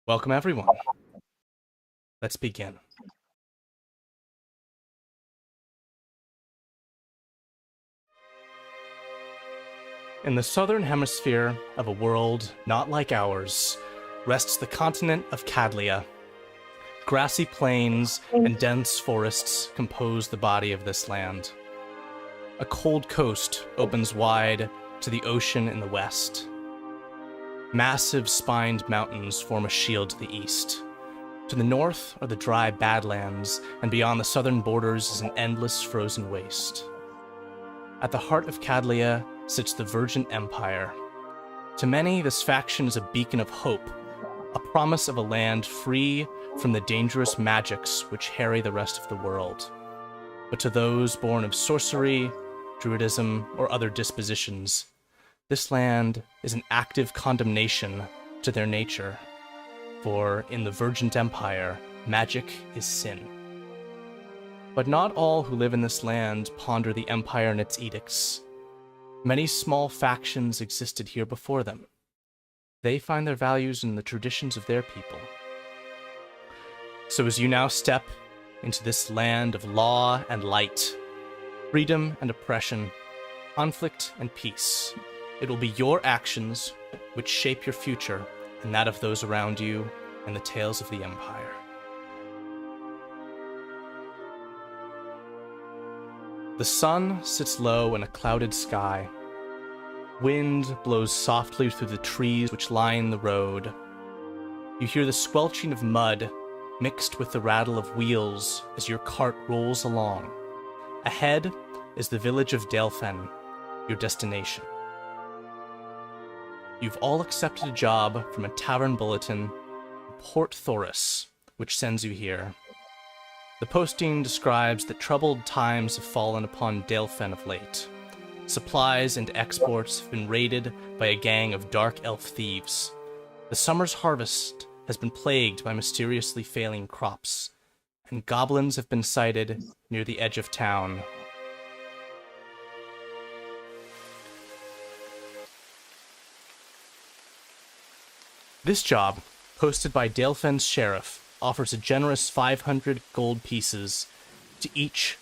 Welcome, everyone. Let's begin. In the southern hemisphere of a world not like ours rests the continent of Cadlia. Grassy plains and dense forests compose the body of this land. A cold coast opens wide to the ocean in the west. Massive spined mountains form a shield to the east. To the north are the dry Badlands, and beyond the southern borders is an endless frozen waste. At the heart of Cadlia sits the Virgin Empire. To many, this faction is a beacon of hope, a promise of a land free from the dangerous magics which harry the rest of the world. But to those born of sorcery, druidism, or other dispositions, this land is an active condemnation to their nature. For in the Virgin Empire, magic is sin. But not all who live in this land ponder the Empire and its edicts. Many small factions existed here before them. They find their values in the traditions of their people. So as you now step into this land of law and light, freedom and oppression, conflict and peace, it will be your actions which shape your future and that of those around you and the tales of the Empire. The sun sits low in a clouded sky. Wind blows softly through the trees which line the road. You hear the squelching of mud mixed with the rattle of wheels as your cart rolls along. Ahead is the village of Dalefen, your destination. You've all accepted a job from a tavern bulletin, Port Thoris, which sends you here. The posting describes that troubled times have fallen upon Dalefen of late. Supplies and exports have been raided by a gang of dark elf thieves. The summer's harvest has been plagued by mysteriously failing crops, and goblins have been sighted near the edge of town. This job, posted by Dalefen's sheriff, offers a generous 500 gold pieces to each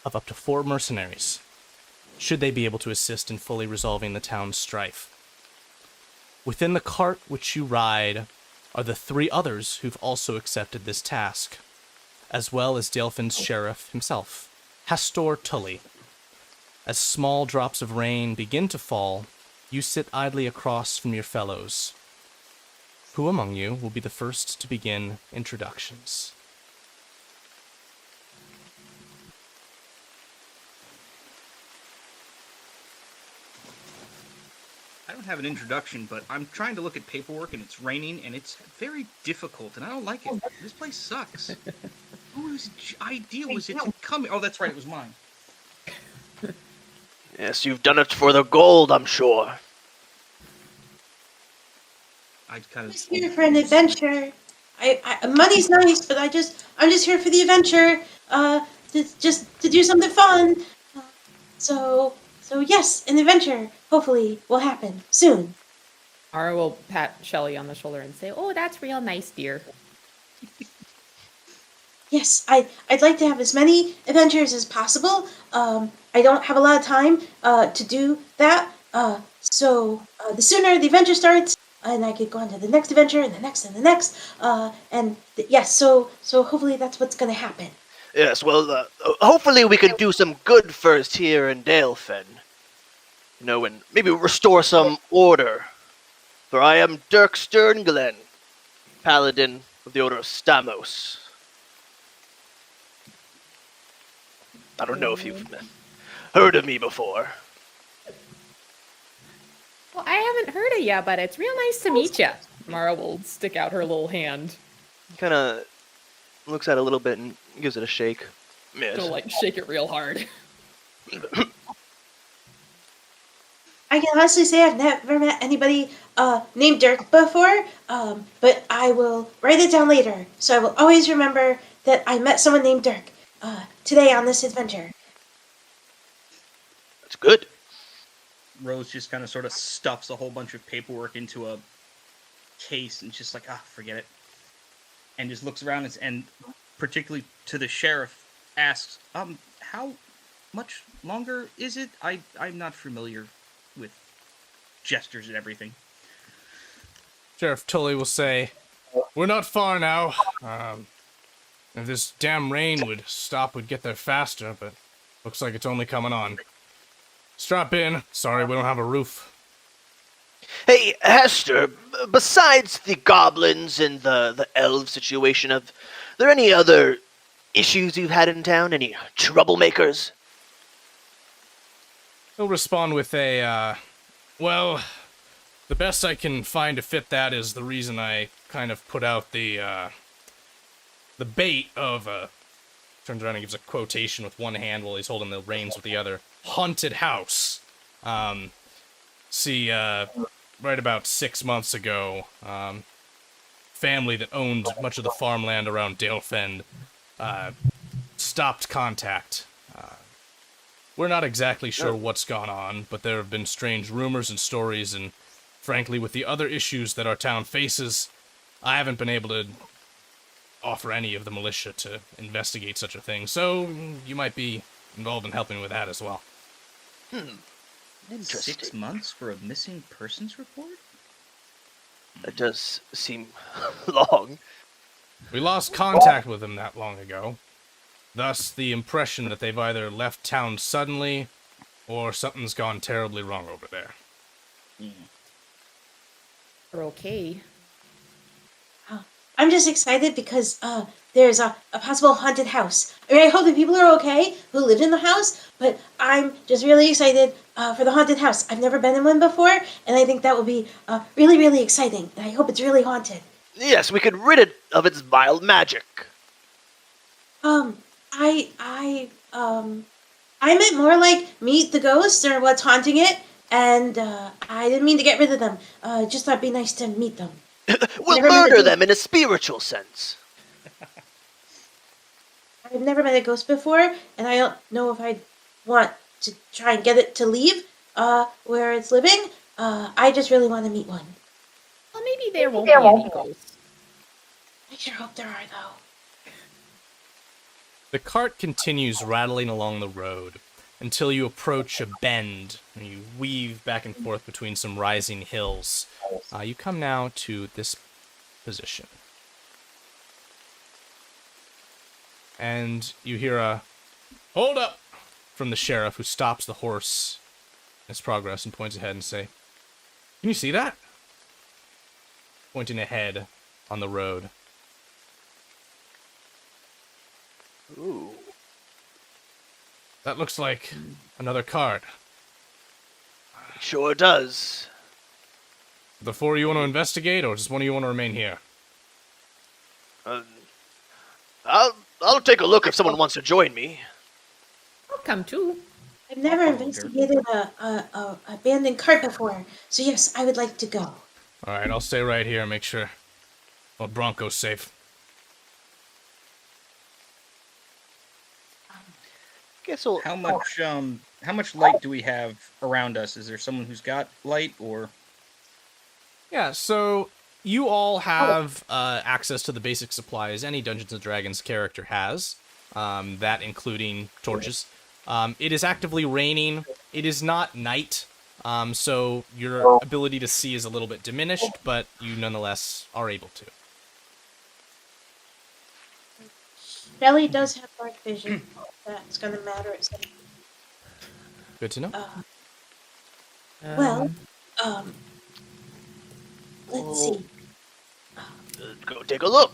of up to 4 mercenaries, should they be able to assist in fully resolving the town's strife. Within the cart which you ride are the 3 others who've also accepted this task, as well as Dalefen's sheriff himself, Hastor Tully. As small drops of rain begin to fall, you sit idly across from your fellows. Who among you will be the first to begin introductions? I don't have an introduction, but I'm trying to look at paperwork and it's raining and it's very difficult and I don't like it. This place sucks. Whose idea was it to come? Oh, that's right, it was mine. Yes, you've done it for the gold, I'm sure. I kind I'm of just here for an adventure. Money's nice, but I'm just here for the adventure. To do something fun. So yes, an adventure hopefully will happen soon. Ara will pat Shelly on the shoulder and say, "Oh, that's real nice, dear." Yes, I'd like to have as many adventures as possible. I don't have a lot of time to do that. So the sooner the adventure starts, and I could go on to the next adventure and the next and the next. Yes, so hopefully that's what's going to happen. Yes, well, hopefully we can do some good first here in Dalefen. You know, and maybe restore some order. For I am Dirk Sternglen, Paladin of the Order of Stamos. I don't know if you've heard of me before. Well, I haven't heard of ya, but it's real nice to meet ya. Mara will stick out her little hand. Kind of looks at it a little bit and gives it a shake. Yes. She'll, shake it real hard. I can honestly say I've never met anybody named Dirk before, but I will write it down later, so I will always remember that I met someone named Dirk today on this adventure. That's good. Rose just kind of sort of stuffs a whole bunch of paperwork into a case and just like, forget it. And just looks around and particularly to the sheriff asks, how much longer is it? I'm not familiar with gestures and everything. Sheriff Tully will say, "We're not far now. If this damn rain would stop, we'd get there faster, but looks like it's only coming on. Strap in. Sorry, we don't have a roof." Hey, Hester, besides the goblins and the elf situation, are there any other issues you've had in town? Any troublemakers? He'll respond with a, well, the best I can find to fit that is the reason I kind of put out the bait of, turns around and gives a quotation with one hand while he's holding the reins with the other, haunted house. Right about 6 months ago, family that owned much of the farmland around Dalefen, stopped contact. We're not exactly sure what's gone on, but there have been strange rumors and stories, and frankly, with the other issues that our town faces, I haven't been able to offer any of the militia to investigate such a thing, so you might be involved in helping with that as well. Interesting. 6 months for a missing persons report? That does seem long. We lost contact with them that long ago. Thus, the impression that they've either left town suddenly, or something's gone terribly wrong over there. We're okay. I'm just excited because there's a possible haunted house. I mean, I hope that people are okay who live in the house, but I'm just really excited for the haunted house. I've never been in one before, and I think that will be really, really exciting. And I hope it's really haunted. Yes, we could rid it of its vile magic. I meant more like meet the ghosts or what's haunting it, and I didn't mean to get rid of them. Just thought it'd be nice to meet them. We'll Never met murder a them in a spiritual sense. I've never met a ghost before, and I don't know if I'd want to try and get it to leave where it's living. I just really want to meet one. Well, maybe there won't be any ghosts. I sure hope there are, though. The cart continues rattling along the road until you approach a bend, and you weave back and forth between some rising hills. You come now to this position. And you hear a, "Hold up!" from the sheriff, who stops the horse in its progress and points ahead and say, "Can you see that?" Pointing ahead on the road. Ooh. That looks like another cart. Sure does. The four of you want to investigate, or just one of you want to remain here? I'll take a look if someone wants to join me. I'll come too. I've never investigated a abandoned cart before, so yes, I would like to go. Alright, I'll stay right here and make sure Bronco's safe. Guess we'll... How much light do we have around us? Is there someone who's got light, or? Yeah, so you all have access to the basic supplies any Dungeons & Dragons character has, that including torches. It is actively raining. It is not night, so your ability to see is a little bit diminished, but you nonetheless are able to. Shelly does have dark vision. That's gonna matter at some point. Good to know. Let's see. Go take a look.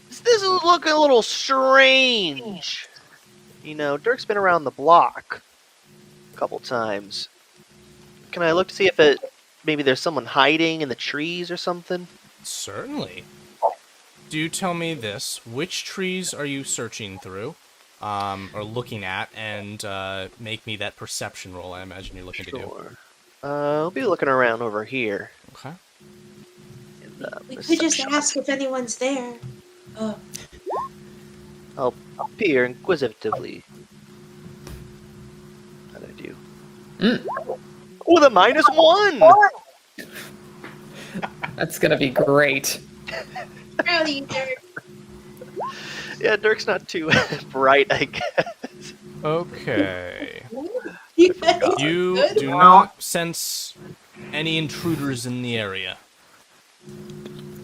This is looking a little strange. You know, Dirk's been around the block a couple times. Can I look to see if maybe there's someone hiding in the trees or something? Certainly. Do tell me this. Which trees are you searching through, or looking at, and make me that perception roll I imagine you're looking to do. I'll be looking around over here. Okay. We could just ask if anyone's there. I'll peer inquisitively. How'd I do? With a -1. That's gonna be great. Proud of you, Dirk. Yeah, Dirk's not too bright, I guess. Okay. You guys You good? do not sense any intruders in the area.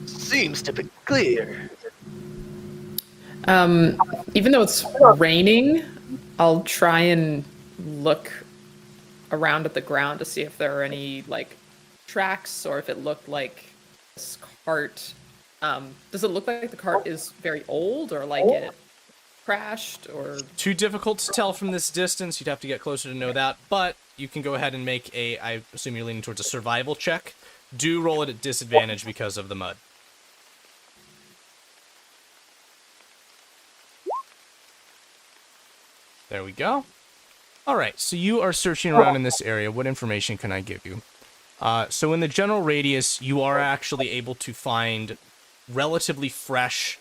Seems to be clear. Even though it's raining, I'll try and look around at the ground to see if there are any like tracks or if it looked like this cart. Does it look like the cart is very old or like it crashed or? Too difficult to tell from this distance. You'd have to get closer to know that, but you can go ahead and make a, I assume you're leaning towards a survival check. Do roll it at disadvantage because of the mud. There we go. Alright, so you are searching around in this area. What information can I give you? So in the general radius, you are actually able to find relatively fresh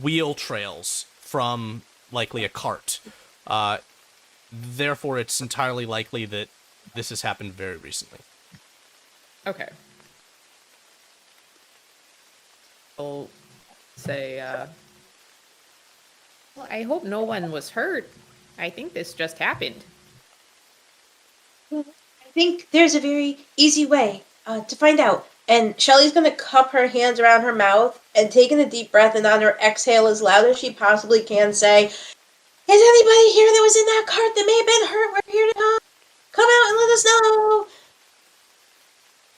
wheel trails from likely a cart. Therefore, it's entirely likely that this has happened very recently. Okay. I'll say, well, I hope no one was hurt. I think this just happened. I think there's a very easy way to find out. And Shelly's going to cup her hands around her mouth and take in a deep breath, and on her exhale as loud as she possibly can say, "Is anybody here that was in that cart that may have been hurt? We're here to help. Come out and let us know."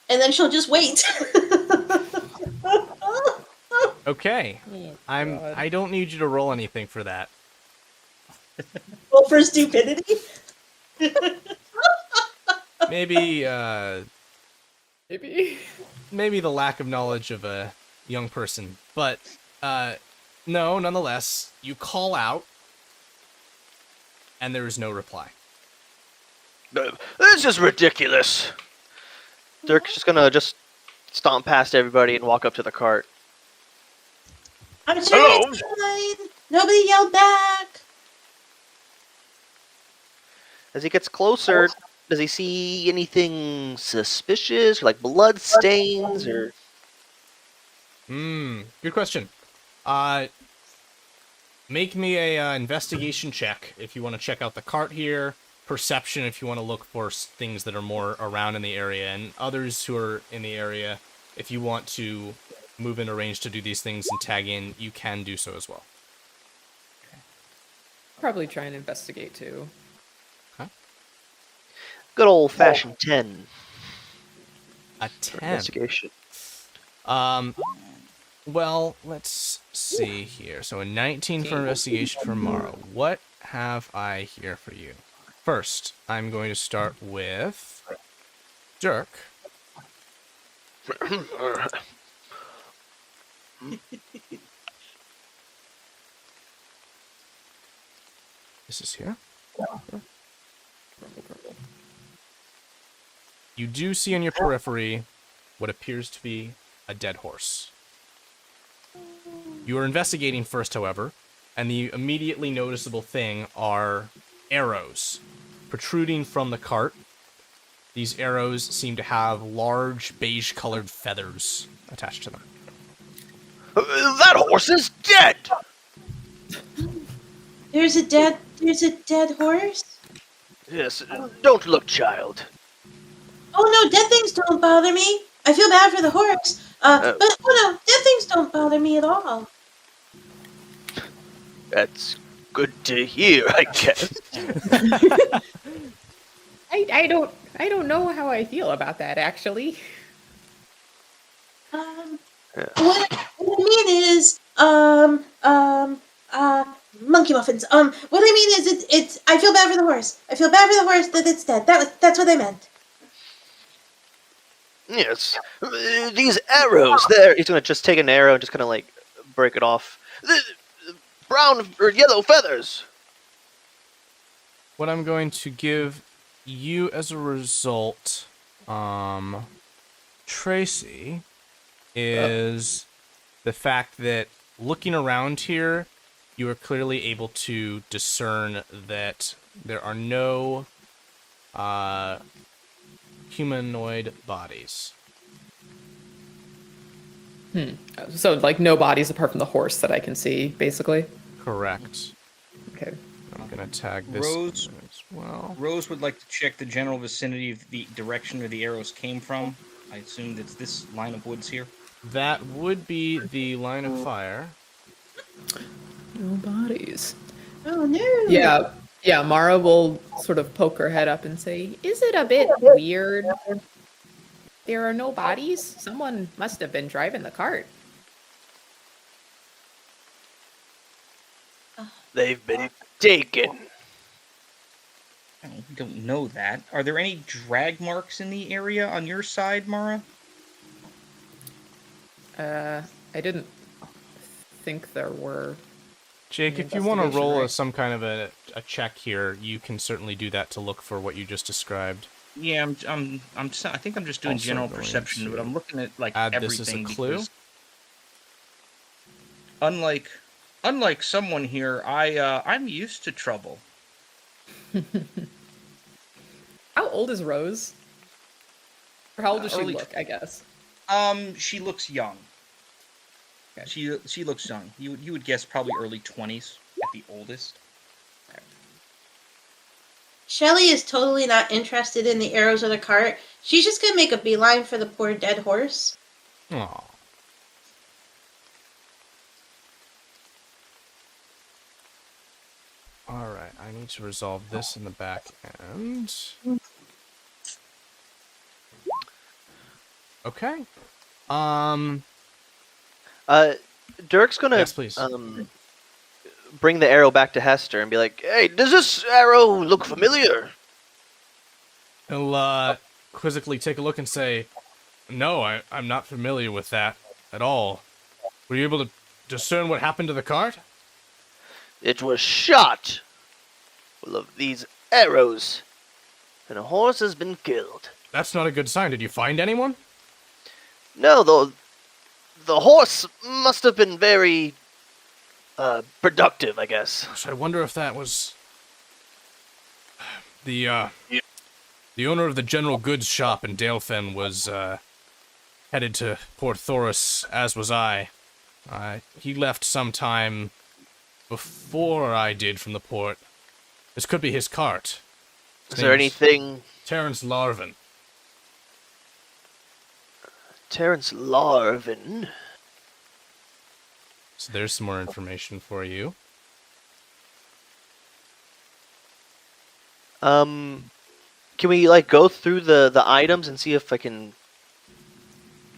And then she'll just wait. Okay. Oh, I don't need you to roll anything for that. Roll for stupidity. Maybe Maybe. maybe the lack of knowledge of a young person, but no, nonetheless, you call out and there is no reply. This is ridiculous. Dirk's just gonna stomp past everybody and walk up to the cart. I'm sure Hello? it's fine. Nobody yelled back. As he gets closer, does he see anything suspicious, like blood stains, or? Good question. Make me a investigation check if you want to check out the cart here. Perception if you want to look for things that are more around in the area, and others who are in the area, if you want to move into range to do these things and tag in, you can do so as well. Probably try and investigate too. Good old-fashioned 10. A 10. Investigation. Well, let's see here. So a 19 for investigation for Morrow. What have I here for you? First, I'm going to start with Dirk. This is here. You do see in your periphery what appears to be a dead horse. You are investigating first, however, and the immediately noticeable thing are arrows protruding from the cart. These arrows seem to have large beige-colored feathers attached to them. That horse is dead! There's a dead horse? Yes, don't look, child. Oh no, dead things don't bother me. I feel bad for the horse. But oh no, dead things don't bother me at all. That's good to hear, I guess. I don't know how I feel about that actually. What I mean is, monkey muffins. What I mean is, it's. I feel bad for the horse. I feel bad for the horse that it's dead. That's what I meant. Yes. These arrows there. He's gonna just take an arrow and just kind of like break it off. The brown or yellow feathers. What I'm going to give you as a result, Tracy, is the fact that looking around here, you are clearly able to discern that there are no humanoid bodies. So, like, no bodies apart from the horse that I can see, basically? Correct. Okay. I'm gonna tag this Rose- as well. Rose would like to check the general vicinity of the direction where the arrows came from. I assume it's this line of woods here. That would be the line of fire. No bodies. Oh no. Yeah, Mara will sort of poke her head up and say, "Is it a bit weird? There are no bodies? Someone must have been driving the cart." They've been taken. Oh, we don't know that. Are there any drag marks in the area on your side, Mara? I didn't think there were. Jake, An if you want to investigation, roll right? some kind of a check here, you can certainly do that to look for what you just described. Yeah, I think I'm just doing Also general going perception, to but I'm looking at like add everything. this as a clue. because Unlike someone here, I'm used to trouble. How old is Rose? Or how old does she Early look, I guess? She looks young. Okay. She looks young. You would guess probably early 20s at the oldest. Shelly is totally not interested in the arrows or the cart. She's just gonna make a beeline for the poor dead horse. Aw. Alright, I need to resolve this in the back end. Okay. Dirk's gonna Yes, please. bring the arrow back to Hester and be like, "Hey, does this arrow look familiar?" He'll quizzically take a look and say, "No, I'm not familiar with that at all. Were you able to discern what happened to the cart?" It was shot full of these arrows, and a horse has been killed. That's not a good sign. Did you find anyone? No, the horse must have been very productive, I guess. Gosh, I wonder if that was the owner of the general goods shop in Dalefen was headed to Port Thoris, as was I. He left sometime before I did from the port. This could be his cart. Is there anything... Terrence Larvin. Terrence Larvin? So there's some more information for you. Can we, like, go through the items and see if I can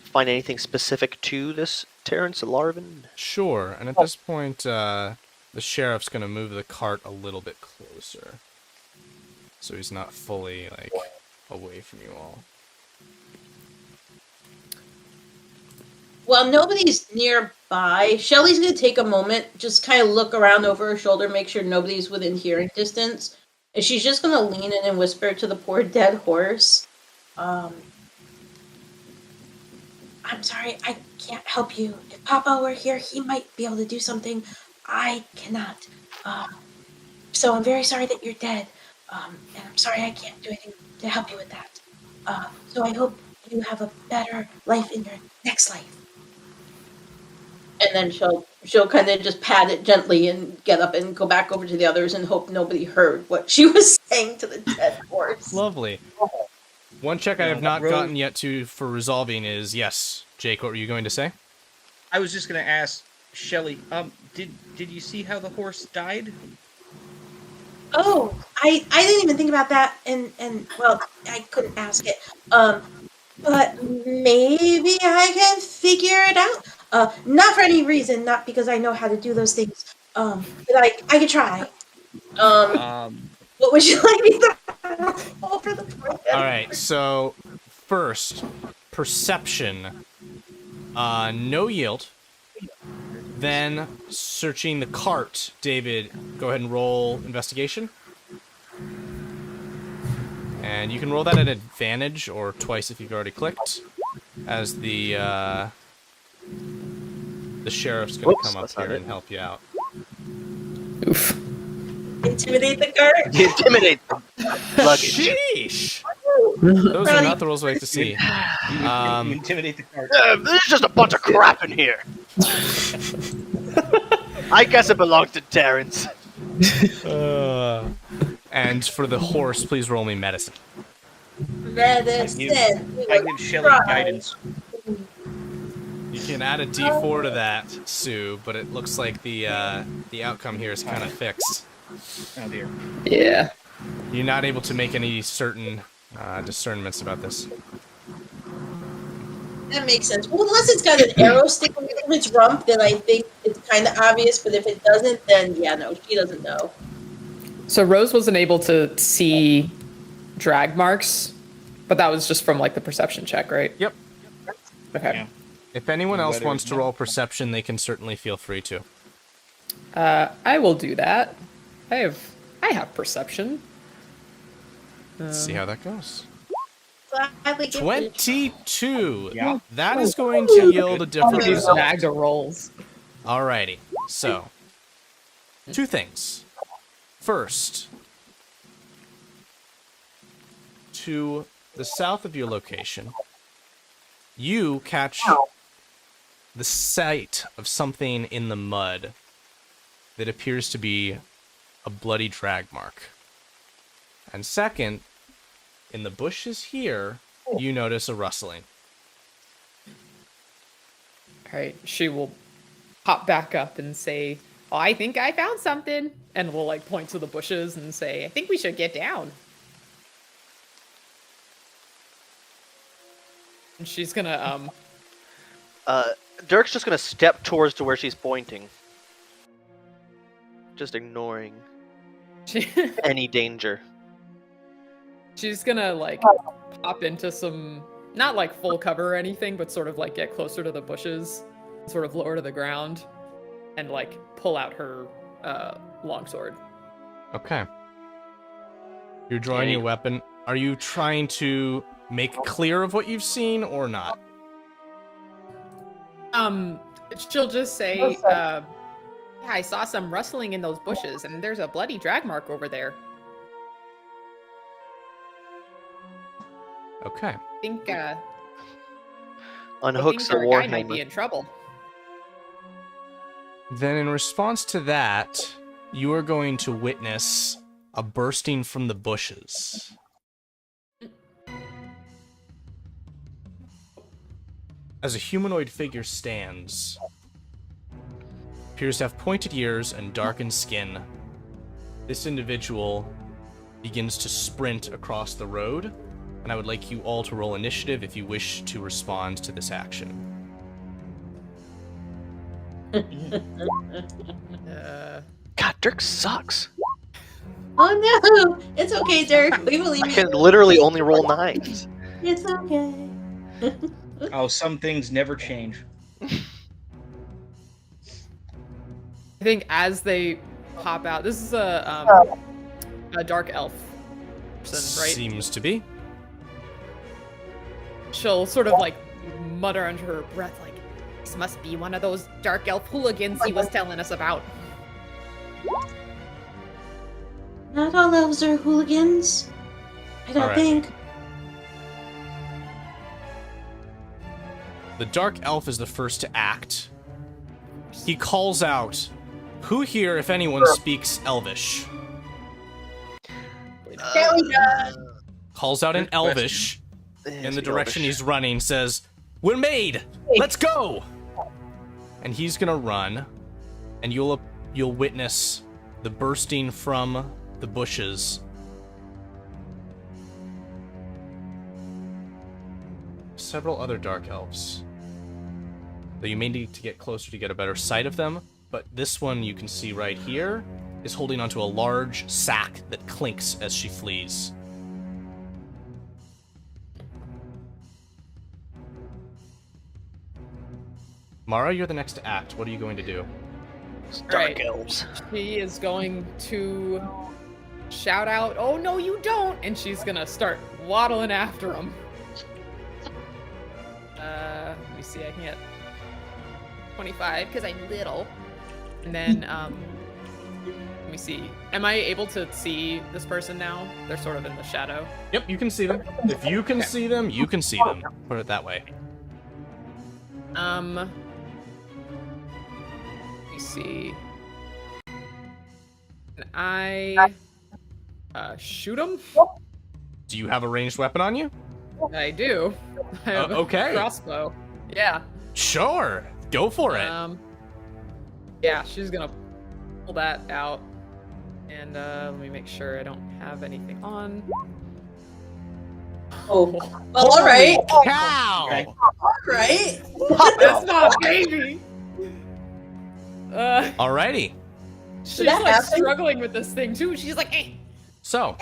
find anything specific to this Terrence Larvin? Sure, and at this point, the sheriff's gonna move the cart a little bit closer. So he's not fully, like, away from you all. While nobody's nearby, Shelly's gonna take a moment, just kind of look around over her shoulder, make sure nobody's within hearing distance. And she's just gonna lean in and whisper to the poor dead horse. I'm sorry, I can't help you. If Papa were here, he might be able to do something. I cannot. So I'm very sorry that you're dead. And I'm sorry I can't do anything to help you with that. So I hope you have a better life in your next life. And then she'll kind of just pat it gently and get up and go back over to the others and hope nobody heard what she was saying to the dead horse. Lovely. One check I Yeah, have not Rose- gotten yet for resolving is yes. Jake, what were you going to say? I was just gonna ask Shelly. Did you see how the horse died? Oh, I didn't even think about that, and well, I couldn't ask it. But maybe I can figure it out. Not for any reason, not because I know how to do those things. But I could try. What would you like me to roll for the point? Alright, so first, perception. No yield. Then searching the cart. David, go ahead and roll investigation. And you can roll that at advantage, or twice if you've already clicked. As the sheriff's gonna Whoops, come up that's not here it. and help you out. Oof. Intimidate the guard? Intimidate them. Luggage. Sheesh! Those are not the rolls we like to see. You intimidate the cart. There's just a bunch of crap in here. I guess it belongs to Terrence. And for the horse, please roll me medicine. Medicine. I give Shelly guidance. You can add a D4 to that, Sue, but it looks like the outcome here is kind of fixed. Oh dear. Yeah. You're not able to make any certain discernments about this. That makes sense. Well, unless it's got an arrow sticking out of its rump, then I think it's kind of obvious. But if it doesn't, then yeah, no, she doesn't know. So Rose wasn't able to see drag marks, but that was just from like the perception check, right? Yep. Okay. Yeah. If anyone else Whether- wants to roll perception, they can certainly feel free to. I will do that. I have perception. Let's see how that goes. Gladly give it a 22. Yeah. That is going to yield a different These result. Magda rolls. Alrighty. So, two things. First, to the south of your location, you catch the sight of something in the mud that appears to be a bloody drag mark. And second, in the bushes here, you notice a rustling. Alright, she will hop back up and say, "Oh, I think I found something." And we'll like point to the bushes and say, "I think we should get down." And she's gonna, Dirk's just gonna step towards to where she's pointing. Just ignoring any danger. she's gonna like pop into some, not like full cover or anything, but sort of like get closer to the bushes, sort of lower to the ground, and like pull out her longsword. Okay. You're drawing your weapon. Are you trying to make clear of what you've seen or not? She'll just say, yeah, I saw some rustling in those bushes, and there's a bloody drag mark over there. Okay. I think, Unhooks the our war guy might be hammer. in trouble. Then in response to that, you are going to witness a bursting from the bushes. As a humanoid figure stands, appears to have pointed ears and darkened skin. This individual begins to sprint across the road, and I would like you all to roll initiative if you wish to respond to this action. God, Dirk sucks. Oh no! It's okay, Dirk. We believe I you. can literally only roll 9s. It's okay. Oh, some things never change. I think as they pop out, this is a dark elf person, right? Seems to be. She'll sort of like mutter under her breath, like, "This must be one of those dark elf hooligans he was telling us about." Not all elves are hooligans. I don't Alright. think. The dark elf is the first to act. He calls out, "Who here, if anyone, speaks Elvish?" Calls out in Good question. Elvish in the direction he's running, says, "We're made! Let's go!" And he's gonna run, and you'll witness the bursting from the bushes. Several other dark elves. Though you may need to get closer to get a better sight of them, but this one you can see right here is holding onto a large sack that clinks as she flees. Mara, you're the next to act. What are you going to do? Dark Right. elves. She is going to shout out, "Oh no, you don't!" And she's gonna start waddling after him. Let me see, I can get 25 because I'm little. And then, me see. Am I able to see this person now? They're sort of in the shadow. Yep, you can see them. If you can see them, you can see them. Put it that way. Let me see. Can I shoot him? Do you have a ranged weapon on you? I do. I have okay. a crossbow. Yeah. Sure. Go for it. Yeah, she's gonna pull that out. And let me make sure I don't have anything on. Oh, well, all right. Cow! Okay. All right. That's not a baby. Alrighty. She's that like happen? struggling with this thing too. She's like, hey. So,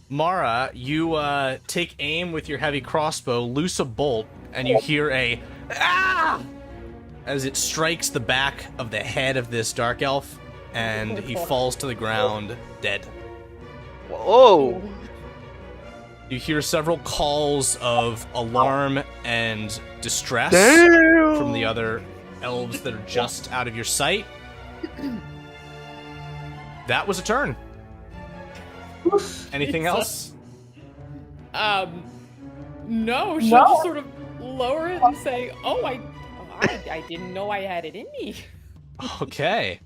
Mara, you take aim with your heavy crossbow, loose a bolt, and you hear a ah as it strikes the back of the head of this dark elf, and he falls to the ground dead. Whoa! You hear several calls of alarm and distress Damn! from the other elves that are just out of your sight. That was a turn. Anything else? No, she'll just sort of lower it and say, oh, I didn't know I had it in me. Okay.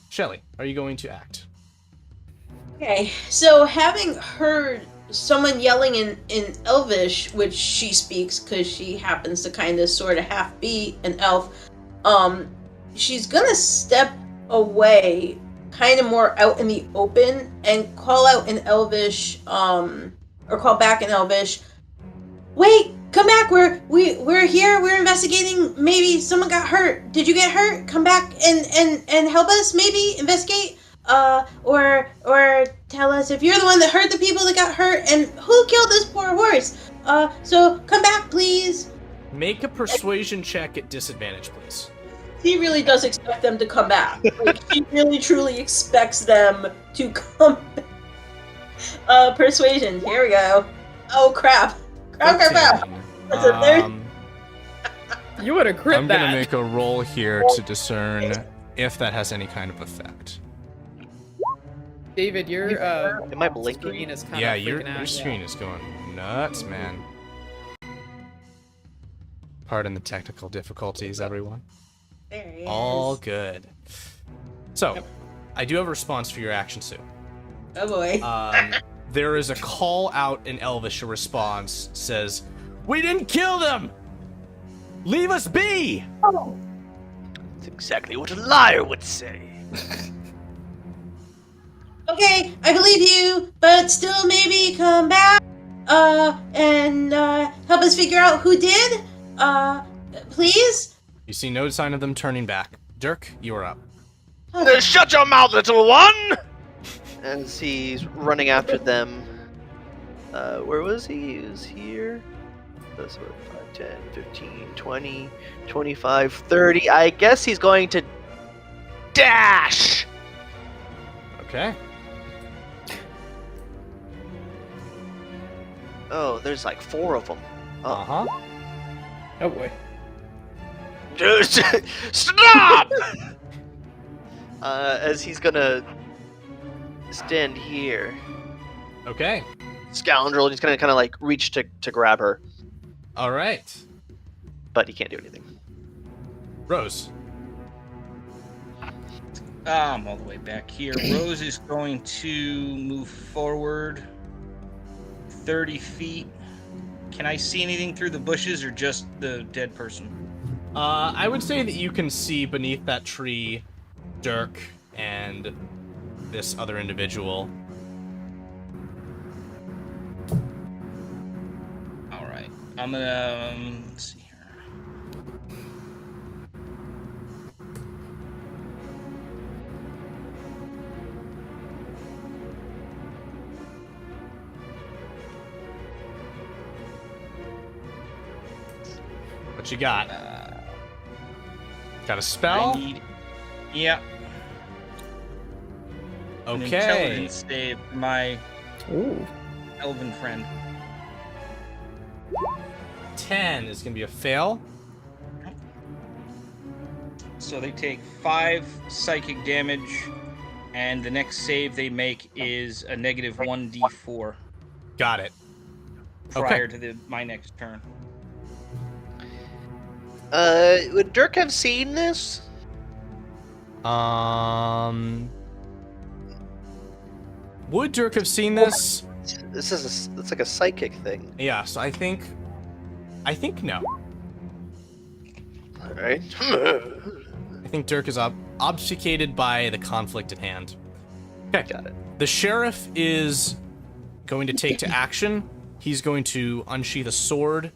Shelly, are you going to act? Okay, so having heard someone yelling in Elvish, which she speaks because she happens to kind of sort of half be an elf, she's gonna step away, kind of more out in the open, and call out in Elvish, or call back in Elvish. Wait, come back! We're here. We're investigating. Maybe someone got hurt. Did you get hurt? Come back and help us. Maybe investigate. Or tell us if you're the one that hurt the people that got hurt and who killed this poor horse. So come back, please. Make a persuasion check at disadvantage, please. He really does expect them to come back. Like, he really truly expects them to come back. Persuasion. Here we go. Oh crap. Crap. That's a third. You would have crit I'm that. gonna make a roll here to discern if that has any kind of effect. David, your Am I blinking? screen is kind Yeah, of your freaking out. screen is going nuts, man. Pardon the technical difficulties, everyone. There he is. All good. So, Yep. I do have a response for your action, Sue. Oh boy. There is a call out in Elvish. A response says, "We didn't kill them! Leave us be!" That's exactly what a liar would say. Okay, I believe you, but still maybe come back, and help us figure out who did, please? You see no sign of them turning back. Dirk, you are up. Shut your mouth, little one! As he's running after them. Where was he? He was here. That's what, 5, 10, 15, 20, 25, 30. I guess he's going to dash! Okay. Oh, there's like 4 of them. Uh-huh. Oh boy. Just stop! As he's gonna stand here. Okay. Scoundrel, he's gonna kind of like reach to grab her, All right. but he can't do anything. Rose. I'm all the way back here. Rose is going to move forward 30 feet. Can I see anything through the bushes or just the dead person? I would say that you can see beneath that tree Dirk and this other individual. All right. I'm gonna let's see here. What you got? Got a I spell? need. Yeah. An Okay. intelligence save for my Ooh. elven friend. 10 is going to be a fail. So they take 5 psychic damage And the next save they make is a negative 1d4 Got it. prior to my next turn. Would Dirk have seen this? Would Dirk have seen this? It's like a psychic thing. Yes, I think no. All right. I think Dirk is obfuscated by the conflict at hand. Okay. Got it. The sheriff is going to take to action. He's going to unsheath a sword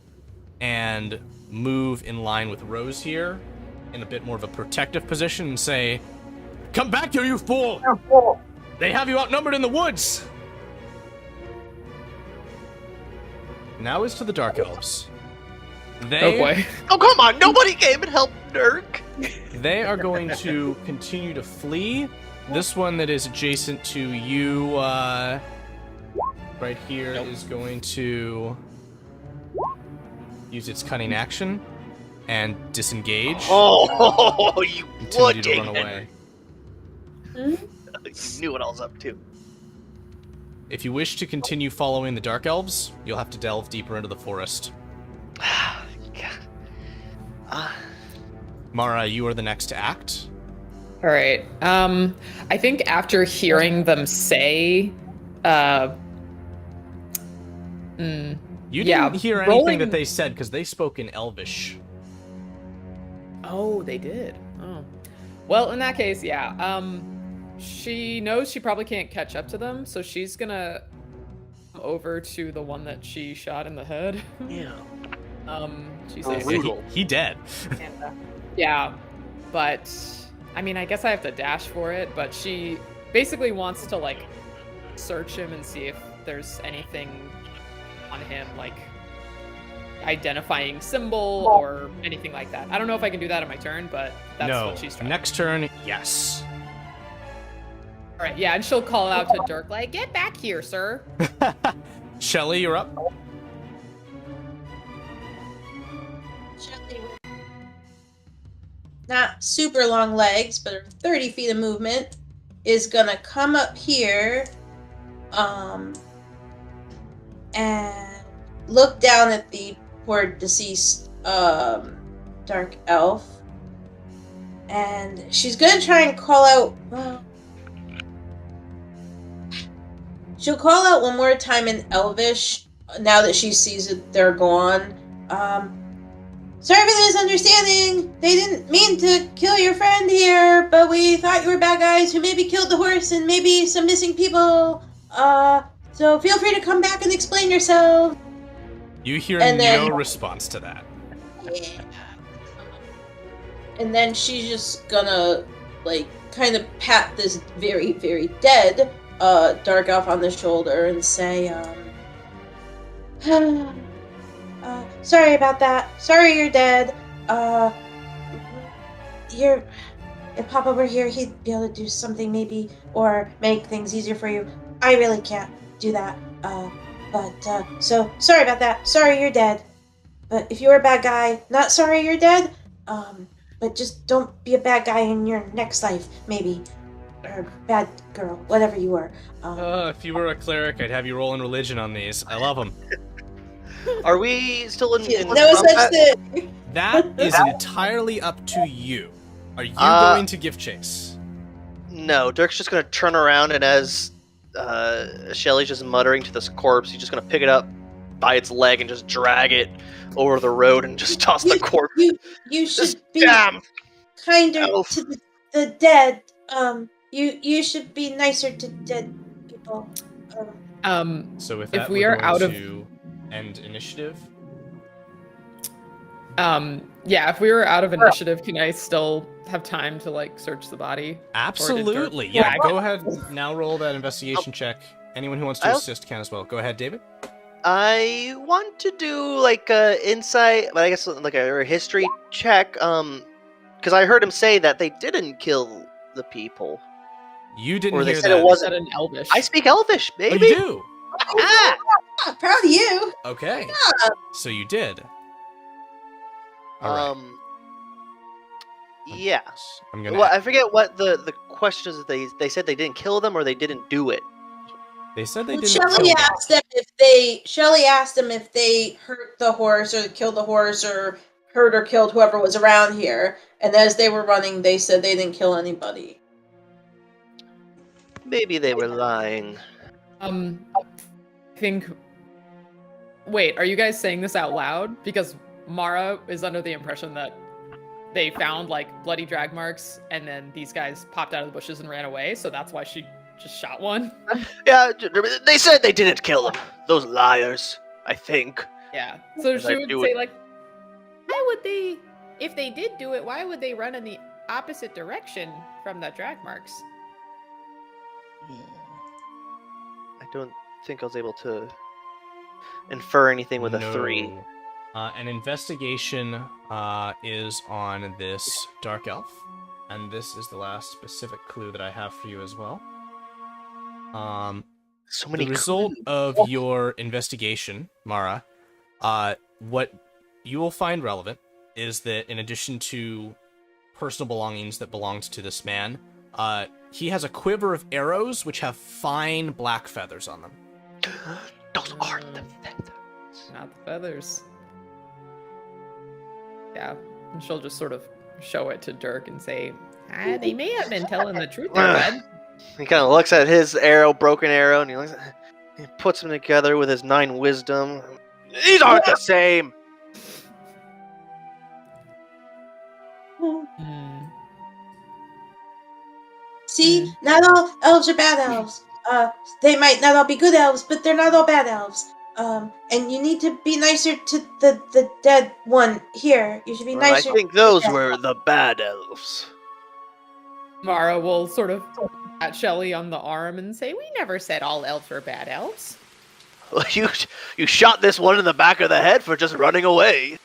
and move in line with Rose here in a bit more of a protective position and say, "Come back here, you fool! They have you outnumbered in the woods!" Now is to the Dark Elves. Oh boy. Oh, come on! Nobody came and helped Dirk! They are going to continue to flee. This one that is adjacent to you, right here, is going to use its cunning action and disengage. Oh, you Continue would to run away. You knew what I was up to. If you wish to continue following the Dark Elves, you'll have to delve deeper into the forest. Mara, you are the next to act. All right. I think after hearing them say, You Yeah, didn't hear anything rolling- that they said because they spoke in Elvish. oh, they did. Oh, well, in that case, yeah. She knows she probably can't catch up to them, so she's gonna come over to the one that she shot in the head. Yeah. She's Oh, like, brutal. He dead. yeah, but I mean, I guess I have to dash for it. But she basically wants to like search him and see if there's anything on him, like identifying symbol or anything like that. I don't know if I can do that on my turn, but that's No. what she's trying. Next turn, yes. All right, yeah, and she'll call out to Dirk like, "Get back here, sir." Shelly, you're up. Shelly with not super long legs, but her 30 feet of movement is gonna come up here, and look down at the poor deceased dark elf, and she's gonna try and call out. Well, she'll call out one more time in Elvish now that she sees that they're gone. Sorry for the misunderstanding. They didn't mean to kill your friend here, but we thought you were bad guys who maybe killed the horse and maybe some missing people. So feel free to come back and explain yourself. You hear And then- no response to that. Yeah. And then she's just gonna, like, kind of pat this very, very dead dark elf on the shoulder and say, sorry about that. Sorry you're dead. If Papa were here, he'd be able to do something maybe, or make things easier for you. I really can't do that. So sorry about that. Sorry you're dead. But if you're a bad guy, not sorry you're dead. But just don't be a bad guy in your next life, maybe. Or bad girl, whatever you were. If you were a cleric, I'd have you roll in religion on these. I love them. Are we still in No such combat? thing. That is entirely up to you. Are you going to give chase? No, Dirk's just gonna turn around, and as Shelly's just muttering to this corpse, he's just gonna pick it up by its leg and just drag it over the road and just toss the corpse. You should Just be damn kinder elf. to the dead. You should be nicer to dead people. So with If that, we we're are going out of- to end initiative. Yeah, if we were out of initiative, can I still have time to like search the body? Absolutely. Dirk- Yeah, go ahead. Now roll that investigation check. Anyone who wants to I'll- assist can as well. Go ahead, David. I want to do like a insight, but I guess like a history check. Because I heard him say that they didn't kill the people. You didn't Or they hear said that. it wasn't. Is that an Elvish? I speak Elvish, Oh, baby. you do? Ah! Ah, proud of you. Okay. So you did. All right. Yeah. I'm gonna. Well, I forget what the question is they said they didn't kill them or they didn't do it. They said they Well, didn't Shelley kill them. asked them if they. Shelley asked them if they hurt the horse or killed the horse or hurt or killed whoever was around here. And as they were running, they said they didn't kill anybody. Maybe they were lying. I think. Wait, are you guys saying this out loud? Because Mara is under the impression that they found like bloody drag marks, and then these guys popped out of the bushes and ran away. So that's why she just shot one. Yeah, they said they didn't kill them. Those liars, I think. Yeah. So As she I would do say it. like, why would they? If they did do it, why would they run in the opposite direction from the drag marks? I don't think I was able to infer anything with a 3. No. An investigation is on this dark elf, and this is the last specific clue that I have for you as well. So many The result clues. of your investigation, Mara, what you will find relevant is that in addition to personal belongings that belonged to this man, he has a quiver of arrows which have fine black feathers on them. Those aren't the feathers. Not the feathers. Yeah, and she'll just sort of show it to Dirk and say, they may have been telling the truth there, bud. He kind of looks at his broken arrow, and he puts them together with his 9 wisdom. These aren't the same. See, not all elves are bad elves. They might not all be good elves, but they're not all bad elves. And you need to be nicer to the dead one here. You should be Well, I nicer. think those were the bad elves. Mara will sort of pat Shelly on the arm and say, we never said all elves were bad elves. Well, you shot this one in the back of the head for just running away.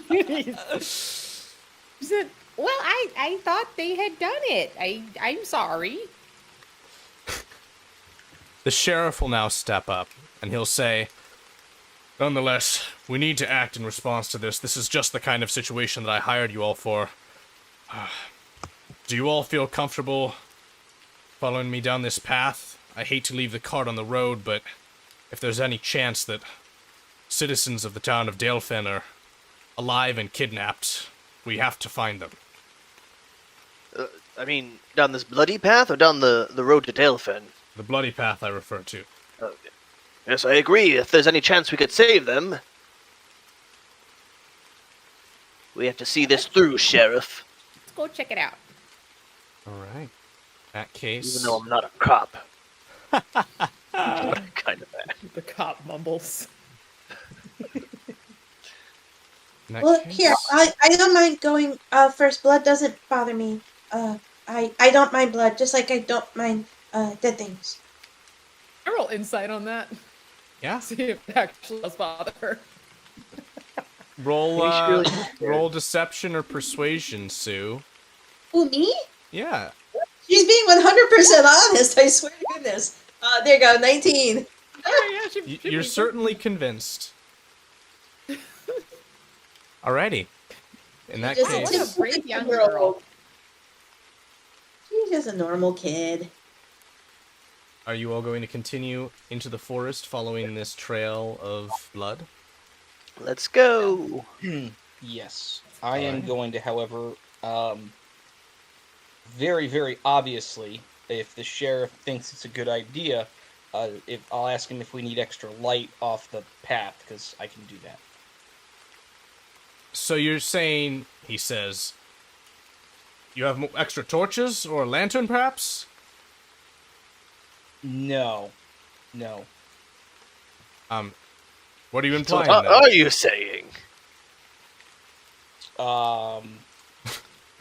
She said, well, I thought they had done it. I'm sorry. The sheriff will now step up, and he'll say, nonetheless, we need to act in response to this. This is just the kind of situation that I hired you all for. Do you all feel comfortable following me down this path? I hate to leave the cart on the road, but if there's any chance that citizens of the town of Dalefen are alive and kidnapped, we have to find them. I mean, down this bloody path or down the road to Dalefen? The bloody path I refer to. Okay. Yes, I agree. If there's any chance we could save them, we have to see this through, Sheriff. Let's go check it out. Alright. In that case... Even though I'm not a cop. Kind of bad. The cop mumbles. In that Well, case- here, I don't mind going first. Blood doesn't bother me. I don't mind blood, just like I don't mind dead things. I roll insight on that. Yeah. See if it actually does bother her. Roll, He's really scared. roll deception or persuasion, Sue. Who, me? Yeah. She's being 100% honest, I swear to goodness. There you go, 19. Oh, yeah, You're certainly convinced. Alrighty. In that Just case... What a brave young girl. She's just a normal kid. Are you all going to continue into the forest following this trail of blood? Let's go. Yes. I am Alright. going to, however, very, very obviously, if the sheriff thinks it's a good idea, I'll ask him if we need extra light off the path, because I can do that. So you're saying, he says, you have extra torches or a lantern, perhaps? No. What are you So implying what then? are you saying?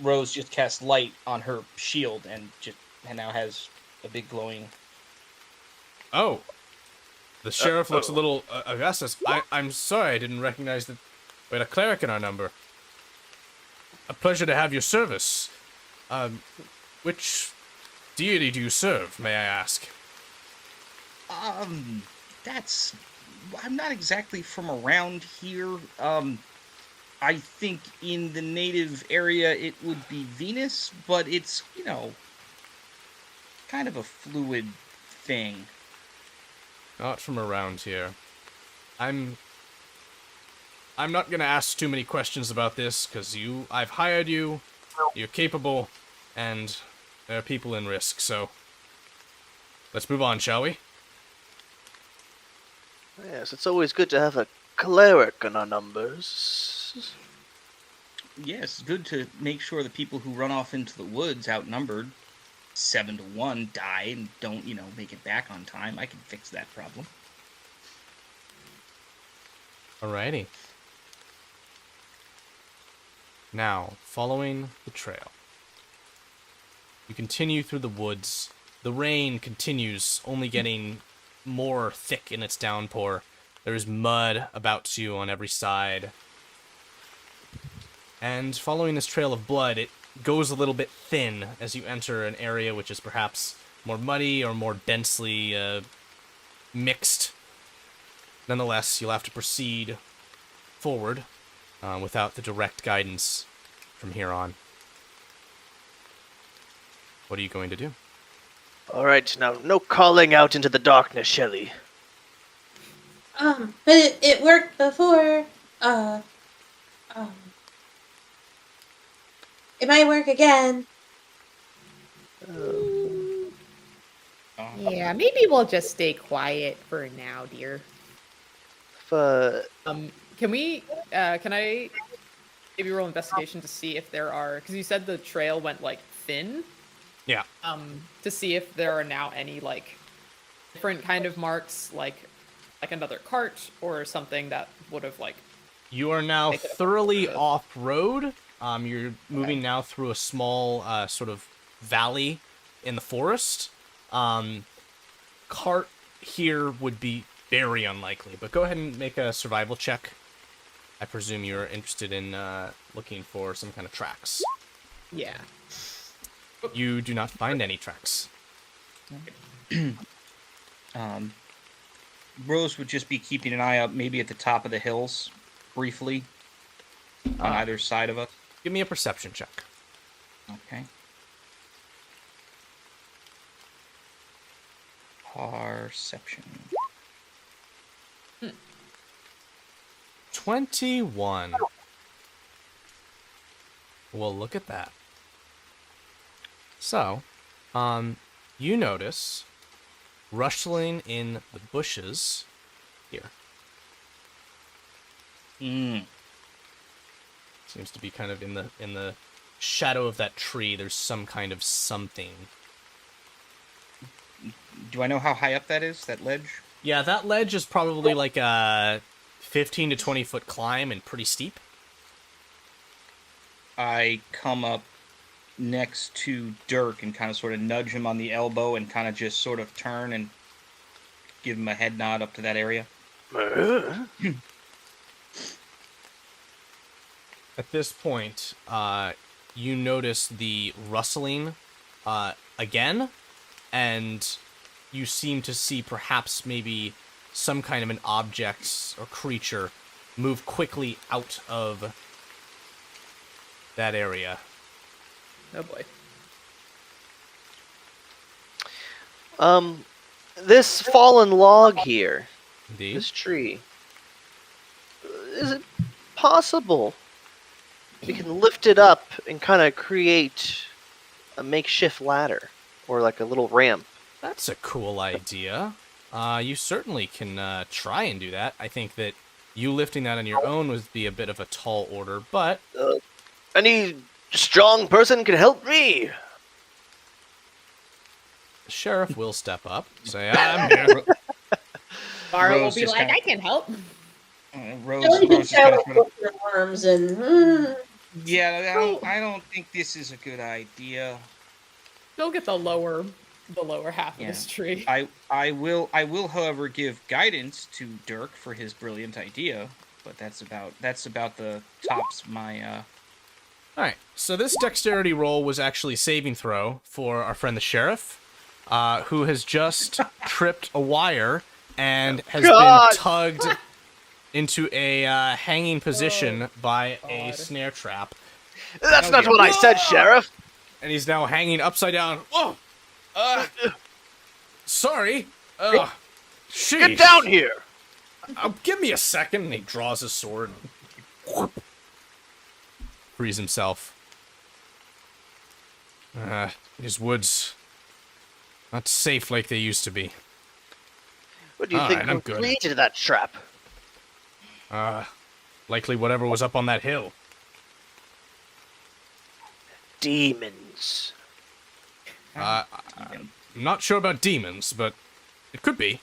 Rose just cast light on her shield and now has a big glowing... Oh. The sheriff looks a oh. little aghast. I'm sorry, I didn't recognize that we had a cleric in our number. A pleasure to have your service. Which deity do you serve, may I ask? I'm not exactly from around here. I think in the native area it would be Venus, but it's, kind of a fluid thing. Not from around here. I'm not gonna ask too many questions about this, because I've hired you, you're capable, and there are people in risk, so let's move on, shall we? Yes, it's always good to have a cleric in our numbers. Yes, good to make sure the people who run off into the woods outnumbered 7-1 die and don't, make it back on time. I can fix that problem. Alrighty. Now, following the trail, you continue through the woods. The rain continues, only getting more thick in its downpour. There's mud about you on every side. And following this trail of blood, it goes a little bit thin as you enter an area which is perhaps more muddy or more densely mixed. Nonetheless, you'll have to proceed forward without the direct guidance from here on. What are you going to do? Alright, now, no calling out into the darkness, Shelley. But it worked before. It might work again. Yeah, maybe we'll just stay quiet for now, dear. Can I maybe roll investigation to see if there are, because you said the trail went thin. Yeah. To see if there are now any different kind of marks, like another cart or something that would have You are now thoroughly off-road. You're moving now through a small sort of valley in the forest. Cart here would be very unlikely, but go ahead and make a survival check. I presume you're interested in looking for some kind of tracks. Yeah. You do not find any tracks. Rose would just be keeping an eye out, maybe at the top of the hills, briefly, on either side of us. Give me a perception check. Okay. Perception. 21. Well, look at that. So, you notice rustling in the bushes here. Seems to be kind of in the shadow of that tree. There's some kind of something. Do I know how high up that is, that ledge? Yeah, that ledge is probably like a 15 to 20 foot climb and pretty steep. I come up next to Dirk and kind of sort of nudge him on the elbow and kind of just sort of turn and give him a head nod up to that area. At this point, you notice the rustling again, and you seem to see perhaps maybe some kind of an object or creature move quickly out of that area. Oh boy. This fallen log here, Indeed. this tree, is it possible we can lift it up and kind of create a makeshift ladder or like a little ramp? That's a cool idea. You certainly can try and do that. I think that you lifting that on your own would be a bit of a tall order, but... Any strong person can help me. The sheriff will step up. Say, I'm here. Mara will Rose be just like, kinda- I can help. Rose Jelly can is kind of tell with their arms and. yeah, I don't think this is a good idea. They'll get the lower half of this tree. I will, however, give guidance to Dirk for his brilliant idea, but that's about the tops my. Alright, so this dexterity roll was actually saving throw for our friend the sheriff, who has just tripped a wire and has God. been tugged into a hanging position by a God. snare trap. That's not what I said, Sheriff. And he's now hanging upside down. Whoa! Sorry. Sheesh. Get down here. Give me a second. And he draws his sword. And frees himself. These woods, not safe like they used to be. What do you Alright, I'm think good. completed that trap? Likely whatever was up on that hill. Demons. I'm not sure about demons, but it could be.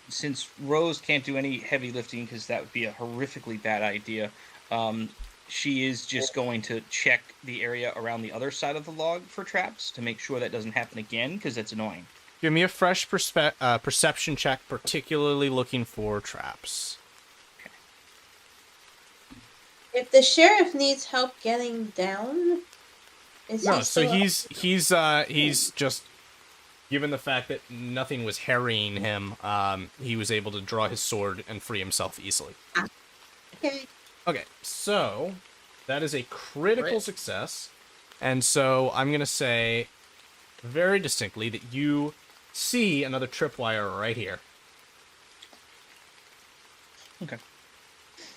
Since Rose can't do any heavy lifting because that would be a horrifically bad idea, she is just going to check the area around the other side of the log for traps to make sure that doesn't happen again, because that's annoying. Give me a fresh perception check, particularly looking for traps. If the sheriff needs help getting down, is No, he so still he's just, given the fact that nothing was harrying him, he was able to draw his sword and free himself easily. okay? Okay, so that is a critical Crit. success, and so I'm gonna say very distinctly that you see another tripwire right here. Okay.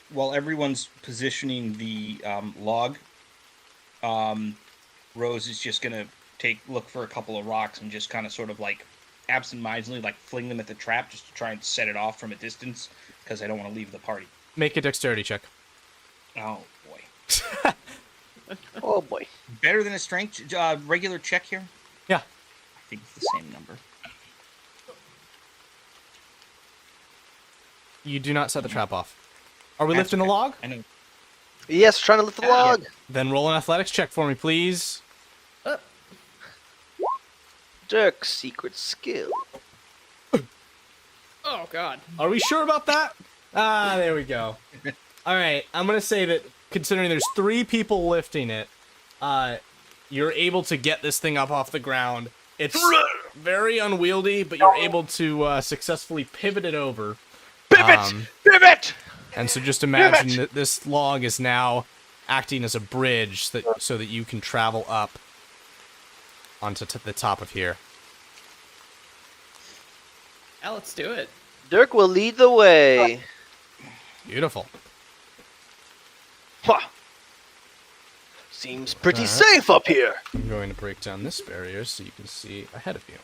While everyone's positioning the log, Rose is just gonna look for a couple of rocks and just kind of sort of like absentmindedly like fling them at the trap just to try and set it off from a distance, because I don't want to leave the party. Make a dexterity check. Oh boy. Oh boy. Better than a strength regular check here? Yeah. I think it's the same number. You do not set the trap off. Are we That's lifting okay. the log? I know. Yes, trying to lift the log. Then roll an athletics check for me, please. Dirk's secret skill. Oh God. Are we sure about that? There we go. All right, I'm gonna say that considering there's 3 people lifting it, you're able to get this thing up off the ground. It's very unwieldy, but you're able to successfully pivot it over. Pivot! Pivot! And so just imagine that this log is now acting as a bridge so that you can travel up onto the top of here. Yeah, let's do it. Dirk will lead the way. Beautiful. Huh. Seems pretty safe up here. I'm going to break down this barrier so you can see ahead of you.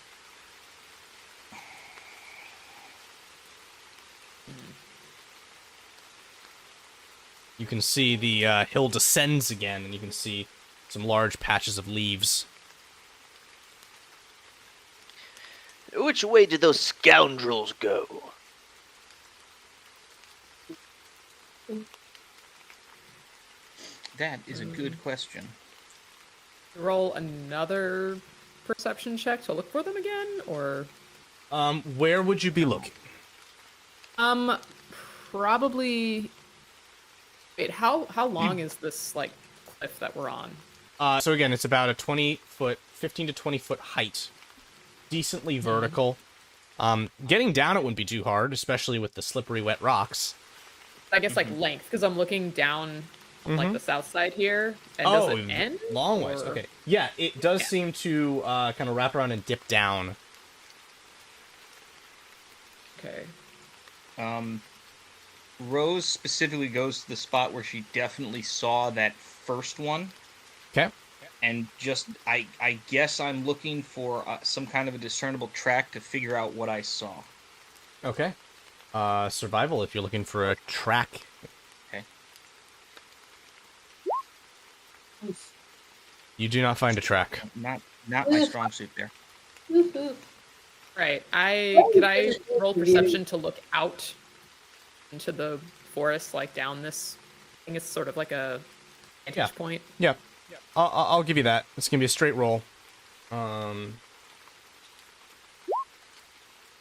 You can see the hill descends again, and you can see some large patches of leaves. Which way did those scoundrels go? That is a good question. Roll another perception check to look for them again, or Where would you be looking? probably. Wait, how long is this like cliff that we're on? So again, it's about a 20-foot, 15 to 20-foot height. Decently vertical. Getting down it wouldn't be too hard, especially with the slippery, wet rocks. I guess like length, because I'm looking down like the south side here, and does it end? Long ways. or- Okay. Yeah, it does seem to kind of wrap around and dip down. Okay. Rose specifically goes to the spot where she definitely saw that first one, Okay. and just I guess I'm looking for some kind of a discernible track to figure out what I saw. Okay. Survival if you're looking for a track. Okay. You do not find a track. Not my strong suit there. Woohoo. Right. Could I roll perception to look out into the forest, like down this? I think it's sort of like a vantage Yeah. point. Yeah. I'll give you that. It's gonna be a straight roll.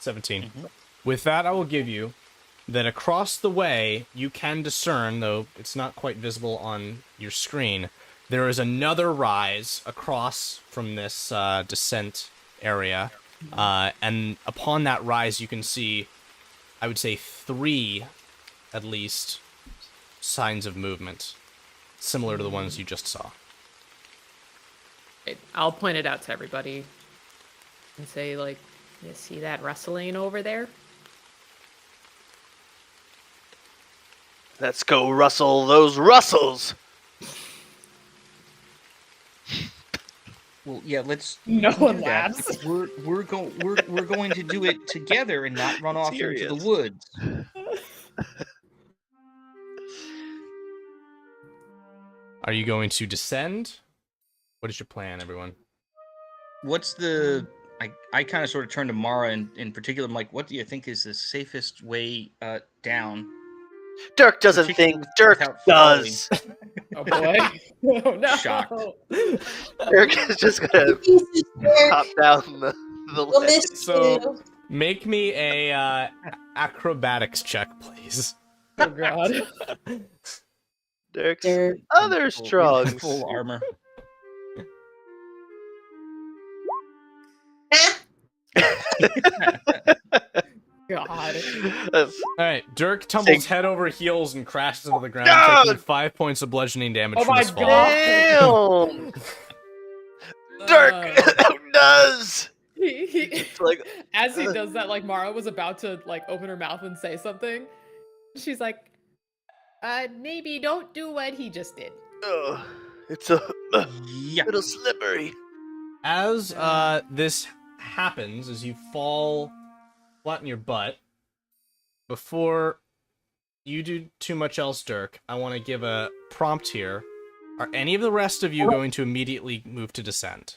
17. With that, I will give you that across the way you can discern, though it's not quite visible on your screen, there is another rise across from this descent area, and upon that rise you can see, I would say, 3 at least, signs of movement, similar to the ones you just saw. Right, I'll point it out to everybody and say, like, you see that rustling over there? Let's go rustle those Russells. Well, yeah, let's. No we can one do that. laughs. We're going to do it together and not run off into the Serious. woods. Are you going to descend? What is your plan, everyone? What's the? I kind of sort of turn to Mara in particular. I'm like, what do you think is the safest way down? Dirk doesn't think. Dirk without does. Oh boy. Oh no. Shocked. Dirk is just gonna hop down the We'll ledge. miss So- you. Make me a acrobatics check, please. Oh god. Dirk's Dirk. other Full- strong. full armor. God. All right, Dirk tumbles Sig- head over heels and crashes into the ground, God! taking 5 points of bludgeoning damage Oh from my his fall. God. Damn! Dirk does. He, It's like as he does that, like Mara was about to like open her mouth and say something. She's like, maybe don't do what he just did. it's a Yeah. little slippery. As this happens, as you fall flat in your butt, before you do too much else, Dirk, I want to give a prompt here. Are any of the rest of you going to immediately move to descend?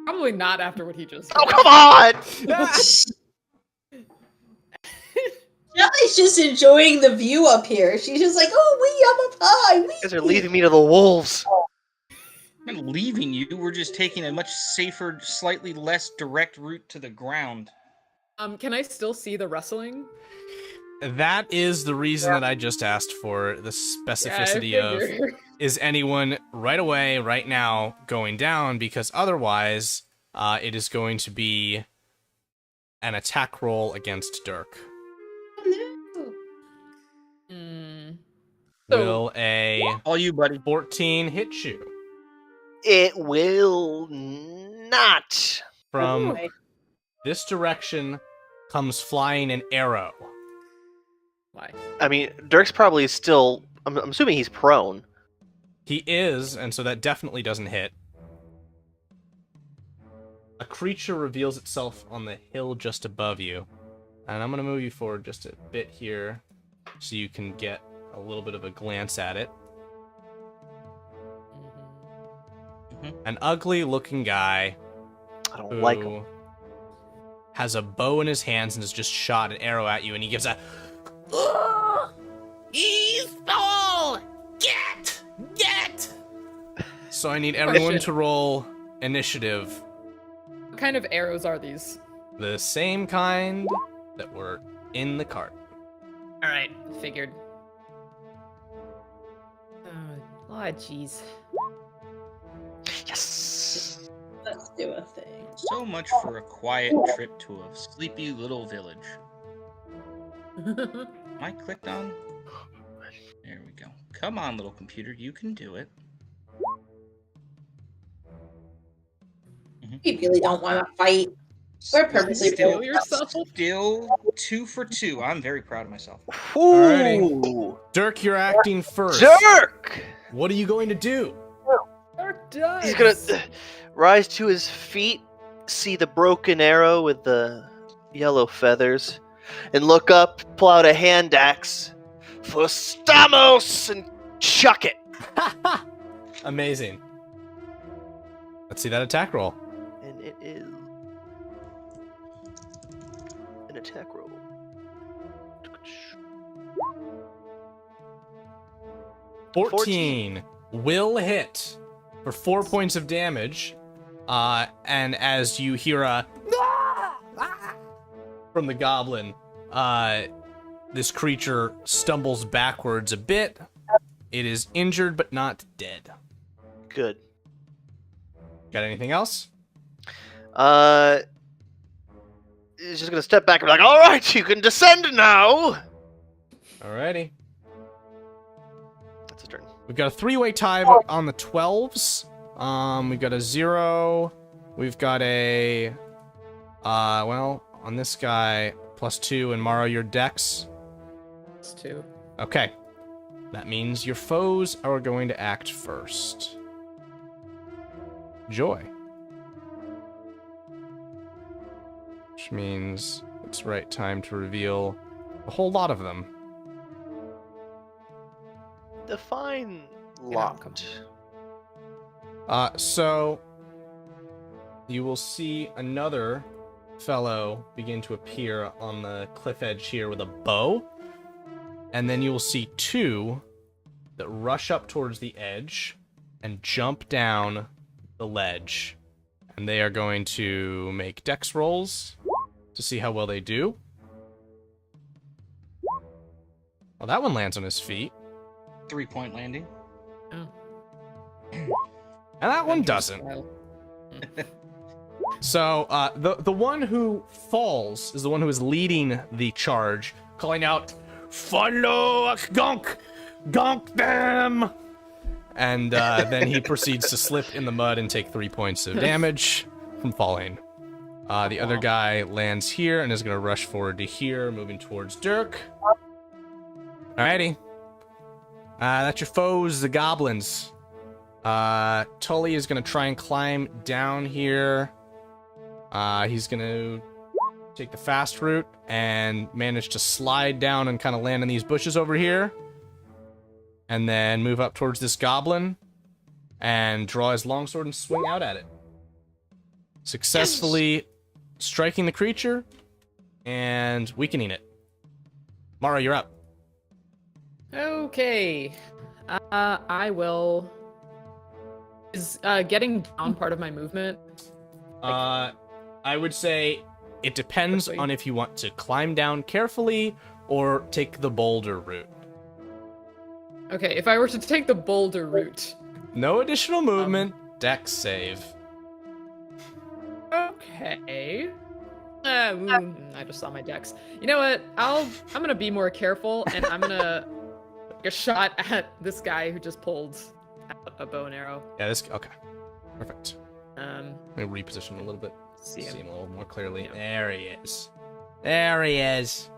Probably not after what he just did. Oh come on! Shelly's just enjoying the view up here. She's just like, oh, I'm up high. You guys are leading me to the wolves. I'm not leaving you. We're just taking a much safer, slightly less direct route to the ground. Can I still see the rustling? That is the reason that I just asked for the specificity Yeah, I of figured. is anyone right away, right now, going down, because otherwise it is going to be an attack roll against Dirk. Mm. Will a All you, buddy. 14 hit you? It will not. From Okay. this direction comes flying an arrow. Why? I mean, Dirk's probably still. I'm assuming he's prone. He is, and so that definitely doesn't hit. A creature reveals itself on the hill just above you. And I'm going to move you forward just a bit here so you can get a little bit of a glance at it. An ugly-looking guy I don't who like him. has a bow in his hands and has just shot an arrow at you, and he gives a... He stole! Get! So I need everyone to roll initiative. What kind of arrows are these? The same kind that were in the cart. All right, figured. Oh, jeez. Yes. Let's do a thing. So much for a quiet trip to a sleepy little village. Am I clicked on? There we go. Come on, little computer. You can do it. We really don't want to fight. We're purposely Steal built. yourself? Still 2 for 2. I'm very proud of myself. Ooh. Dirk, you're acting first. Dirk. What are you going to do? Dirk does. He's gonna rise to his feet, see the broken arrow with the yellow feathers, and look up, pull out a hand axe for Stamos, and chuck it. Amazing. Let's see that attack roll. And it is an attack roll. 14 will hit for 4 points of damage. And as you hear a from the goblin, this creature stumbles backwards a bit. It is injured but not dead. Good. Got anything else? is just gonna step back and be like, "All right, you can descend now." Alrighty. That's his turn. We've got a 3-way tie on the 12s. We've got a 0. We've got a, well, on this guy, +2, and Mara, your dex. +2. Okay. That means your foes are going to act first. Joy. Which means it's right time to reveal a whole lot of them. Define outcome. lot. So you will see another fellow begin to appear on the cliff edge here with a bow. And then you will see 2 that rush up towards the edge and jump down the ledge. And they are going to make dex rolls to see how well they do. Well, that one lands on his feet. 3-point landing. Oh. And that one doesn't. Style. So, the one who falls is the one who is leading the charge, calling out, "Follow Gonk! Gonk them!" And then he proceeds to slip in the mud and take 3 points of damage from falling. The other guy lands here and is going to rush forward to here, moving towards Dirk. Alrighty. That's your foes, the goblins. Tully is going to try and climb down here. He's going to take the fast route and manage to slide down and kind of land in these bushes over here. And then move up towards this goblin and draw his longsword and swing out at it. Successfully striking the creature and weakening it. Mara, you're up. Okay. I will. Is getting down part of my movement? I would say it depends Quickly. on if you want to climb down carefully or take the boulder route. Okay, if I were to take the boulder route. No additional movement, dex save. Okay. I just saw my dex. You know what? I'm gonna be more careful, and I'm gonna take a shot at this guy who just pulled out a bow and arrow. Yeah, okay. Perfect. Let me reposition a little bit. See See him. him a little more clearly. Yeah. There he is. There he is.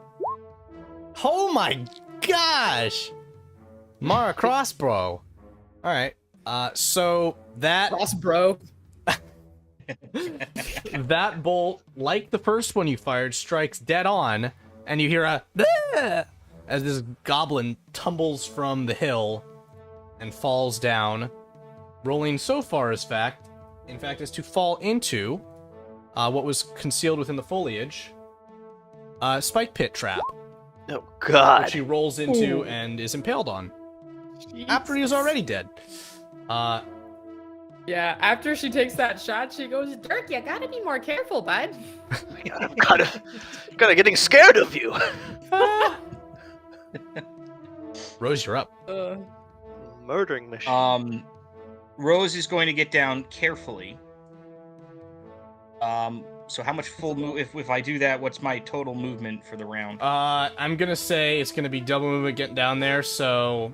Oh my gosh! Mara Crossbow. Alright. So that Cross bro. that bolt, like the first one you fired, strikes dead on, and you hear a "Ah!" as this goblin tumbles from the hill and falls down, rolling so far as as to fall into what was concealed within the foliage, spike pit trap, Oh God. which he rolls into and is impaled on after he was already dead. Yeah, after she takes that shot, she goes, "Dirk, you gotta be more careful, bud." I'm kind of getting scared of you. Rose, you're up. Murdering machine. Rose is going to get down carefully. So how much full move? If I do that, what's my total movement for the round? I'm gonna say it's gonna be double movement getting down there, so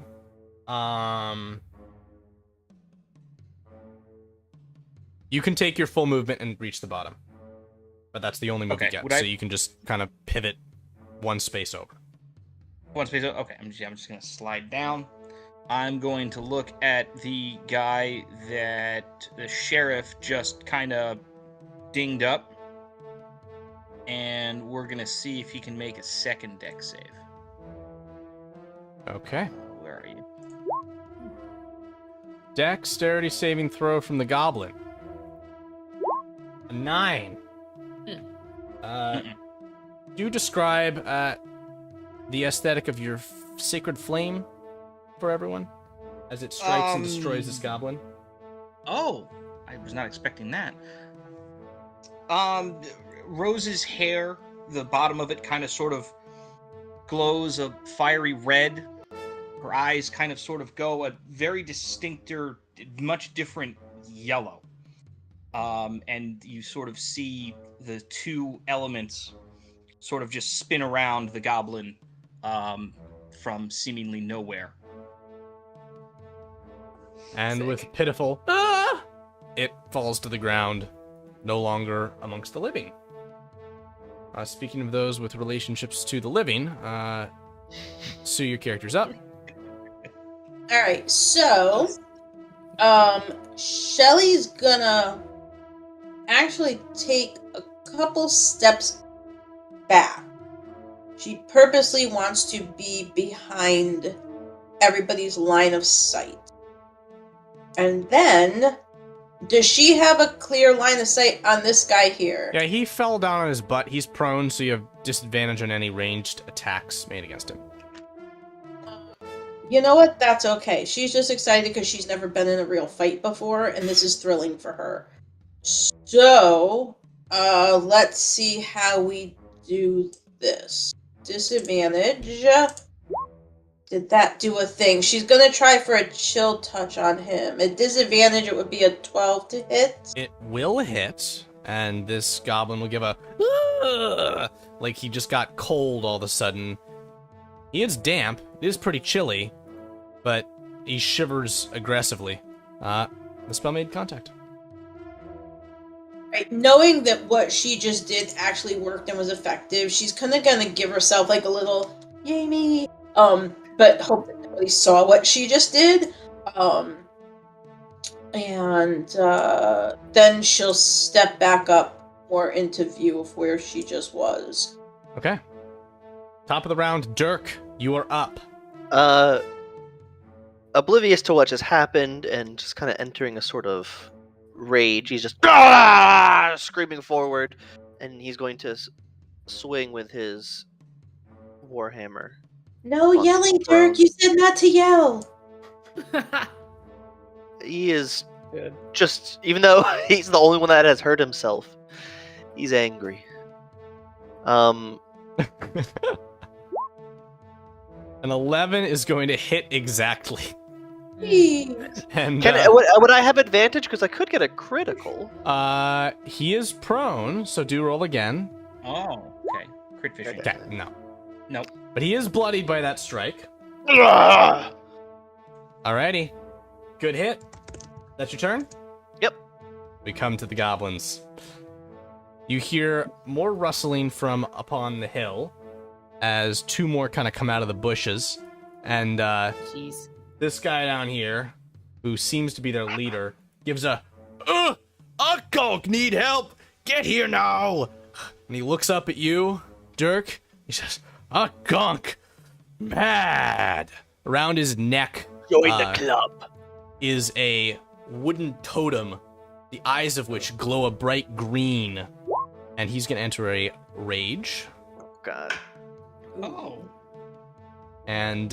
you can take your full movement and reach the bottom. But that's the only move you Okay, get, would so I- you can just kind of pivot one space over. One space. Okay, I'm just gonna slide down. I'm going to look at the guy that the sheriff just kind of dinged up, and we're gonna see if he can make a second deck save. Okay. Where are you? Dexterity saving throw from the goblin. A 9. Do describe the aesthetic of your sacred flame for everyone as it strikes and destroys this goblin. Oh, I was not expecting that. Rose's hair, the bottom of it kind of sort of glows a fiery red. Her eyes kind of sort of go a very distincter, much different yellow. and you sort of see the two elements sort of just spin around the goblin from seemingly nowhere. And with pitiful, it falls to the ground, no longer amongst the living. Speaking of those with relationships to the living, Sue, your character's up. All right, so Shelly's gonna actually take a couple steps back. She purposely wants to be behind everybody's line of sight. And then, does she have a clear line of sight on this guy here? Yeah, he fell down on his butt. He's prone, so you have disadvantage on any ranged attacks made against him. You know what? That's okay. She's just excited because she's never been in a real fight before, and this is thrilling for her. So, let's see how we do this. Disadvantage. Did that do a thing? She's gonna try for a chill touch on him. At disadvantage, it would be a 12 to hit. It will hit, and this goblin will give a like he just got cold all of a sudden. He is damp. It is pretty chilly, but he shivers aggressively. The spell made contact. Right, knowing that what she just did actually worked and was effective, she's kind of gonna give herself like a little "yay me," but hope that nobody saw what she just did. And then she'll step back up more into view of where she just was. Okay. Top of the round, Dirk, you are up. Oblivious to what just happened and just kind of entering a sort of rage, he's just screaming forward, and he's going to swing with his warhammer. No yelling, Dirk. You said not to yell. He is Good. just, even though he's the only one that has hurt himself, he's angry. An 11 is going to hit exactly. And would I have advantage? Because I could get a critical. he is prone, so do roll again. Oh, okay. Crit vision. Okay, no. Nope. But he is bloodied by that strike. Ugh! Alrighty. Good hit. That's your turn? Yep. We come to the goblins. You hear more rustling from upon the hill as two more kind of come out of the bushes. And Jeez. this guy down here, who seems to be their leader, gives a Gonk, need help! Get here now! And he looks up at you, Dirk. He says, Gonk, mad! Around his neck Join the club. is a wooden totem, the eyes of which glow a bright green. And he's gonna enter a rage. God. Oh. And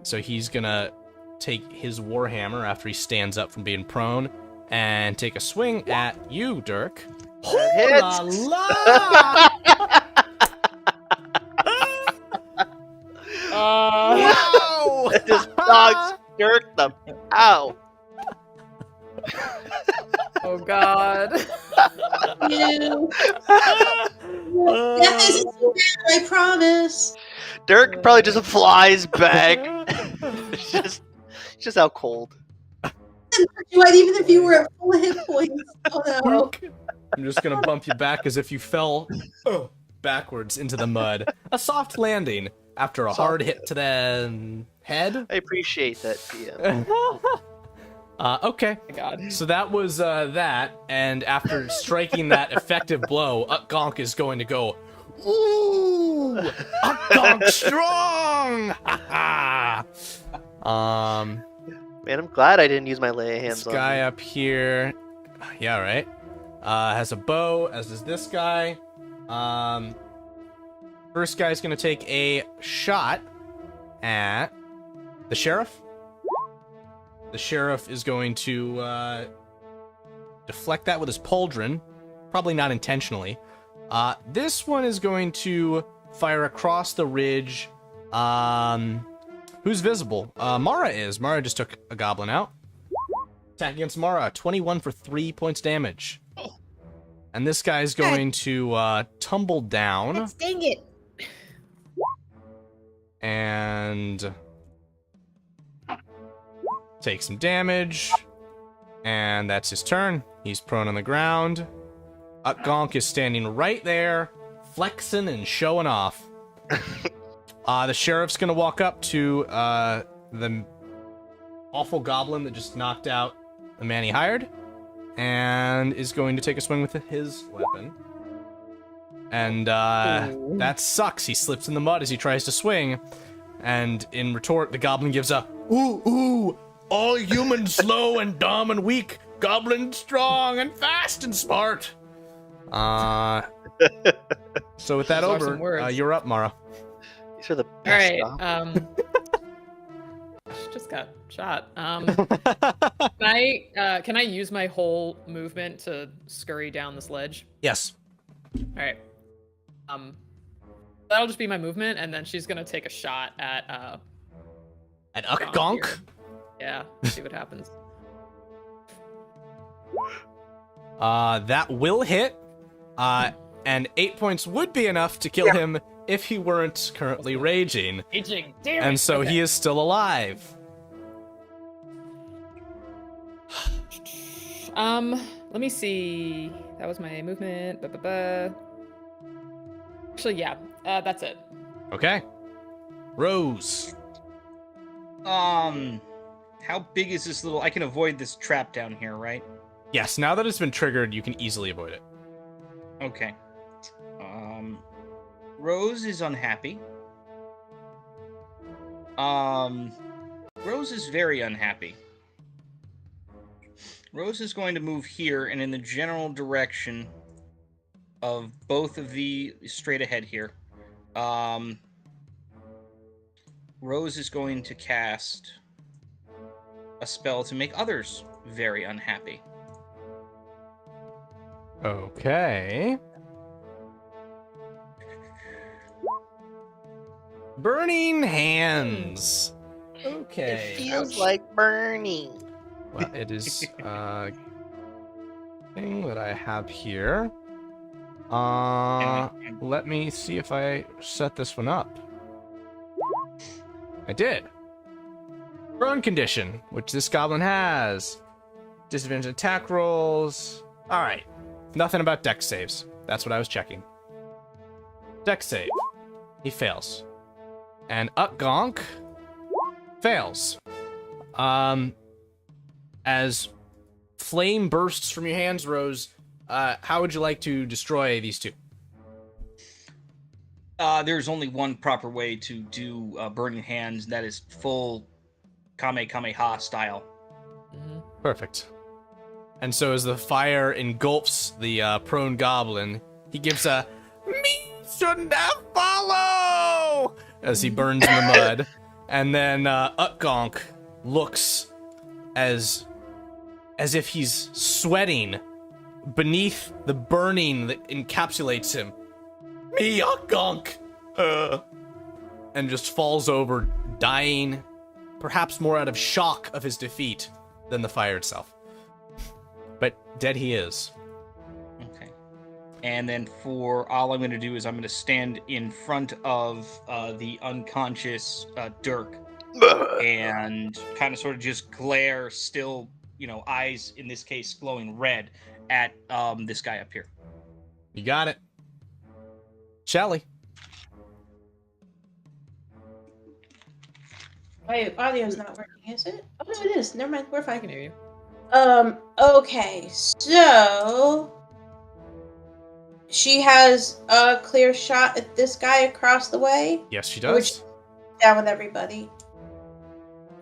so he's gonna take his warhammer after he stands up from being prone and take a swing at you, Dirk. Hits. La la! Wow! It just knocks Dirk the out. Oh God. You. Death isn't so bad, I promise. Dirk probably just flies back. It's just out cold. You might even if you were at full hit points. Oh no. I'm just gonna bump you back as if you fell backwards into the mud. A soft landing after a hard hit to the head. I appreciate that, DM. Okay. My God. So that was that, and after striking that effective blow, Gonk is going to go, ooh, Gonk strong! Man, I'm glad I didn't use my lay hands This on guy him. up here, yeah, right. Has a bow, as does this guy. First guy's gonna take a shot at the sheriff. The sheriff is going to deflect that with his pauldron, probably not intentionally. This one is going to fire across the ridge. Who's visible? Mara is. Mara just took a goblin out. Attack against Mara, 21 for 3 points damage. Oh. And this guy's going to tumble down Dang it. and take some damage. And that's his turn. He's prone on the ground. Gonk is standing right there, flexing and showing off. The sheriff's gonna walk up to the awful goblin that just knocked out the man he hired, and is going to take a swing with his weapon. And that sucks. He slips in the mud as he tries to swing, and in retort, the goblin gives a ooh ooh. All humans slow and dumb and weak. Goblins strong and fast and smart. So with that Those are some over, words. you're up, Mara. These are the All best. right. She just got shot. Can I use my whole movement to scurry down this ledge? Yes. All right. That'll just be my movement, and then she's gonna take a shot at At Gonk Gonk? here. Yeah. See what happens. That will hit. And 8 points would be enough to kill him if he weren't currently raging. Aging. Damn it. And so Okay. he is still alive. Let me see. That was my movement. Actually, yeah. That's it. Okay. Rose. How big is this little? I can avoid this trap down here, right? Yes, now that it's been triggered, you can easily avoid it. Okay. Rose is unhappy. Rose is very unhappy. Rose is going to move here and in the general direction of both of the straight ahead here. Rose is going to cast a spell to make others very unhappy. Okay. Burning hands. Okay. It feels like burning. Well, it is thing that I have here. Let me see if I set this one up. I did. Burn condition, which this goblin has. Disadvantage attack rolls. All right. Nothing about dex saves. That's what I was checking. Dex save. He fails. And Gonk fails. As flame bursts from your hands, Rose, how would you like to destroy these two? There's only one proper way to do Burning Hands, that is full Kamehameha style. Perfect. And so as the fire engulfs the prone goblin, he gives a "Me shouldn't have follow!" as he burns in the mud. And then Gonk looks as if he's sweating beneath the burning that encapsulates him. Me, Gonk! And just falls over, dying, perhaps more out of shock of his defeat than the fire itself. But dead he is. Okay. And then for all I'm going to do is I'm going to stand in front of the unconscious Dirk and kind of sort of just glare, still, eyes in this case glowing red at this guy up here. You got it. Shelly. My audio's not working, is it? Oh, no, it is. Never mind. We're I fine. can hear you. Okay. So she has a clear shot at this guy across the way. Yes, she does. Down with everybody.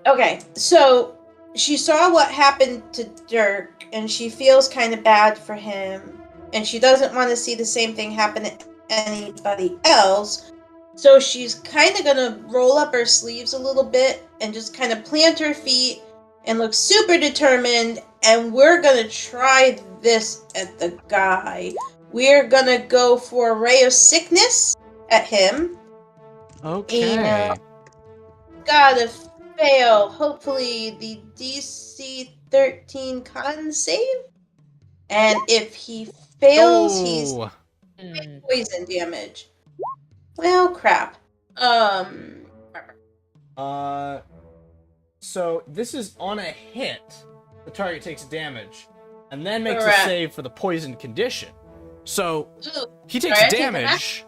Okay, so she saw what happened to Dirk, and she feels kind of bad for him, and she doesn't want to see the same thing happen to anybody else. So she's kind of gonna roll up her sleeves a little bit and just kind of plant her feet and look super determined, and we're gonna try this at the guy. We're gonna go for a ray of sickness at him. Okay. Gotta fail. Hopefully the DC 13 con save. And if he fails, he's Oh, poison damage. Well, crap. So this is on a hit. The target takes damage, and then makes Correct. a save for the poison condition. So Ooh, he takes sorry, I take that back. damage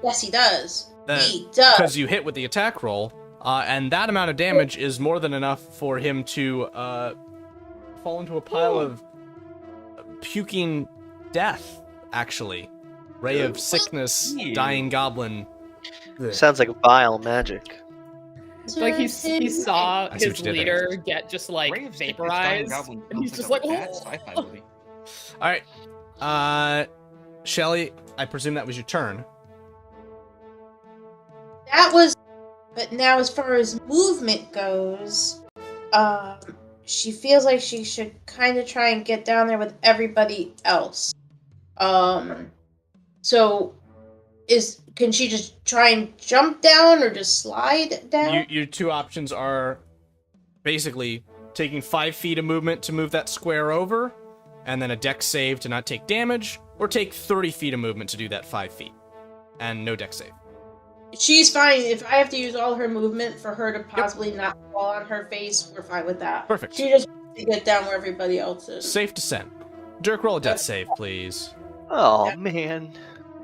Yes, he does. He does. because you hit with the attack roll, and that amount of damage is more than enough for him to fall into a pile of puking death. Actually, ray of sickness, dying goblin. Sounds like vile magic. Like he saw I see what his you did leader there. get just Ray like of Sickness, Dying vaporized, Goblin and he's sounds just like like, a bad "Oh." sci-fi movie. All right, Shelly, I presume that was your turn. That was. But now, as far as movement goes, she feels like she should kind of try and get down there with everybody else. So can she just try and jump down or just slide down? Your two options are basically taking 5 feet of movement to move that square over, and then a dex save to not take damage, or take 30 feet of movement to do that 5 feet, and no dex save. She's fine. If I have to use all her movement for her to possibly not fall on her face, we're fine with that. Perfect. She just wants to get down where everybody else is. Safe descent. Dirk, roll a death save, please. Oh, man.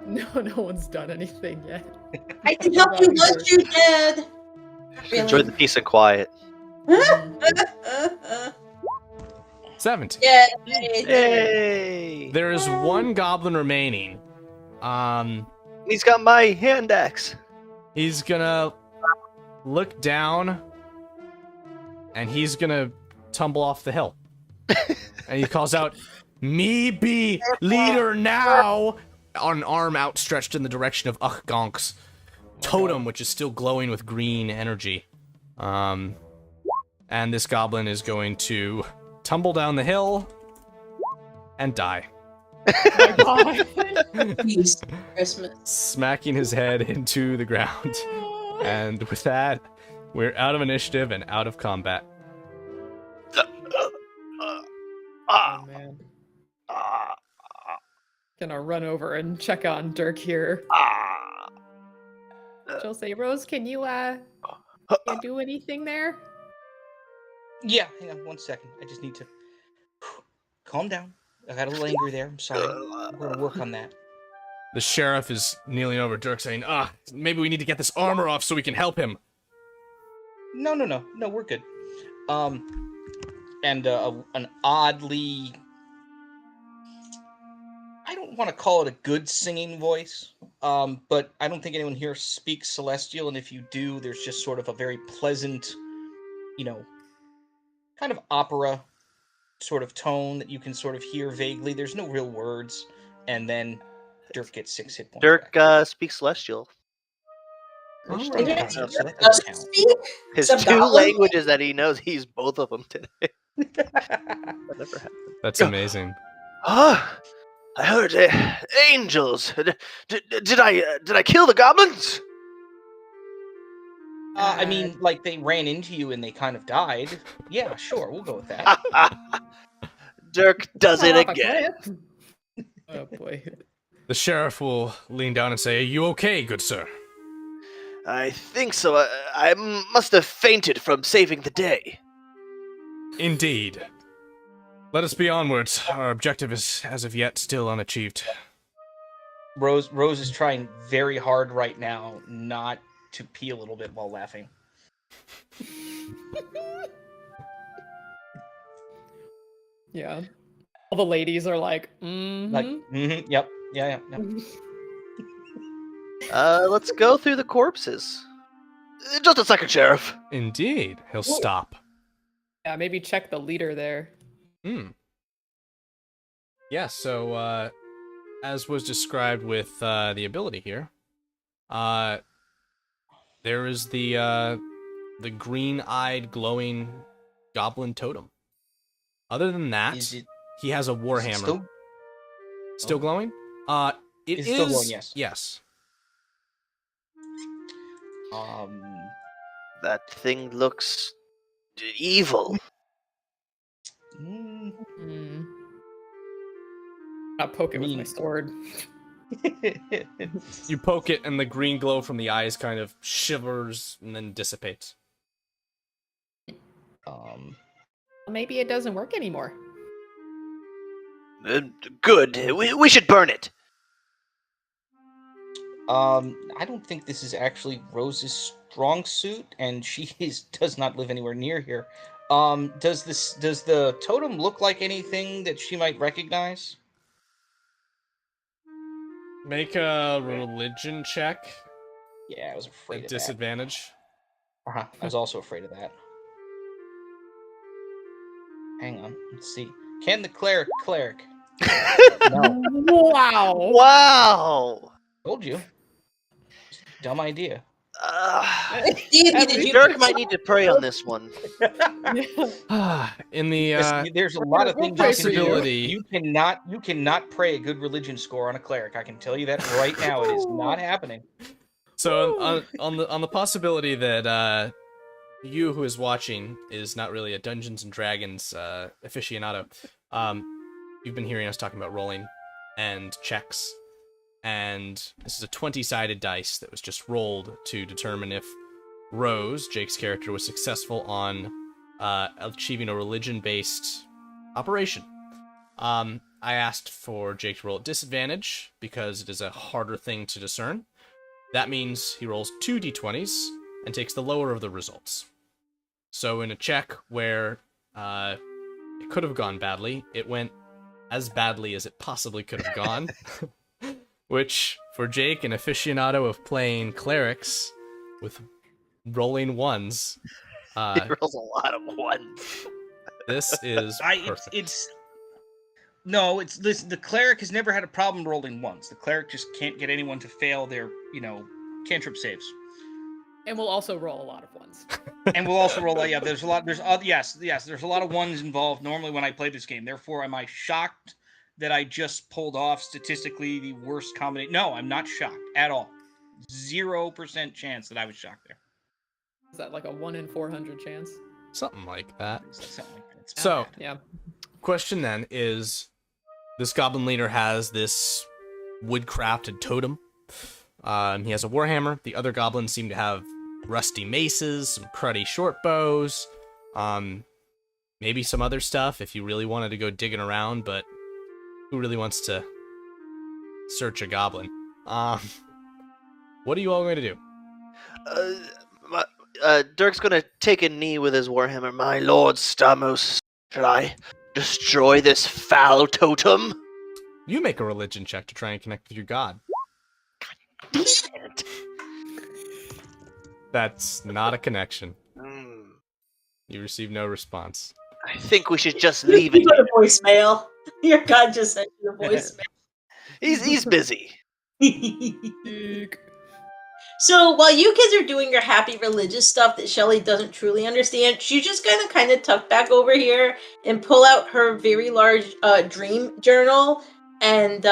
No one's done anything yet. I can help you once you're dead. Not Enjoy really. the peace and quiet. 17. Yeah. Yay! There is one goblin remaining. He's got my hand axe. He's gonna look down, and he's gonna tumble off the hill. And he calls out, "Me be leader now!" On an arm outstretched in the direction of Gonk's totem, which is still glowing with green energy. And this goblin is going to tumble down the hill and die. Oh my god. Peace. Christmas. Smacking his head into the ground. And with that, we're out of initiative and out of combat. Oh man. Gonna run over and check on Dirk here. She'll say, Rose, can you do anything there? Yeah, hang on 1 second. I just need to calm down. I got a little angry there. I'm sorry. We're gonna work on that. The sheriff is kneeling over Dirk saying, maybe we need to get this armor off so we can help him. No, we're good. And an oddly, I don't want to call it a good singing voice, but I don't think anyone here speaks Celestial, and if you do, there's just sort of a very pleasant, kind of opera sort of tone that you can sort of hear vaguely. There's no real words, and then Dirk gets 6 hit points. Dirk back. Speaks Celestial. All So right. that doesn't Does count. speak? His Some 2 goblin? languages that he knows, he's both of them today. That never happened. That's amazing. I heard angels. Did I kill the goblins? I mean, like, they ran into you and they kind of died. Yeah, sure, we'll go with that. Dirk does it Off a again. cliff. Oh boy. The sheriff will lean down and say, "Are you okay, good sir?" I think so. I must have fainted from saving the day. Indeed. Let us be onwards. Our objective is, as of yet, still unachieved. Rose is trying very hard right now not to pee a little bit while laughing. Yeah. All the ladies are like, Like, yep, yeah. Let's go through the corpses. Just a second, Sheriff. Indeed. He'll stop. Yeah, maybe check the leader there. Yeah, so, as was described with the ability here, there is the green-eyed, glowing goblin totem. Other than that, Is it he has a warhammer. Still glowing? It It's is. still glowing, yes. Yes. That thing looks evil. Mm. I'll poke it with my sword. You poke it, and the green glow from the eyes kind of shivers and then dissipates. Maybe it doesn't work anymore. Good. We should burn it. I don't think this is actually Rose's strong suit, and she does not live anywhere near here. Does the totem look like anything that she might recognize? Make a religion check Yeah, I was afraid at of disadvantage. that. I was also afraid of that. Hang on, let's see. Can the cleric? No, Wow. Wow. told you. Dumb idea. Dirk might need to pray on this one. In the There's a lot of things pray you for can do. possibility, You cannot pray a good religion score on a cleric. I can tell you that right now. It is not happening. so on the possibility that you who is watching is not really a Dungeons and Dragons aficionado, you've been hearing us talking about rolling and checks, and this is a 20-sided dice that was just rolled to determine if Rose, Jake's character, was successful on achieving a religion-based operation. I asked for Jake to roll at disadvantage because it is a harder thing to discern. That means he rolls 2 d20s and takes the lower of the results. So in a check where it could have gone badly, it went as badly as it possibly could have gone. Which, for Jake, an aficionado of playing clerics with rolling ones, He rolls a lot of ones. this is perfect. The cleric has never had a problem rolling ones. The cleric just can't get anyone to fail their, cantrip saves. And we'll also roll a lot of ones. And we'll also roll. Yeah, there's a lot of ones involved normally when I play this game. Therefore, am I shocked that I just pulled off statistically the worst combination? No, I'm not shocked at all. 0% chance that I was shocked there. Is that like a 1 in 400 chance? Something like that. Something like that. It's not So, bad. Yeah. question then is, this goblin leader has this wood-crafted totem. He has a warhammer. The other goblins seem to have rusty maces, some cruddy short bows, maybe some other stuff if you really wanted to go digging around, but who really wants to search a goblin? What are you all going to do? Dirk's gonna take a knee with his warhammer. My lord Stamos, shall I destroy this foul totem? You make a religion check to try and connect with your god. That's not a connection. You receive no response. I think we should just leave it. You got a voicemail. Your god just sent you a voicemail. He's busy. So while you kids are doing your happy religious stuff that Shelly doesn't truly understand, she's just gonna kind of tuck back over here and pull out her very large dream journal, and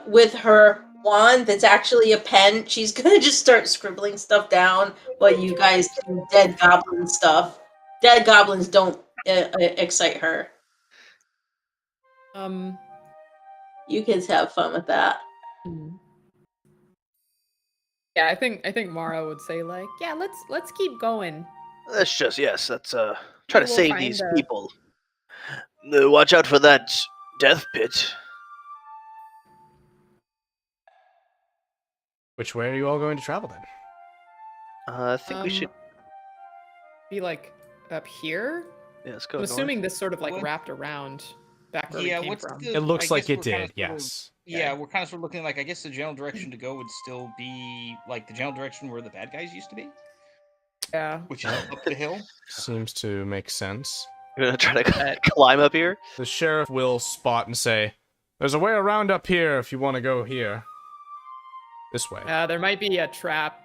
with her wand that's actually a pen, she's gonna just start scribbling stuff down while you guys do dead goblin stuff. Dead goblins don't excite her. You kids have fun with that. Yeah, I think Mara would say like, yeah, let's keep going. Let's try to We'll save find these a- people. Watch out for that death pit. Which way are you all going to travel then? I think we should. Be like up here. Yeah, let's go. I'm north. assuming this sort of like What? wrapped around back where Yeah, we came what's from. the- It looks I like guess it we're did, kinda sort of- yes. Yeah, we're kind of sort of looking like, I guess the general direction to go would still be like the general direction where the bad guys used to be, Yeah. which is up the hill. Seems to make sense. You're gonna try to climb up here. The sheriff will spot and say, "There's a way around up here if you want to go here. This way." There might be a trap.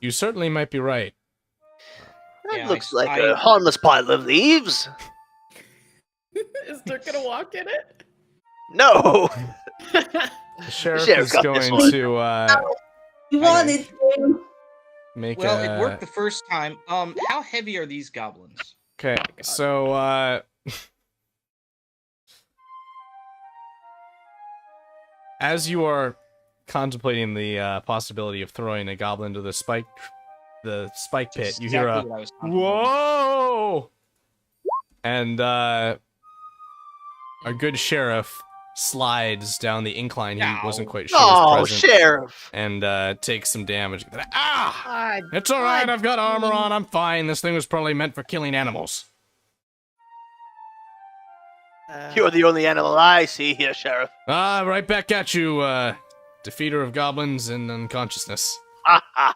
You certainly might be right. That Yeah, looks I- like I- a harmless pile of leaves. Is Dirk gonna walk in it? No. The sheriff sheriff is got this going one. to You wanted to. make Well, a... it worked the first time. How heavy are these goblins? Okay, God. so as you are contemplating the possibility of throwing a goblin to the spike pit, you hear a Exactly what I was contemplating. whoa, and our good sheriff slides down the incline. He wasn't Ow. quite sure was Oh, present, Sheriff! and takes some damage. Ah! God, It's all right. God, I've got armor please. on. I'm fine. This thing was probably meant for killing animals. You're the only animal I see here, Sheriff. Ah, right back at you, defeater of goblins in unconsciousness. Ha ha!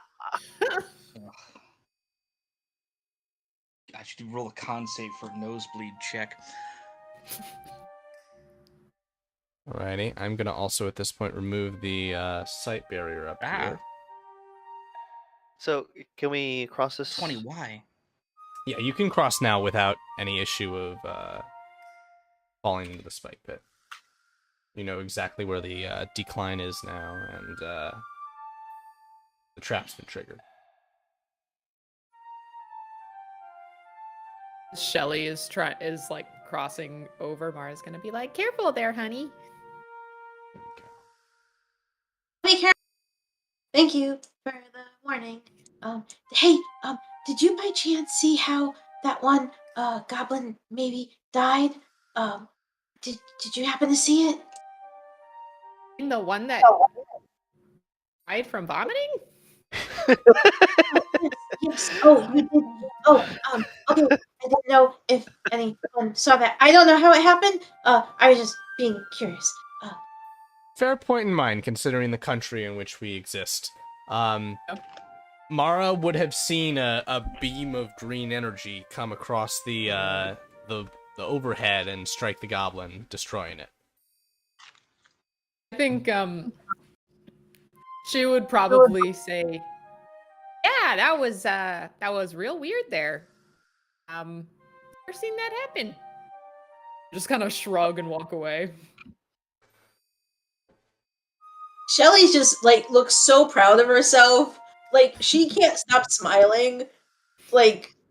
I should roll a con save for nosebleed check. Alrighty, I'm gonna also at this point remove the sight barrier up here. So, can we cross this? 20, why? Yeah, you can cross now without any issue of falling into the spike pit. You know exactly where the decline is now, and the trap's been triggered. Shelly is like crossing over. Mara's gonna be like, "Careful there, honey." There we go. Be careful. Thank you for the warning. Hey, did you by chance see how that one goblin maybe died? Did you happen to see it? The one that died from vomiting? Yes. Oh, you did. Oh, okay. I didn't know if anyone saw that. I don't know how it happened. I was just being curious. Fair point in mind, considering the country in which we exist. Mara would have seen a beam of green energy come across the overhead and strike the goblin, destroying it. I think she would probably say, "Yeah, that was real weird there. Never seen that happen." Just kind of shrug and walk away. Shelly's just looks so proud of herself. She can't stop smiling.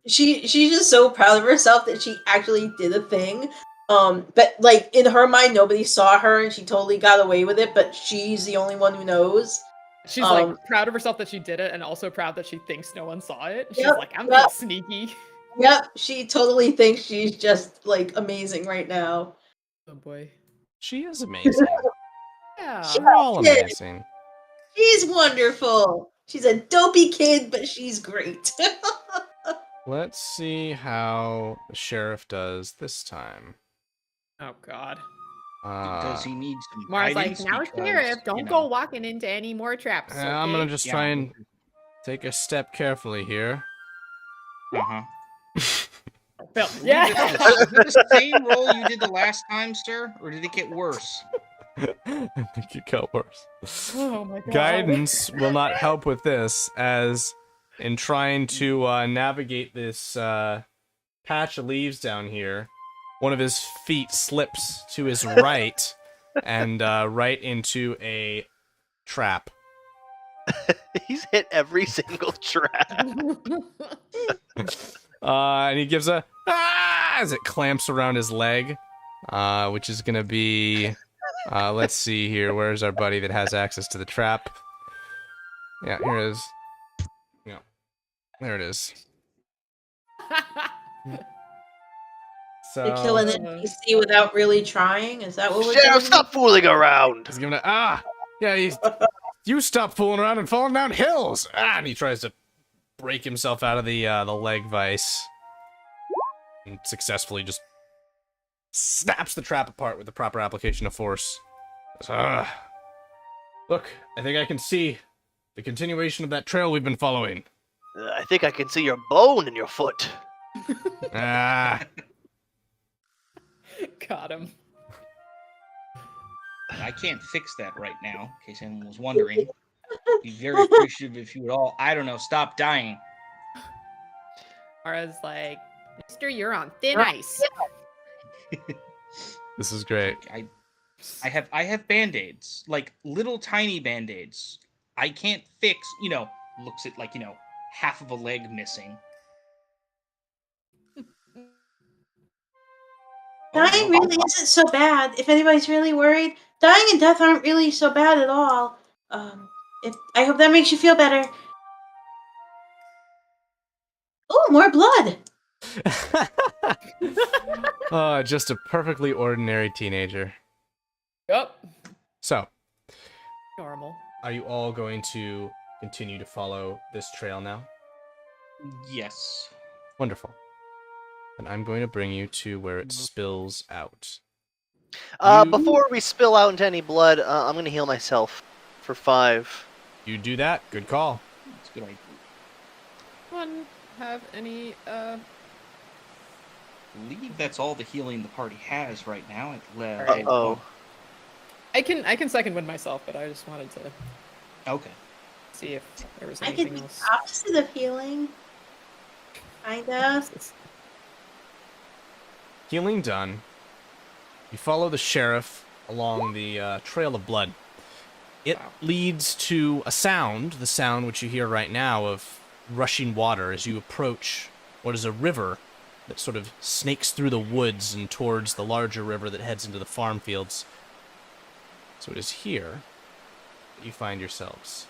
She's just so proud of herself that she actually did a thing. But in her mind, nobody saw her, and she totally got away with it. But she's the only one who knows. She's proud of herself that she did it, and also proud that she thinks no one saw it. She's Yep, like, "I'm yep. being sneaky." Yep, she totally thinks she's just amazing right now. Oh boy. She is amazing. Yeah. We're all amazing. She's wonderful. She's a dopey kid, but she's great. Let's see how the sheriff does this time. Oh god. Does he need some Mara's like, guidance? "Now, Because, Sheriff, don't you know, go walking into any more traps." Okay? I'm gonna just Yeah. try and take a step carefully here. Uh-huh. Phil, Is yeah. it the same roll you did the last time, sir? Or did it get worse? I think it got worse. Oh my god. Guidance will not help with this, as in trying to navigate this patch of leaves down here, one of his feet slips to his right and right into a trap. He's hit every single trap. And he gives a as it clamps around his leg, which is gonna be let's see here. Where's our buddy that has access to the trap? Yeah, here it is. Yeah, there it is. So To kill an NPC without really trying? Is that what we're Sheriff, doing? stop fooling around! he's giving you stop fooling around and falling down hills. And he tries to break himself out of the leg vice, and successfully just snaps the trap apart with the proper application of force. Look, I think I can see the continuation of that trail we've been following. I think I can see your bone in your foot. Ah, Got him. I can't fix that right now, in case anyone was wondering. Be very appreciative if you would all, I don't know, stop dying. Mara's like, "Mister, you're on thin ice." this is great. I have band-aids, like little tiny band-aids. I can't fix, looks at half of a leg missing. Dying really isn't so bad. If anybody's really worried, dying and death aren't really so bad at all. I hope that makes you feel better. Oh, more blood. Just a perfectly ordinary teenager. Yep. So, Normal. are you all going to continue to follow this trail now? Yes. Wonderful. And I'm going to bring you to where it spills out. Before we spill out into any blood, I'm gonna heal myself for 5. You do that. Good call. That's a good idea. Anyone have any I believe that's all the healing the party has right now. Uh-oh. I can second wind myself, but I just wanted to Okay. see if there was I anything could be else. opposite of healing. Kinda. Healing done. You follow the sheriff along the trail of blood. It Wow. leads to a sound, the sound which you hear right now of rushing water as you approach what is a river that sort of snakes through the woods and towards the larger river that heads into the farm fields. So it is here that you find yourselves.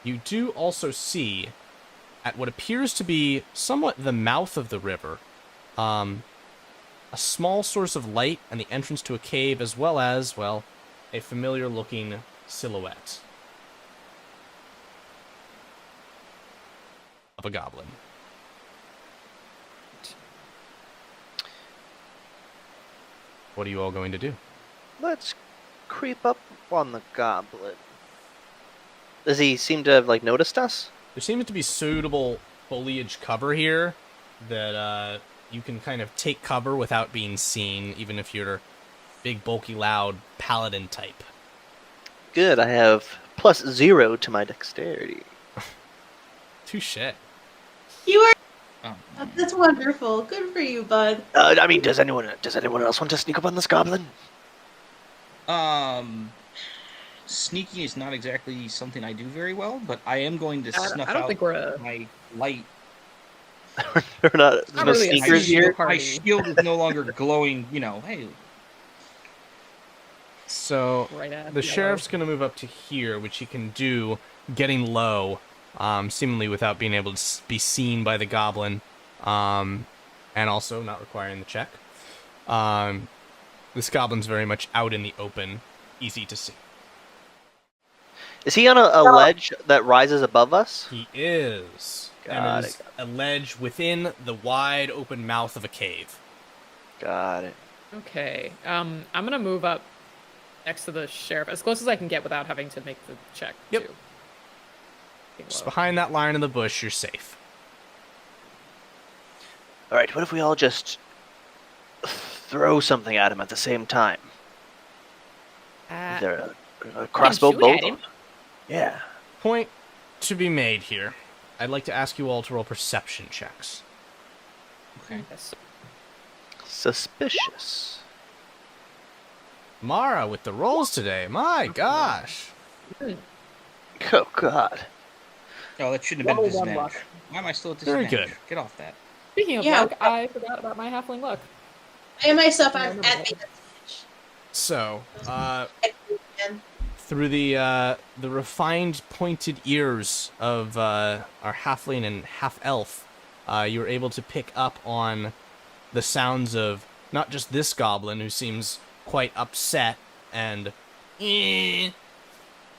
You do also see, at what appears to be somewhat the mouth of the river, a small source of light and the entrance to a cave, as well as, well, a familiar-looking silhouette of a goblin. What are you all going to do? Let's creep up on the goblin. Does he seem to have, like, noticed us? There seems to be suitable foliage cover here that you can kind of take cover without being seen, even if you're big, bulky, loud paladin type. Good, I have +0 to my dexterity. Touche. You are. Oh, That's wonderful. Good for you, bud. I mean, does anyone else want to sneak up on this goblin? Sneaking is not exactly something I do very well, but I am going to snuff I don't out think we're a. my light. There's Not no really a sneakers sneaky here. party. My shield is no longer glowing, hey. So Right at the yellow. sheriff's going to move up to here, which he can do getting low, seemingly without being able to be seen by the goblin, and also not requiring the check. This goblin's very much out in the open, easy to see. Is he on a ledge that rises above us? He is. Got And it, is a ledge within the wide open mouth of a cave. Got it. Okay. I'm gonna move up next to the sheriff as close as I can get without having to make the check. Yep. Too. Just behind that line in the bush, you're safe. Alright, what if we all just throw something at him at the same time? Is there a crossbow shoot at bolt? him. Yeah. Point to be made here. I'd like to ask you all to roll perception checks. Okay. Yes. Suspicious. Mara with the rolls today. My gosh. Oh god. Oh, that shouldn't have been a Level 1 disadvantage. luck. Why am I still at Very disadvantage? good. Get off that. Speaking of Yeah. luck, I forgot about my halfling luck. I and myself, I'm remember at that. advantage. So, Again. through the refined, pointed ears of our halfling and half-elf, you were able to pick up on the sounds of not just this goblin, who seems quite upset and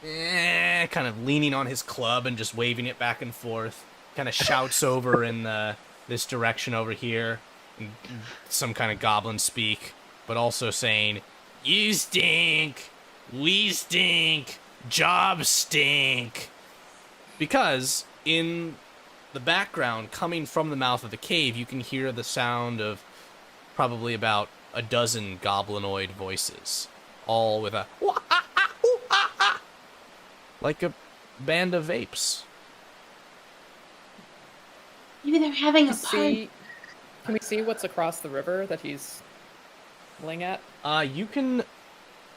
kind of leaning on his club and just waving it back and forth, kind of shouts over in this direction over here, in some kind of goblin speak, but also saying, "You stink! We stink! Jobs stink!" Because in the background, coming from the mouth of the cave, you can hear the sound of probably about a dozen goblinoid voices, all with a like a band of apes. Maybe they're having a party. Can we see what's across the river that he's laying at? You can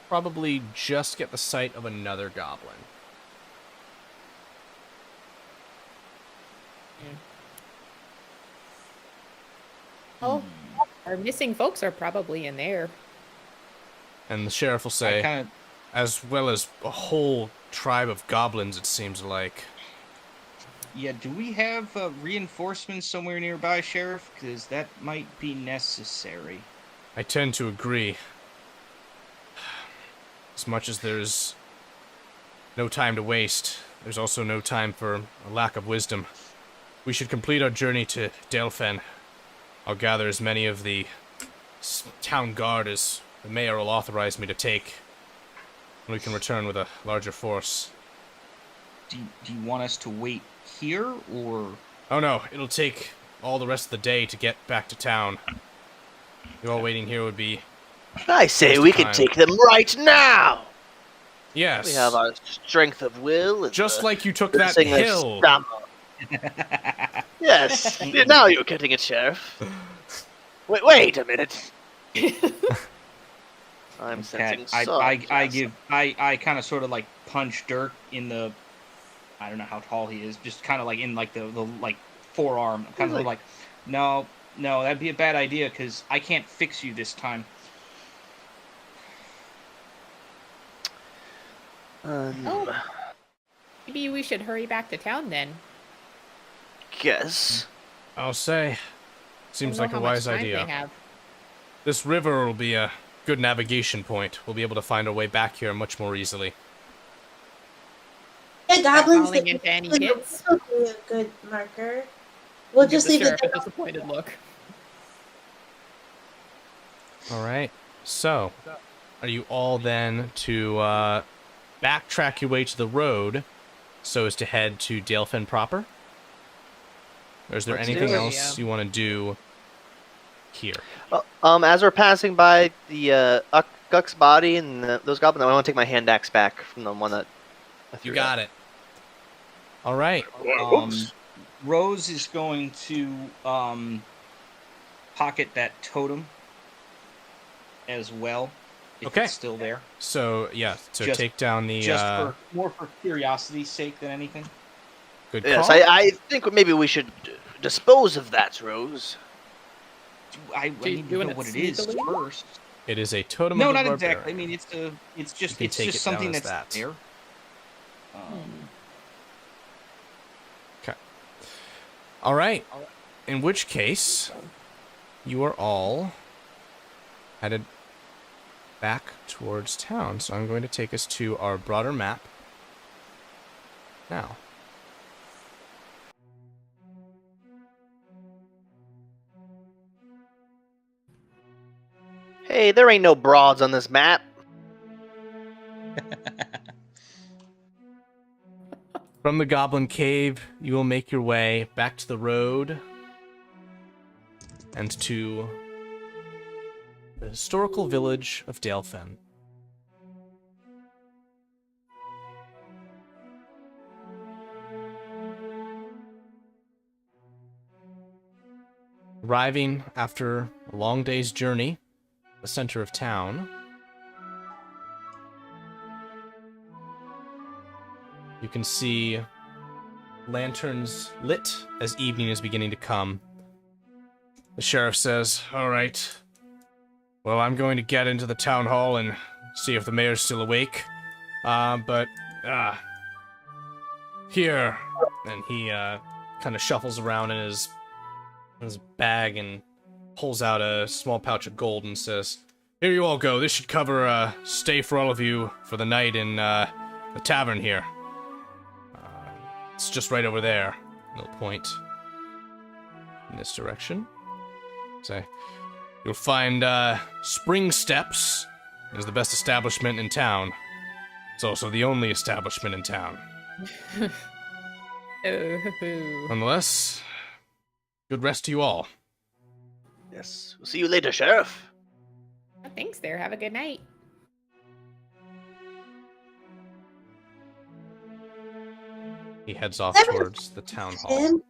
probably just get the sight of another goblin. Oh, our missing folks are probably in there. And the sheriff will I say, kind of as well as a whole tribe of goblins, it seems like. Yeah, do we have reinforcements somewhere nearby, Sheriff? Because that might be necessary. I tend to agree. As much as there's no time to waste, there's also no time for a lack of wisdom. We should complete our journey to Dalefen. I'll gather as many of the town guard as the mayor will authorize me to take, and we can return with a larger force. Do you want us to wait here, or... Oh no, it'll take all the rest of the day to get back to town. You all waiting here would be... I say we can take them right now! Yes. We have our strength of will. And just like you took that thing of hill. stamina. Yes. Now you're getting it, Sheriff. Wait a minute. I'm sensing I kind of sort of like punch Dirk in the, I don't know how tall he is, just kind of like in like the like forearm, kind of like, no, that'd be a bad idea because I can't fix you this time. Maybe we should hurry back to town then. Guess. I'll say. Seems like a wise idea. This river will be a good navigation point. We'll be able to find our way back here much more easily. Yeah, goblins Falling into any hits? will be a good marker. We'll just leave it a disappointed look. Alright, so, are you all then to backtrack your way to the road so as to head to Dalefen proper? Or is there anything else you want to do here? As we're passing by the Guck's body and those goblins, I want to take my hand axe back from the one that I threw. You got it. Alright. Rose is going to pocket that totem as well, if it's still there. So, yeah, take down the... Just more for curiosity's sake than anything. Good call. Yes, I think maybe we should dispose of that, Rose. I need to know what it is first. It is a totem No, of the not barbarian. exactly. I mean, it's just You can take it something down as that's that. there. Okay. All right. In which case, you are all headed back towards town. So I'm going to take us to our broader map now. Hey, there ain't no broads on this map. From the Goblin Cave, you will make your way back to the road and to the historical village of Dalefen. Arriving after a long day's journey, the center of town, you can see lanterns lit as evening is beginning to come. The sheriff says, "All right, well, I'm going to get into the town hall and see if the mayor's still awake. Here," and he kind of shuffles around in his bag and pulls out a small pouch of gold and says, "Here you all go. This should cover a stay for all of you for the night in the tavern here. It's just right over there." He'll point in this direction. Say, "You'll find Spring Steps is the best establishment in town. It's also the only establishment in town. Nonetheless, good rest to you all." Yes, we'll see you later, Sheriff. Thanks there. Have a good night. He heads off That was towards the town hall. Him.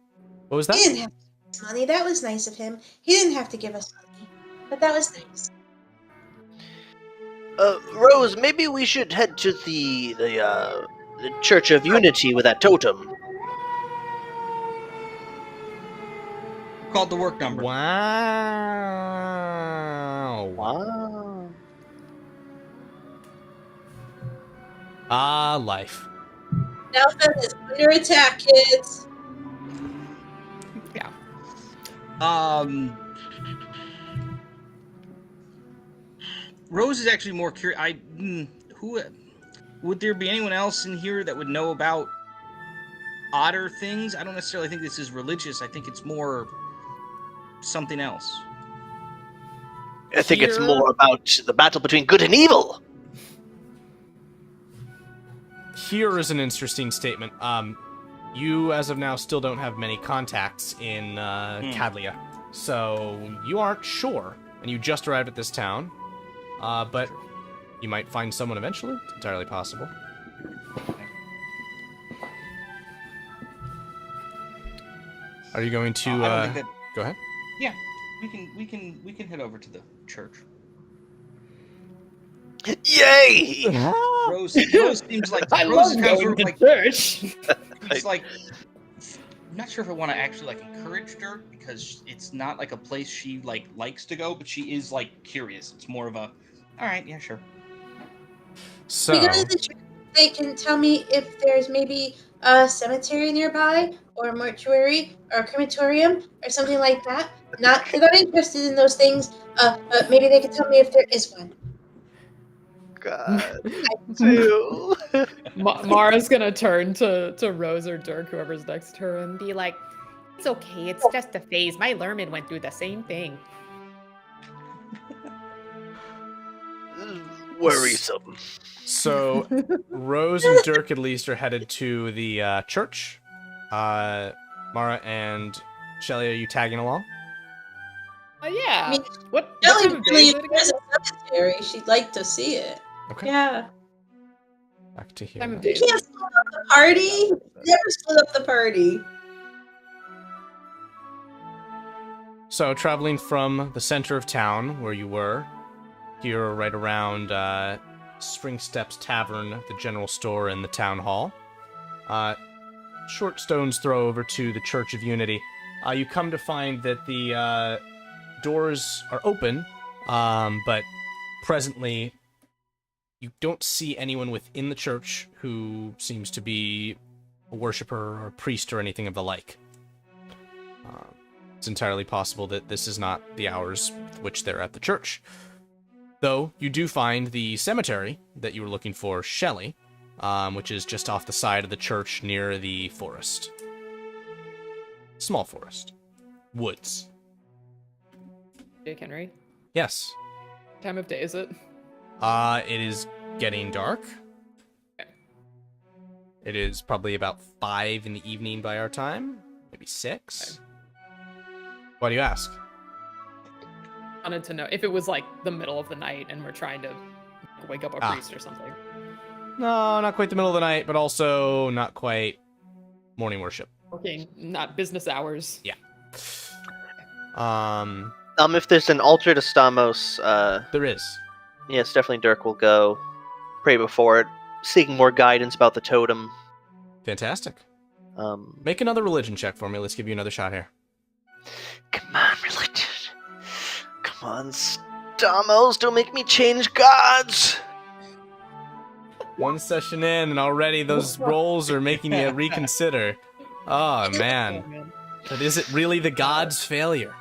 What was He that? didn't have to give us money. That was nice of him. He didn't have to give us money, but that was nice. Rose, maybe we should head to the Church of Unity with that totem. called the work number. Wow. Wow. Ah, life. Dalefen is under attack, kids. Yeah. Rose is actually more curious. Who would there be anyone else in here that would know about odder things? I don't necessarily think this is religious. I think it's more something else. I think it's Here- more about the battle between good and evil. Here is an interesting statement. You, as of now, still don't have many contacts in Cadlia, so you aren't sure, and you just arrived at this town. But you might find someone eventually. It's entirely possible. Are you going to? I don't think that. Go ahead. Yeah, we can head over to the church. Yay! Rose seems like I Rose love is kind of going sort to of like church. it's like I'm not sure if I want to actually like encourage her because it's not like a place she like likes to go, but she is like curious. It's more of a all right, yeah, sure. So, We go to the church. They can tell me if there's maybe a cemetery nearby, or a mortuary, or a crematorium, or something like that. Not they're not interested in those things. But maybe they can tell me if there is one. God. Ew. Mara's gonna turn to Rose or Dirk, whoever's next to her, and Be like, it's okay, it's just a phase. My Lerman went through the same thing. Worrisome. so Rose and Dirk at least are headed to the church. Mara and Shelly, are you tagging along? yeah. I mean, What Ellie time of day really is it again? enjoys a cemetery. She'd like to see it. Okay. Yeah. Back to here. Time of You day. can't split up the party. Never split up the party. So, traveling from the center of town, where you were, here right around Spring Steps Tavern, the general store, and the town hall. Short stone's throw over to the Church of Unity. You come to find that the doors are open, but presently you don't see anyone within the church who seems to be a worshiper or a priest or anything of the like. It's entirely possible that this is not the hours with which they're at the church. Though, you do find the cemetery that you were looking for, Shelley, which is just off the side of the church near the forest. Small forest. Woods. Jake Henry. Yes. What time of day is it? It is getting dark. Okay. It is probably about 5 in the evening by our time. Maybe 6. Why do you ask? Wanted to know if it was like the middle of the night and we're trying to wake up a priest or something. No, not quite the middle of the night, but also not quite morning worship. Okay, not business hours. Yeah. If there's an altar to Stamos, There is. yes, definitely Dirk will go pray before it, seeking more guidance about the totem. Fantastic. Um, Make another religion check for me. Let's give you another shot here. Come on, religion. Come on, Stamos, don't make me change gods. One session in, and already those rolls are making you reconsider. Oh, man. But is it really the god's failure?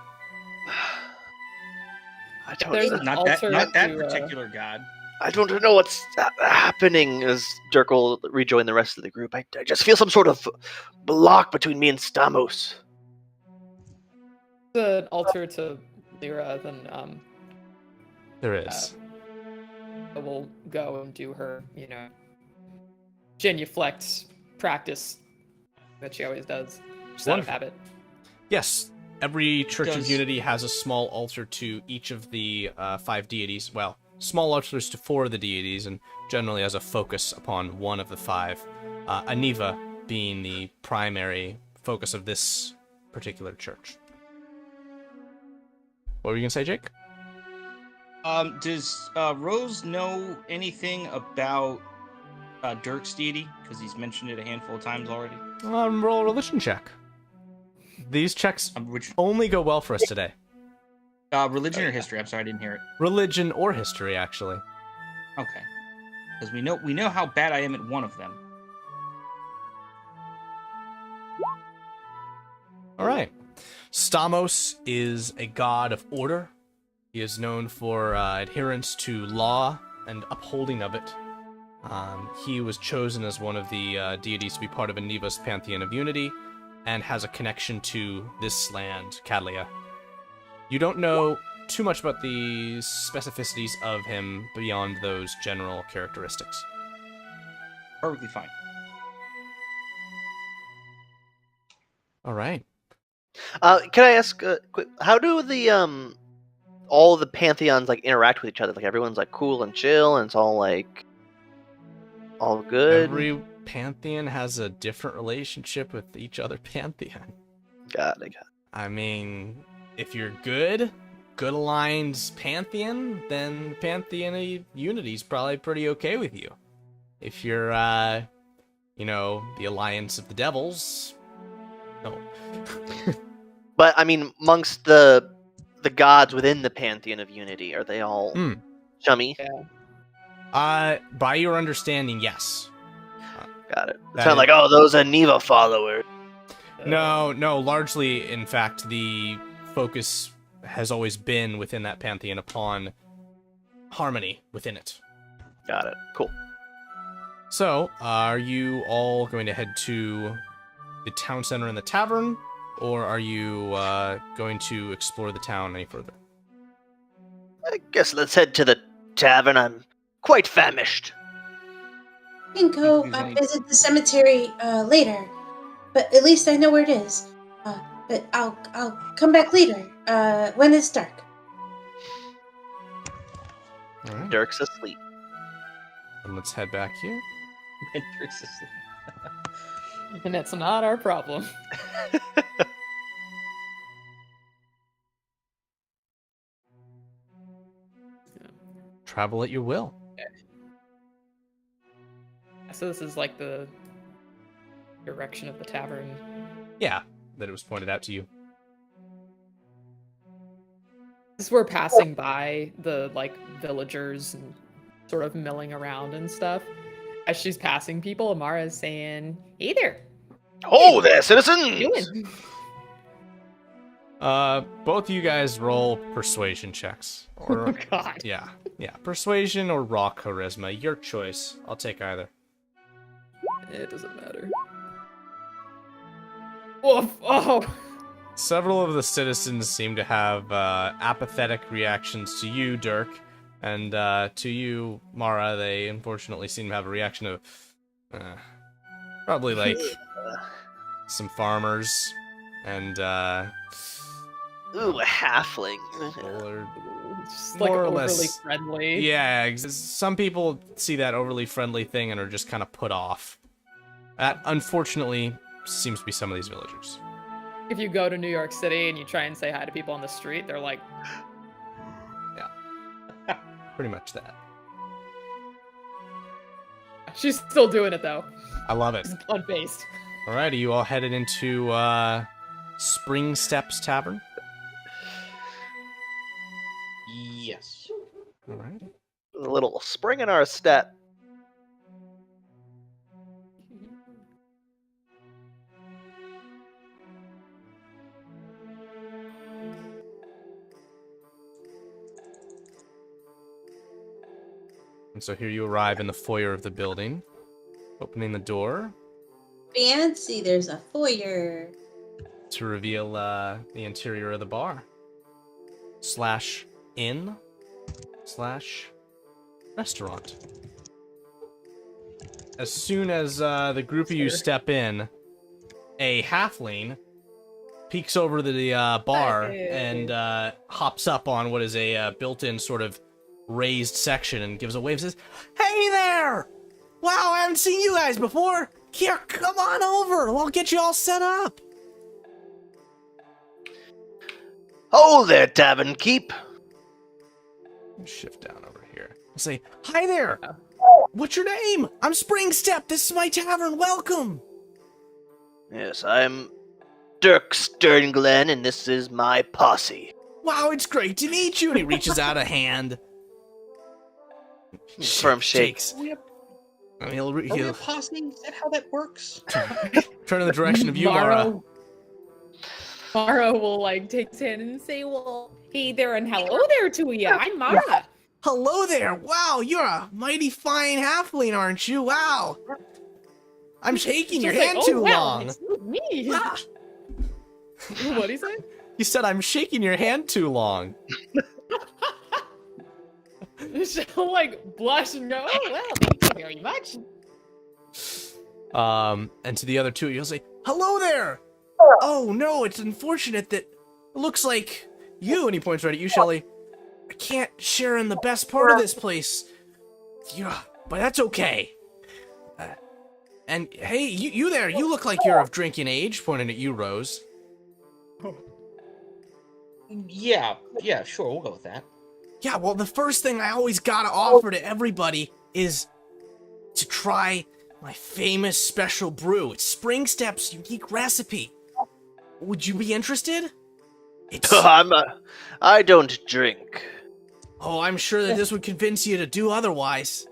I don't There's know. an Not that altar to, particular god. I don't know what's happening as Dirk will rejoin the rest of the group. I just feel some sort of block between me and Stamos. The altar to Lyra, then There is. we'll go and do her, genuflect practice that she always does. Just out of Wonderful. habit. Yes. Every Church of Does- Unity has a small altar to each of the 5 deities. Well, small altars to 4 of the deities, and generally has a focus upon one of the 5. Aniva being the primary focus of this particular church. What were you going to say, Jake? Does Rose know anything about Dirk's deity? Because he's mentioned it a handful of times already. Roll a religion check. These checks Which only go well for us today. religion or history? I'm sorry, I didn't hear it. Religion or history, actually. Okay, because we know how bad I am at one of them. All right. Stamos is a god of order. He is known for adherence to law and upholding of it. He was chosen as one of the deities to be part of Aniva's pantheon of unity, and has a connection to this land, Cadlia. You don't know too much about the specificities of him beyond those general characteristics. Perfectly fine. All right. Can I ask, quick, how do the all the pantheons like interact with each other? Like everyone's like cool and chill, and it's all like all good. Every pantheon has a different relationship with each other pantheon. Got it. I mean, if you're good aligned pantheon, then pantheon of unity's probably pretty okay with you. If you're, the alliance of the devils, no. But I mean, amongst the gods within the pantheon of unity, are they all chummy? By your understanding, yes. Got it. It's That not is- like, oh, those Aniva followers. No, largely, in fact, the focus has always been within that pantheon upon harmony within it. Got it. Cool. So, are you all going to head to the town center and the tavern, or are you going to explore the town any further? I guess let's head to the tavern. I'm quite famished. I can go visit the cemetery later, but at least I know where it is. But I'll come back later when it's dark. All right. Dirk's asleep. And let's head back here. And it's not our problem. Travel at your will. So this is like the direction of the tavern. Yeah, that it was pointed out to you. As we're passing by the like villagers and sort of milling around and stuff, as she's passing people, Amara's saying, "Hey there, Oh, there, what you citizens! doing?" Both of you guys roll persuasion checks. Or, Oh God. yeah, persuasion or raw charisma, your choice. I'll take either. It doesn't matter. Oof. Oh. Several of the citizens seem to have apathetic reactions to you, Dirk, and to you, Mara. They unfortunately seem to have a reaction of probably like some farmers and Ooh, a halfling. or Just like more or overly less. friendly. Yeah, some people see that overly friendly thing and are just kind of put off. That unfortunately seems to be some of these villagers. If you go to New York City and you try and say hi to people on the street, they're like, Pretty much that. she's still doing it though. I love it. She's unfazed. Alrighty, you all headed into Spring Steps Tavern. Yes. Alright. A little spring in our step. And so here you arrive in the foyer of the building, opening the door Fancy, there's a foyer. to reveal the interior of the bar. /inn/restaurant. As soon as the group of you step in, a halfling peeks over the bar and hops up on what is a built-in sort of raised section and gives a wave and says, "Hey there! Wow, I haven't seen you guys before. Here, come on over. We'll get you all set up." Oh there, tavern keep. Shift down over here. I'll say, "Hi there. What's your name? I'm Springstep. This is my tavern. Welcome." Yes, I'm Dirk Sternglen, and this is my posse. Wow, it's great to meet you. And he reaches out a hand. Firm shake. Shakes. Are we a, I mean, are we a he'll posse? Is that how that works? turn in the direction of you, Mara. Mara will like take his hand and say, "Well, hey there and hello there to you. I'm Mara." Hello there. Wow, you're a mighty fine halfling, aren't you? Wow. I'm shaking your Just hand like, too "Oh, well, long. excuse me." Ah. What'd he say? You said I'm shaking your hand too long. She'll like blush and go, "Oh well, thank you very much." And to the other two, you'll say, hello there. Oh no, it's unfortunate that it looks like you, and he points right at you, Shelly. I can't share in the best part of this place. Yeah, but that's okay. And hey, you there, you look like you're of drinking age, pointing at you, Rose. Yeah, sure, we'll go with that. Yeah, well, the first thing I always gotta offer to everybody is to try my famous special brew. It's Spring Step's unique recipe. Would you be interested? It's... I don't drink. Oh, I'm sure that this would convince you to do otherwise.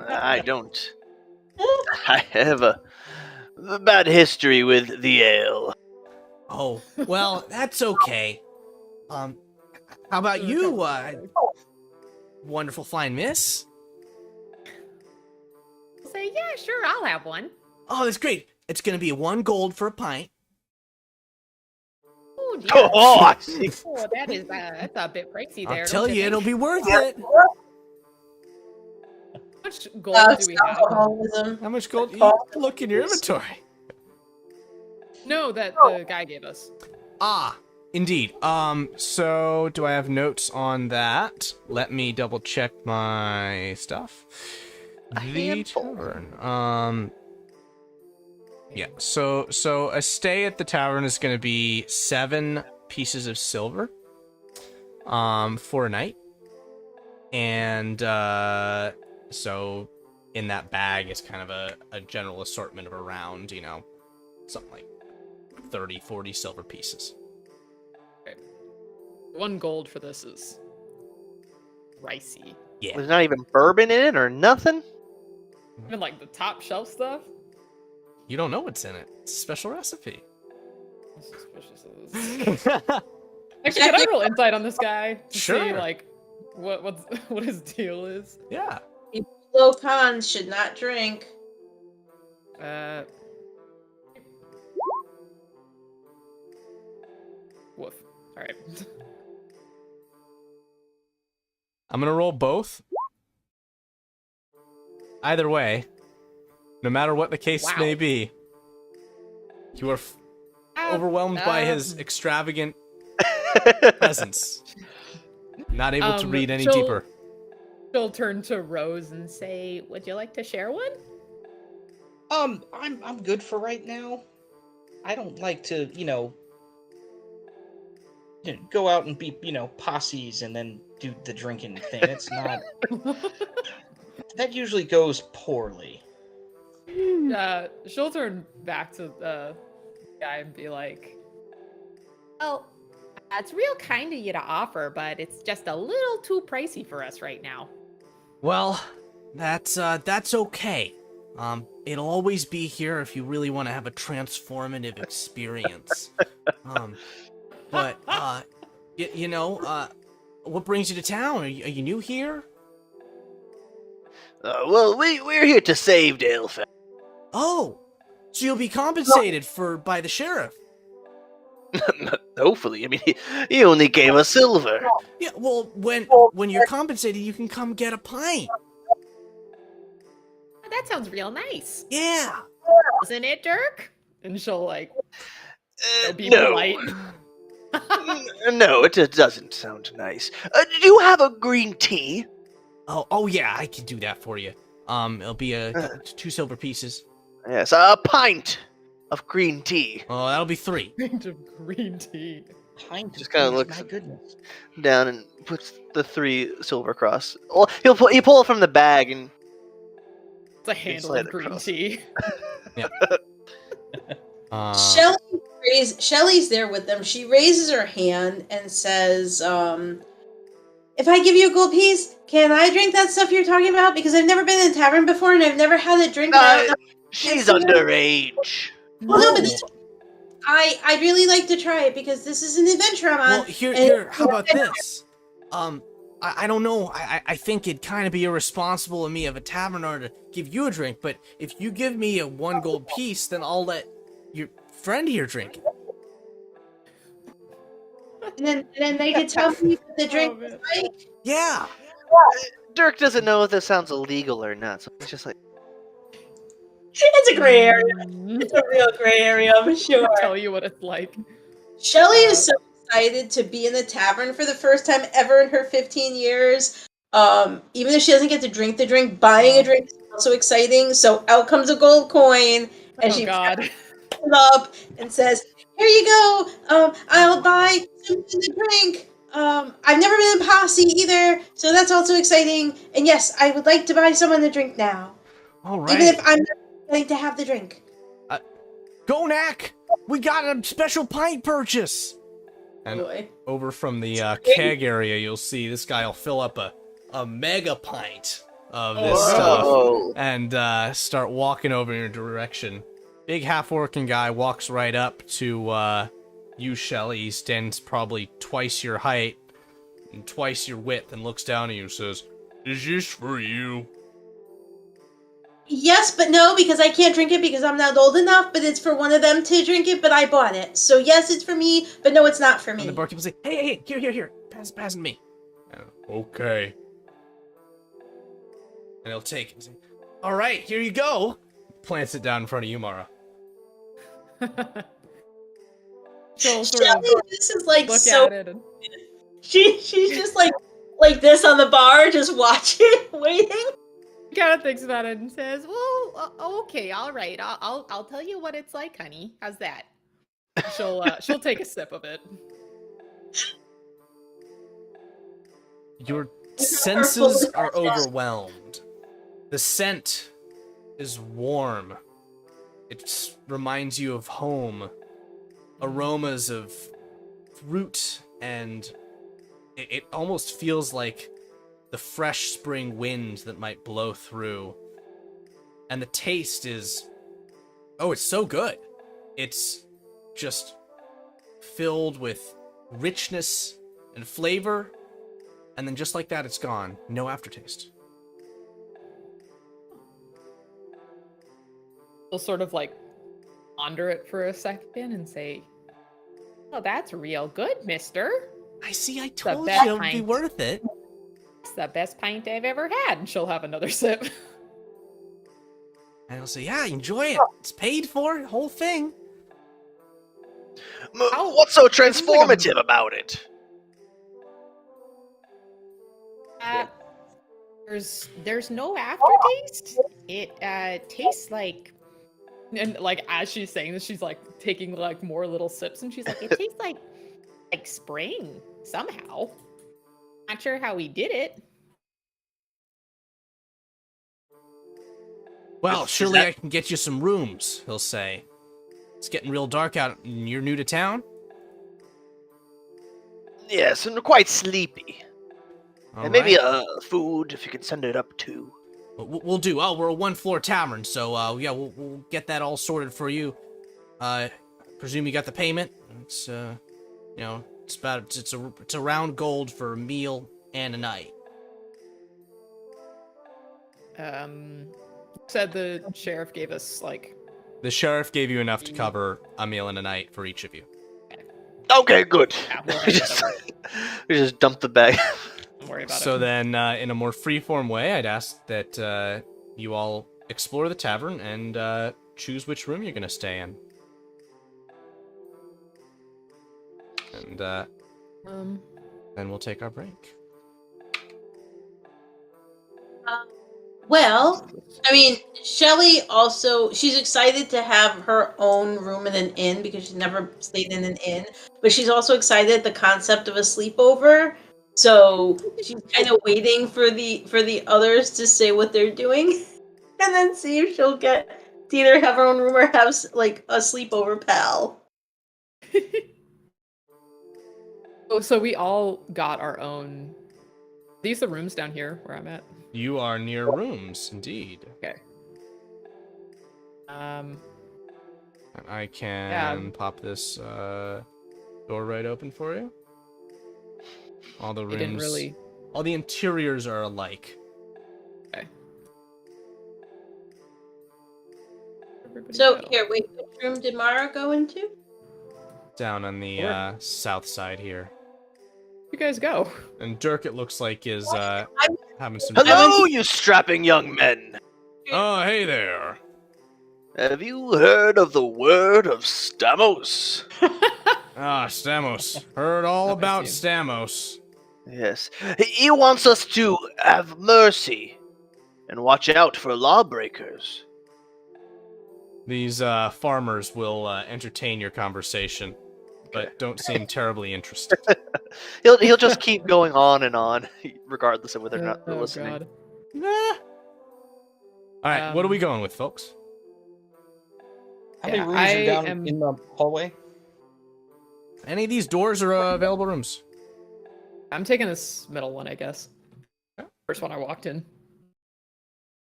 I don't. I have a bad history with the ale. Oh, well, that's okay. How about you, wonderful fine miss? Say, yeah, sure, I'll have one. Oh, that's great. It's gonna be 1 gold for a pint. Oh, dear. Oh, I see. Oh, that's a bit pricey there. I'll tell you, it'll think? be worth it. How much gold do we have? Alcoholism. How much gold? You look in your inventory. No, that the guy gave us. Ah, indeed. So do I have notes on that? Let me double check my stuff. The tavern. Yeah. So a stay at the tavern is going to be 7 pieces of silver. For a night. And so in that bag is kind of a general assortment of around, something like 30, 40 silver pieces. Okay. 1 gold for this is pricey. Yeah. There's not even bourbon in it or nothing? Even like the top shelf stuff. You don't know what's in it. It's a special recipe. Actually, can I roll insight on this guy to Sure. see like what his deal is? Yeah. Low cons should not drink. Woof. All right. I'm gonna roll both. Either way, no matter what the case Wow. may be, you are overwhelmed by his extravagant presence. Not able to read any deeper. She'll turn to Rose and say, "Would you like to share one?" I'm good for right now. I don't like to, go out and be, posses and then do the drinking thing. It's not. That usually goes poorly. She'll turn back to the guy and be like, Well, it's real kind of you to offer, but it's just a little too pricey for us right now. Well, that's okay. It'll always be here if you really want to have a transformative experience. But what brings you to town? Are you new here? Well, we're here to save Dalefen. Oh, so you'll be compensated by the sheriff. Hopefully. I mean, he only gave us silver. Yeah, well, when you're compensated, you can come get a pint. That sounds real nice. Yeah. Isn't it, Dirk? and she'll like be No. polite. No, it doesn't sound nice. Do you have a green tea? Oh yeah, I can do that for you. It'll be 2 silver pieces. Yes, a pint of green tea. Oh, that'll be 3. Pint of green tea. Pint Just of kinda tea, looks- My goodness. Down and puts the 3 silver across. Well, he pull it from the bag and It's a handle slide of green across. tea. Shelly's there with them. She raises her hand and says, if I give you a gold piece, can I drink that stuff you're talking about? Because I've never been in a tavern before and I've never had a drink. And I don't know. She's underage. Well, no, but I'd really like to try it because this is an adventure I'm on. Well, here, how about this? I don't know. I think it'd kind of be irresponsible of me of a taverner to give you a drink, but if you give me a 1 gold piece, then I'll let your friend here drink it. And then they could tell me what the drink is like. Yeah. Dirk doesn't know if this sounds illegal or not, so it's just like, It's a gray area. It's a real gray area, I'm sure. I'll tell you what it's like. Shelly is so excited to be in the tavern for the first time ever in her 15 years. Even if she doesn't get to drink the drink, buying a drink is also exciting. So out comes a gold coin, and she picks it up and says, "Here you go. I'll buy something to drink. I've never been in Posse either, so that's also exciting. And yes, I would like to buy someone to drink now. All right. Even if I'm not going to have the drink." Gonak, we got a special pint purchase. And Boy. over from the keg area, you'll see this guy will fill up a mega pint of this stuff and start walking over in your direction. Big half-working guy walks right up to you, Shelly. He stands probably twice your height and twice your width and looks down at you and says, "Is this for you?" Yes, but no, because I can't drink it because I'm not old enough, but it's for one of them to drink it, but I bought it. So yes, it's for me, but no, it's not for me. And the barkeep will say, hey, here, pass it to me. Okay. And he'll take it and say, all right, here you go. Plants it down in front of you, Mara. She'll sort Shelly, of this is like look so... at it and She's just like this on the bar, just watching, waiting. kind of thinks about it and says, "Well, okay, all right. I'll tell you what it's like, honey. How's that?" She'll take a sip of it. Your senses are overwhelmed. The scent is warm. It reminds you of home. Aromas of fruit, and it almost feels like the fresh spring wind that might blow through. And the taste is... oh, it's so good. It's just filled with richness and flavor, and then just like that, it's gone. No aftertaste. She'll sort of like ponder it for a second and say, "Oh, that's real good, mister. I see, I The told best you it would be pint. worth it." It's the best pint I've ever had." And she'll have another sip. And I'll say, yeah, enjoy it. It's paid for, the whole thing. What's so transformative about it? There's no aftertaste. It tastes like, and like as she's saying this, she's like taking like more little sips, and she's like, it tastes like spring somehow. Not sure how he did it. Well, surely I can get you some rooms, he'll say. It's getting real dark out, and you're new to town? Yes, and quite sleepy. All And maybe right. food, if you could send it up too. We'll do. Oh, we're a one-floor tavern, so yeah, we'll get that all sorted for you. Presume you got the payment. It's it's around gold for a meal and a night. Said the sheriff gave us like. The sheriff gave you enough to cover a meal and a night for each of you. Okay, good. Yeah, we'll we just dump the bag. Don't worry about So it. then, in a more free-form way, I'd ask that you all explore the tavern and choose which room you're going to stay in. And then we'll take our break. Well, I mean, Shelly also, she's excited to have her own room in an inn because she's never stayed in an inn, but she's also excited at the concept of a sleepover. So she's kind of waiting for the others to say what they're doing and then see if she'll get to either have our own room or have like a sleepover pal. Oh, so we all got our own. Are these the rooms down here where I'm at? You are near rooms, indeed. Okay. And I can Yeah. pop this door right open for you. All the It rooms, didn't really. all the interiors are alike. Okay. Everybody So go. here, wait, which room did Mara go into? Down on the Where? south side here. You guys go. And Dirk, it looks like, is having some. Hello, you strapping young men. Oh, hey there. Have you heard of the word of Stamos? Ah, Stamos. Heard all I about see. Stamos. Yes. He wants us to have mercy and watch out for lawbreakers. These farmers will entertain your conversation, but don't seem terribly interested. He'll just keep going on, regardless of whether or not they're listening. God. Nah. All right, what are we Um, going with, folks? How many Yeah, rooms I are down am- in the hallway? Any of these doors are available rooms. I'm taking this middle one, I guess. Yeah. First one I walked in.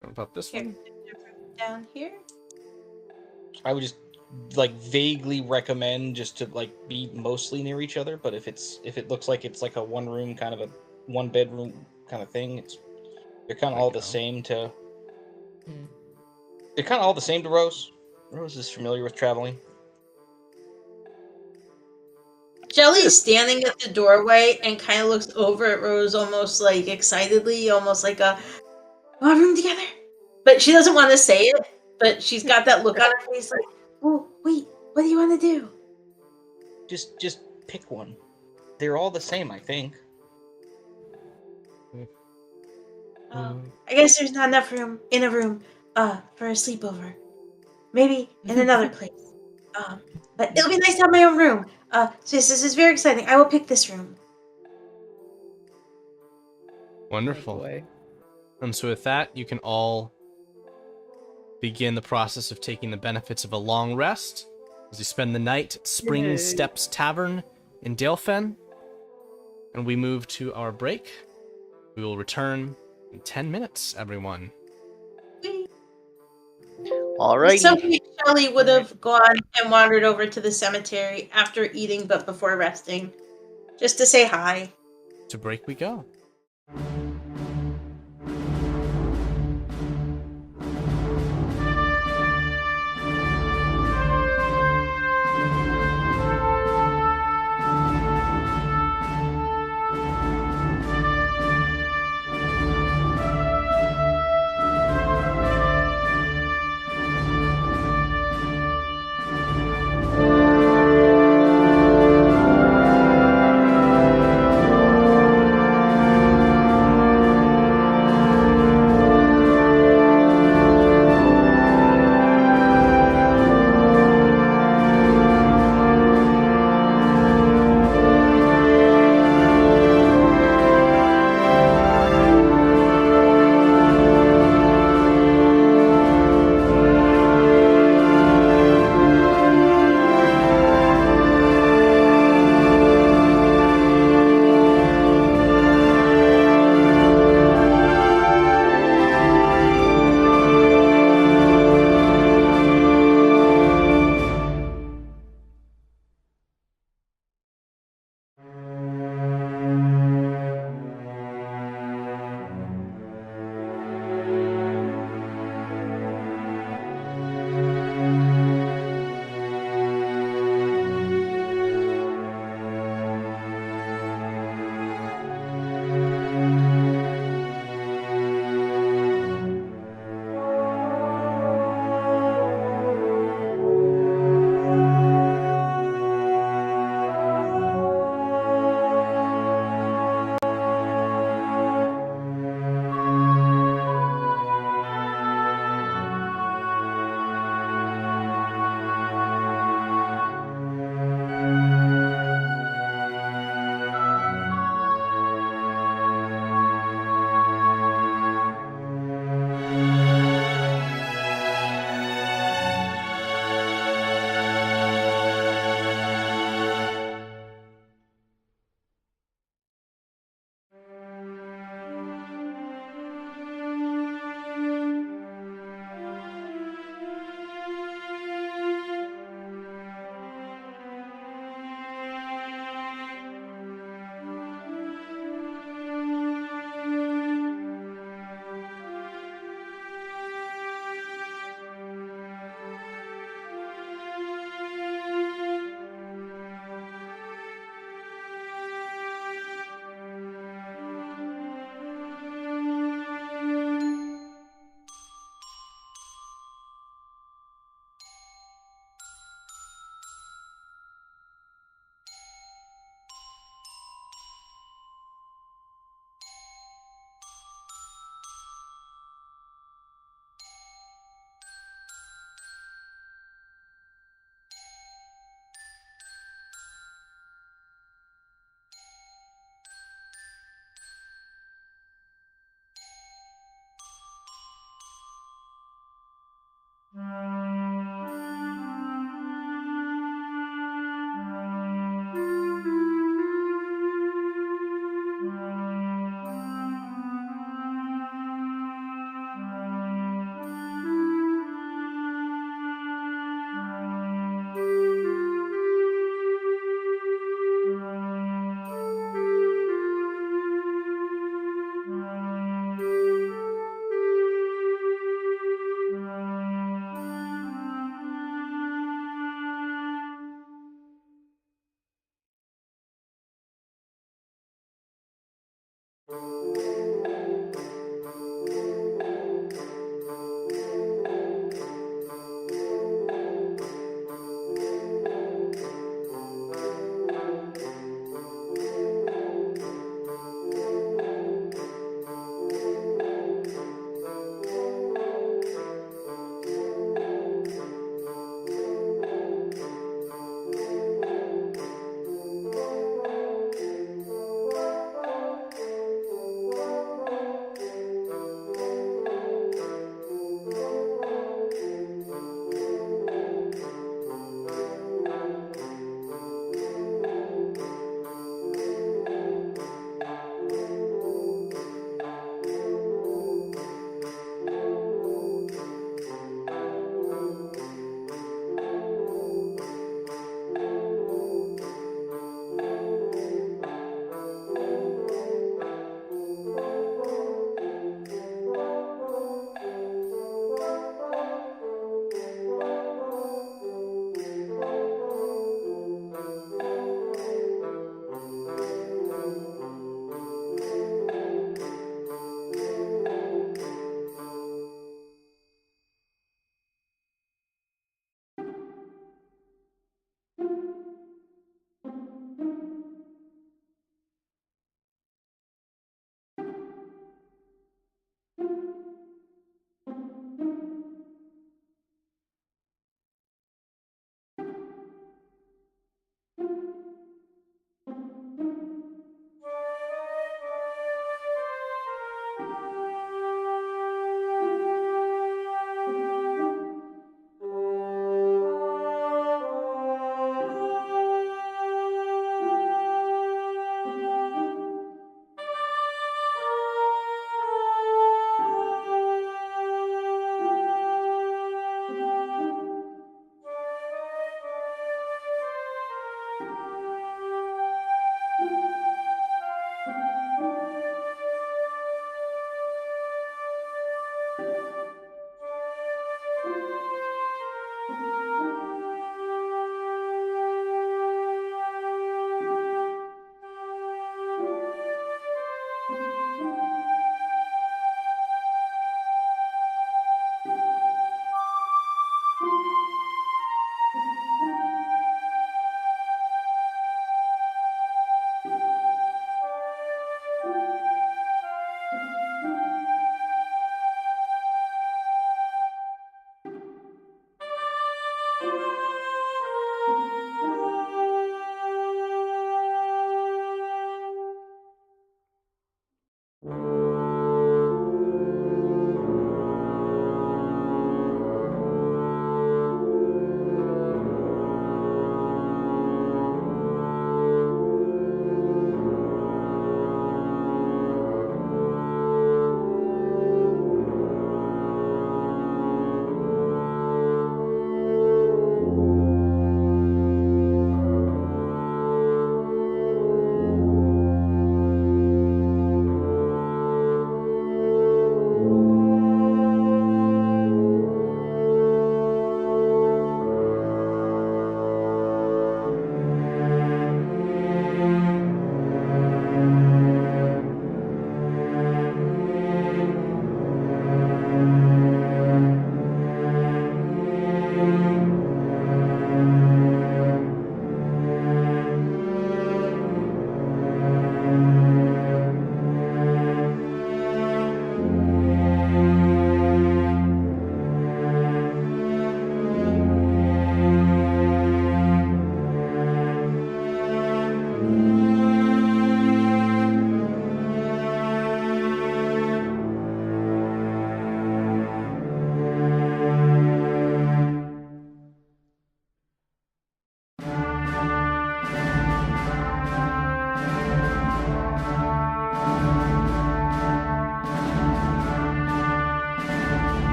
What about this Here, one? down here. I would just like vaguely recommend just to like be mostly near each other. But if it looks like it's like a one room kind of a one bedroom kind of thing, they're kind of all the same to. Hmm. They're kind of all the same to Rose. Rose is familiar with traveling. Jelly's standing at the doorway and kind of looks over at Rose almost like excitedly, almost like a want a room together. But she doesn't want to say it, but she's got that look on her face like, oh, wait, what do you want to do? Just pick one. They're all the same, I think. I guess there's not enough room in a room for a sleepover. Maybe in another place. But it'll be nice to have my own room. So this is very exciting. I will pick this room. Wonderful. Boy. And so with that, you can all begin the process of taking the benefits of a long rest as you spend the night at Spring Yay. Steps Tavern in Dalefen. And we move to our break. We will return in 10 minutes, everyone. Alrighty. Someday Shelly would have gone and wandered over to the cemetery after eating but before resting. Just to say hi. To break we go.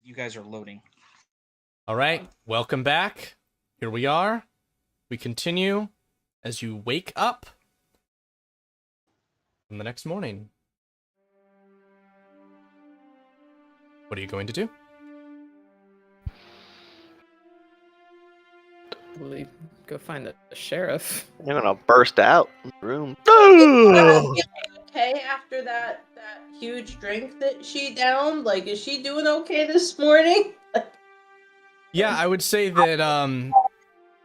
you guys are loading. All right, welcome back. Here we are. We continue as you wake up in the next morning. What are you going to do? Probably go find the sheriff. You're gonna burst out in the room. Okay, after that huge drink that she downed, like, is she doing okay this morning? Yeah, I would say that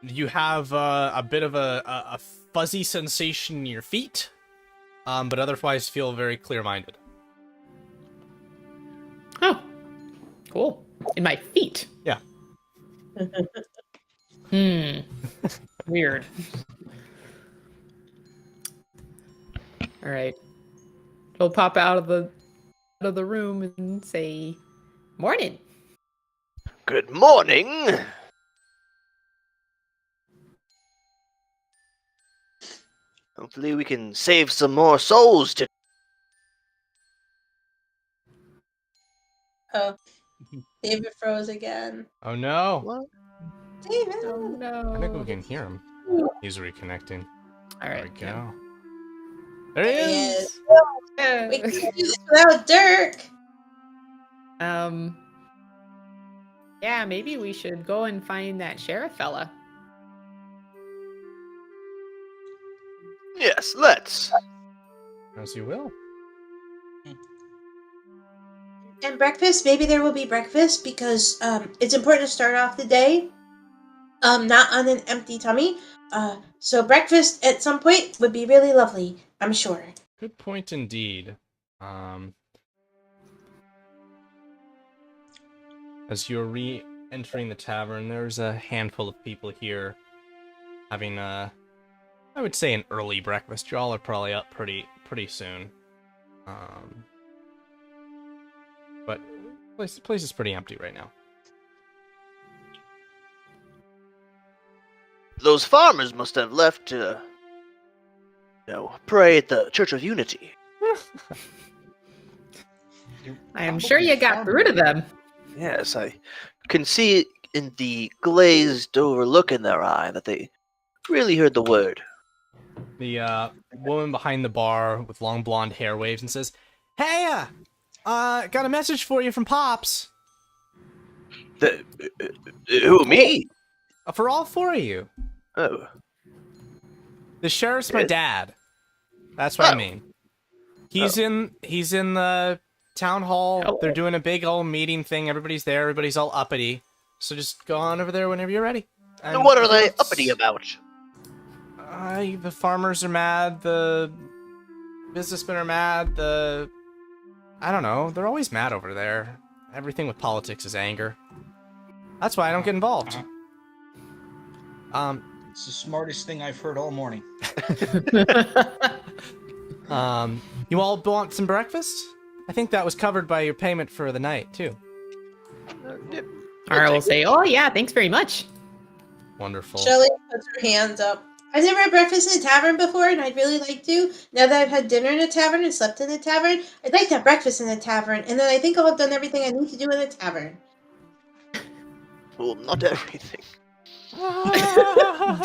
you have a bit of a fuzzy sensation in your feet, but otherwise feel very clear-minded. Oh, cool. In my feet. Yeah. Weird. All right. We'll pop out of the room and say, "Morning." Good morning. Hopefully we can save some more souls to. Oh, David froze again. Oh no! What? David! Oh no. I think we can hear him. He's reconnecting. All There right. we go. There he is! Yeah. We can't do this without Dirk! Yeah, maybe we should go and find that sheriff fella. Yes, let's. As you will. And breakfast, maybe there will be breakfast because it's important to start off the day not on an empty tummy. So breakfast at some point would be really lovely, I'm sure. Good point indeed. As you're re-entering the tavern, there's a handful of people here having I would say an early breakfast. Y'all are probably up pretty soon. But the place is pretty empty right now. Those farmers must have left to, pray at the Church of Unity. I am sure you got through to them. Yes, I can see in the glazed over look in their eye that they really heard the word. The woman behind the bar with long blonde hair waves and says, "Hey, got a message for you from Pops. Who, me? For all four of you. Oh. The sheriff's my dad. That's what I Oh. mean. He's in the town hall. Oh. They're doing a big old meeting thing. Everybody's there. Everybody's all uppity. So just go on over there whenever you're ready." And What are they uppity about? The farmers are mad. The businessmen are mad. I don't know. They're always mad over there. Everything with politics is anger. That's why I don't get involved. It's the smartest thing I've heard all morning. You all want some breakfast? I think that was covered by your payment for the night, too. All right, we'll say, "Oh yeah, thanks very much." Wonderful. Shelly puts her hands up. I've never had breakfast in a tavern before, and I'd really like to. Now that I've had dinner in a tavern and slept in a tavern, I'd like to have breakfast in a tavern, and then I think I'll have done everything I need to do in a tavern. Well, not everything.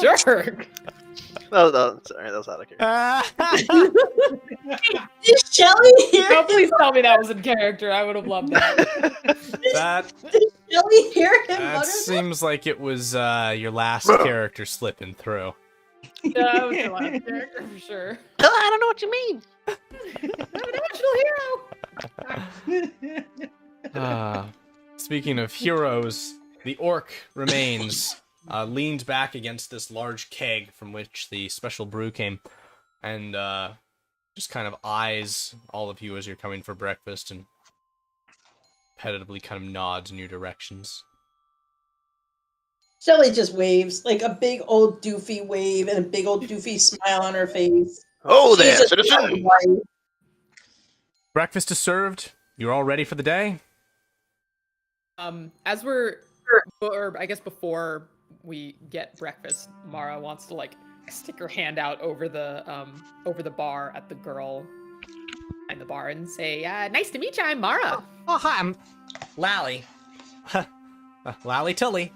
Jerk. No, sorry, that was out of character. Did Shelly hear No, him? please tell me that was in character. I would have loved that. Did Shelly hear him That mutter that? seems like it was your last character slipping through. Yeah, that was your last character for sure. I don't know what you mean. I'm an actual hero. Speaking of heroes, the orc remains leaned back against this large keg from which the special brew came, and just kind of eyes all of you as you're coming for breakfast and repetitively kind of nods in your directions. Shelly just waves, like a big old doofy wave and a big old doofy smile on her face. Oh She's there, just citizen. white. Breakfast is served. You're all ready for the day? As or I guess before we get breakfast, Mara wants to like stick her hand out over the bar at the girl behind the bar and say, "Nice to meet you. I'm Mara." Oh, hi, I'm Lally. Lally Tully.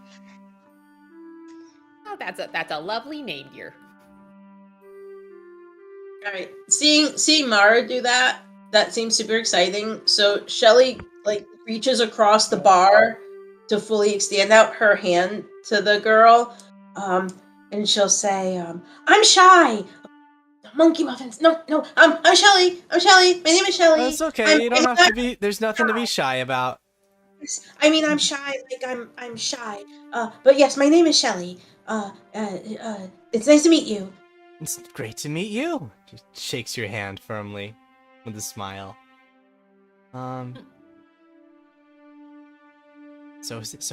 Oh, that's a lovely name, dear. All right, seeing Mara do that seems super exciting. So Shelly reaches across the bar to fully extend out her hand to the girl, and she'll say, "I'm shy. Monkey muffins. No. I'm Shelly. I'm Shelly. My name is Shelly. That's okay. You don't have to be. There's nothing to be shy about. I mean, I'm shy. I'm shy. But yes, my name is Shelly. It's nice to meet you. It's great to meet you. She shakes your hand firmly with a smile. So is it?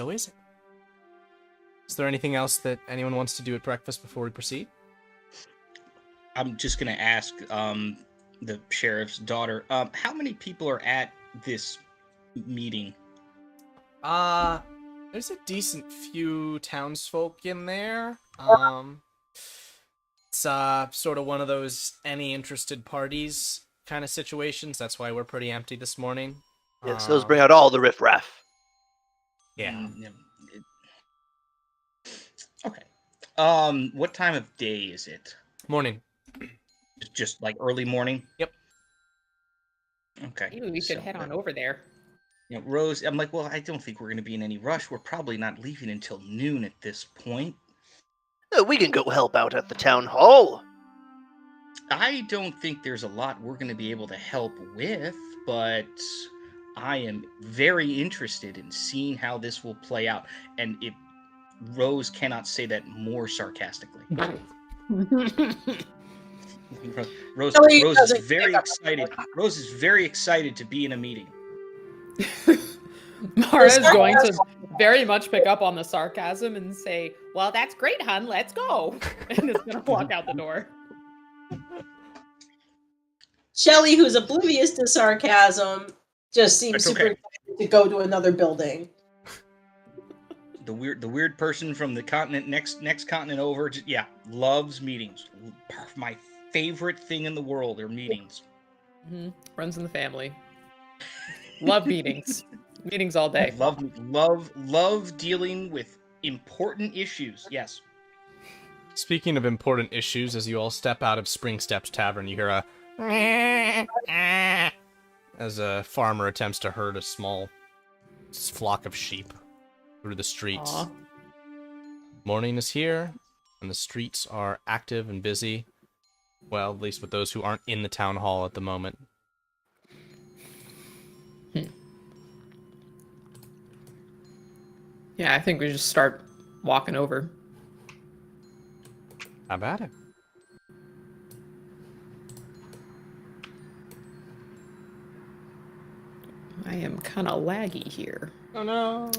Is there anything else that anyone wants to do at breakfast before we proceed? I'm just gonna ask the sheriff's daughter, how many people are at this meeting? There's a decent few townsfolk in there. It's sort of one of those any interested parties kind of situations. That's why we're pretty empty this morning. Yes, those bring out all the riffraff. Yeah. Okay. What time of day is it? Morning. Just like early morning? Yep. Okay. Maybe we should head on over there. You know, Rose, I'm like, well, I don't think we're going to be in any rush. We're probably not leaving until noon at this point. We can go help out at the town hall. I don't think there's a lot we're going to be able to help with, but I am very interested in seeing how this will play out. And if Rose cannot say that more sarcastically. Rose is very excited. Rose is very excited to be in a meeting. Mara is going to very much pick up on the sarcasm and say, Well, that's great, hun. Let's go. and is going to walk out the door. Shelly, who's oblivious to sarcasm, just seems super excited to go to another building. The weird person from the continent next continent over, loves meetings. My favorite thing in the world are meetings. Mm-hmm. Runs in the family. Love meetings. Meetings all day. Love dealing with important issues. Yes. Speaking of important issues, as you all step out of Spring Steps Tavern, you hear a as a farmer attempts to herd a small flock of sheep through the streets. Aww. Morning is here, and the streets are active and busy. Well, at least with those who aren't in the town hall at the moment. Yeah, I think we just start walking over. How about it? I am kind of laggy here. Oh no.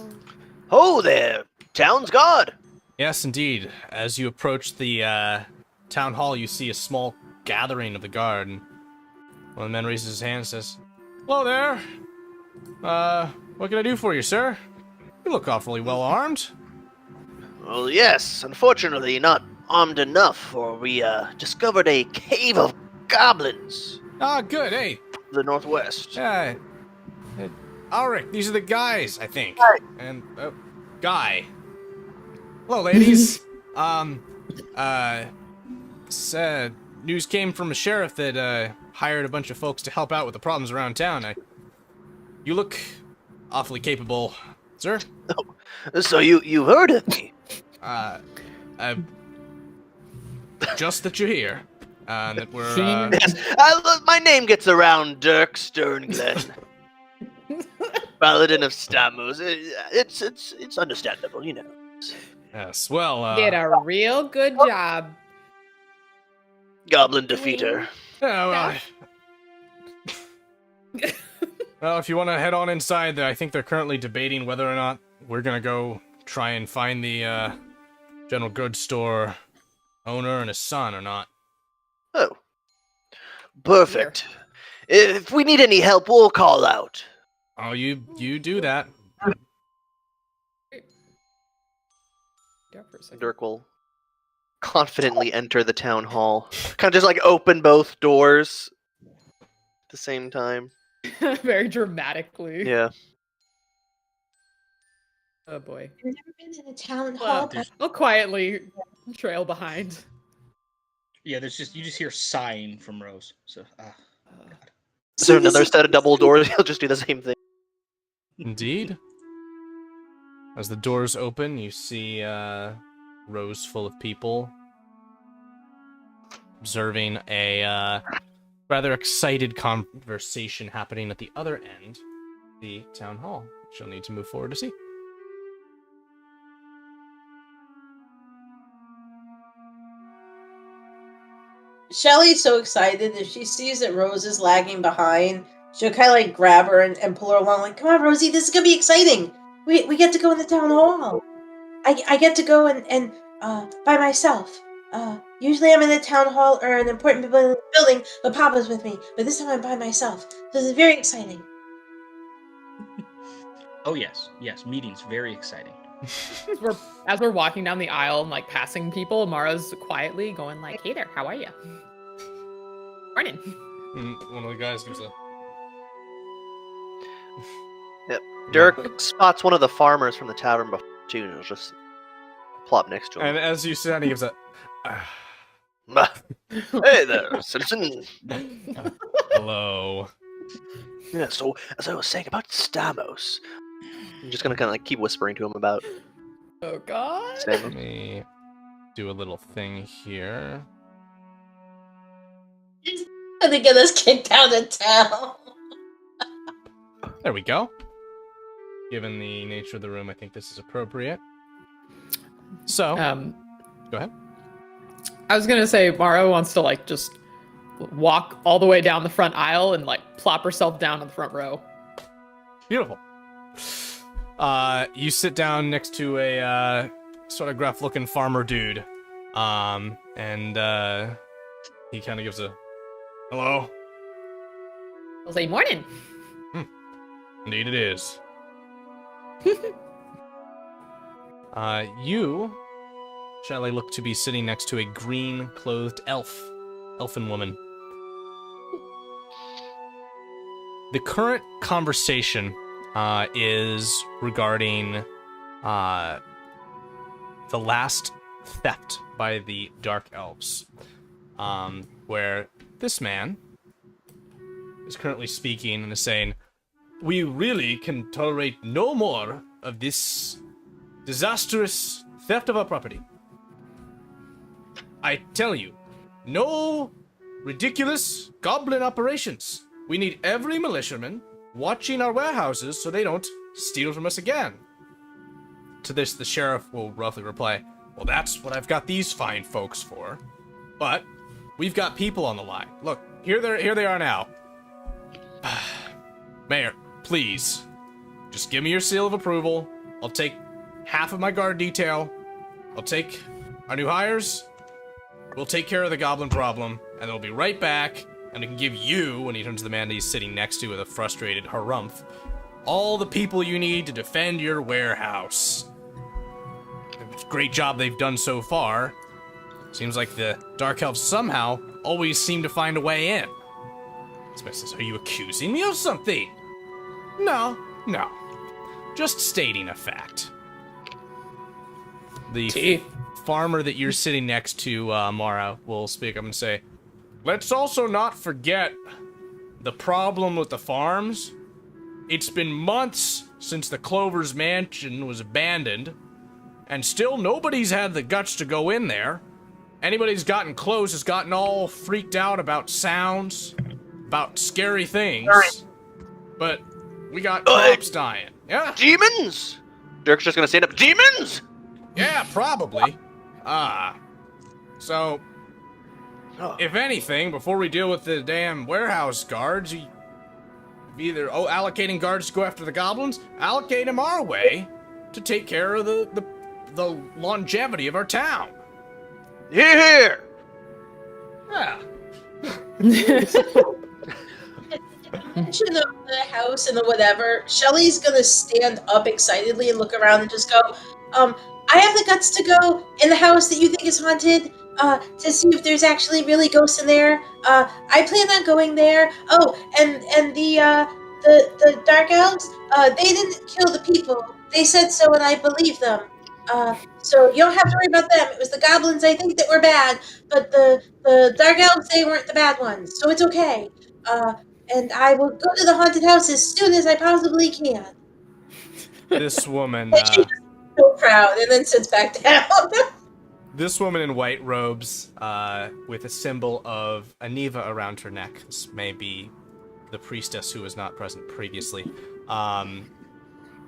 Ho there, town's guard. Yes, indeed. As you approach the town hall, you see a small gathering of the guard, and one of the men raises his hand and says, "Hello there. What can I do for you, sir? You look awfully well armed." Well, yes, unfortunately not armed enough, for we discovered a cave of goblins Ah, good. Hey, to the northwest. Ulrich, these are the guys, I think. Hi. And Guy. Hello, ladies. Said news came from a sheriff that hired a bunch of folks to help out with the problems around town. You look awfully capable, sir. So you heard of me? Just that you're here. That we're Yes, my name gets around, Dirk Sternglen. Paladin of Stamos. It's understandable, you know. yes. Well, Did a real good job. Goblin defeater. yeah, well, if you want to head on inside, I think they're currently debating whether or not we're gonna go try and find the general goods store owner and his son or not. Oh. Perfect. If we need any help, we'll call out. Oh, you do that. Dirk will confidently enter the town hall. Kind of just like open both doors at the same time. Very dramatically. Yeah. Oh boy. I've never been in a town hall. I'll quietly trail behind. Yeah, you just hear sighing from Rose. So, God. Is there this another is- set of double doors? He'll just do the same thing. Indeed. As the doors open, you see rows full of people observing a rather excited conversation happening at the other end of the town hall, which you'll need to move forward to see. Shelly's so excited if she sees that Rose is lagging behind, she'll kind of like grab her and pull her along. Like, come on, Rosie, this is gonna be exciting. We get to go in the town hall. I get to go and by myself. Usually I'm in a town hall or an important building, but Papa's with me. But this time I'm by myself. So this is very exciting. Oh yes, meeting's very exciting. As we're walking down the aisle and like passing people, Mara's quietly going like, "Hey there, how are you? Morning." One of the guys gives a... Yep. Dirk spots one of the farmers from the tavern before too, and he'll just plop next to him. And as you sit down, he gives a... Hey there, citizen. Hello. Yeah, so as I was saying about Stamos, I'm just gonna kind of like keep whispering to him about Oh god. Let Stamos. me do a little thing here. Gonna get us kicked out of town. There we go. Given the nature of the room, I think this is appropriate. So, go ahead. I was gonna say Mara wants to like just walk all the way down the front aisle and like plop herself down on the front row. Beautiful. You sit down next to a sort of gruff-looking farmer dude, and he kind of gives a hello. I'll say morning. Indeed, it is. You, Shelley, look to be sitting next to a green-clothed elfin woman. The current conversation is regarding the last theft by the Dark Elves, where this man is currently speaking and is saying, "We really can tolerate no more of this disastrous theft of our property. I tell you, no ridiculous goblin operations. We need every militiaman watching our warehouses so they don't steal from us again." To this, the sheriff will roughly reply, "Well, that's what I've got these fine folks for. But we've got people on the line. Look, here they are now. Mayor, please, just give me your seal of approval. I'll take half of my guard detail. I'll take our new hires. We'll take care of the goblin problem, and we'll be right back. And I can give you," when he turns to the man he's sitting next to with a frustrated harumph, "all the people you need to defend your warehouse." Great job they've done so far. Seems like the Dark Elves somehow always seem to find a way in. Smith says, "Are you accusing me of something?" No. Just stating a fact. The farmer that you're sitting next to, Mara, will speak up and say, "Let's also not forget the problem with the farms. It's been months since the Clover's mansion was abandoned, and still nobody's had the guts to go in there. Anybody who's gotten close has gotten all freaked out about sounds, about scary things. But we got crops dying. Yeah? Demons! Dirk's just gonna stand up. Demons! Yeah, probably. So, Oh. if anything, before we deal with the damn warehouse guards, you either allocating guards to go after the goblins, allocate them our way to take care of the longevity of our town." Here! Yeah. Mention of the house and the whatever, Shelly's gonna stand up excitedly and look around and just go, I have the guts to go in the house that you think is haunted, to see if there's actually really ghosts in there. I plan on going there. Oh, and the Dark Elves, they didn't kill the people. They said so, and I believe them. So you don't have to worry about them. It was the goblins, I think, that were bad, but the dark elves, they weren't the bad ones. So it's okay. And I will go to the haunted house as soon as I possibly can. This woman, And she's so proud, and then sits back down. this woman in white robes, with a symbol of Aniva around her neck. This may be the priestess who was not present previously.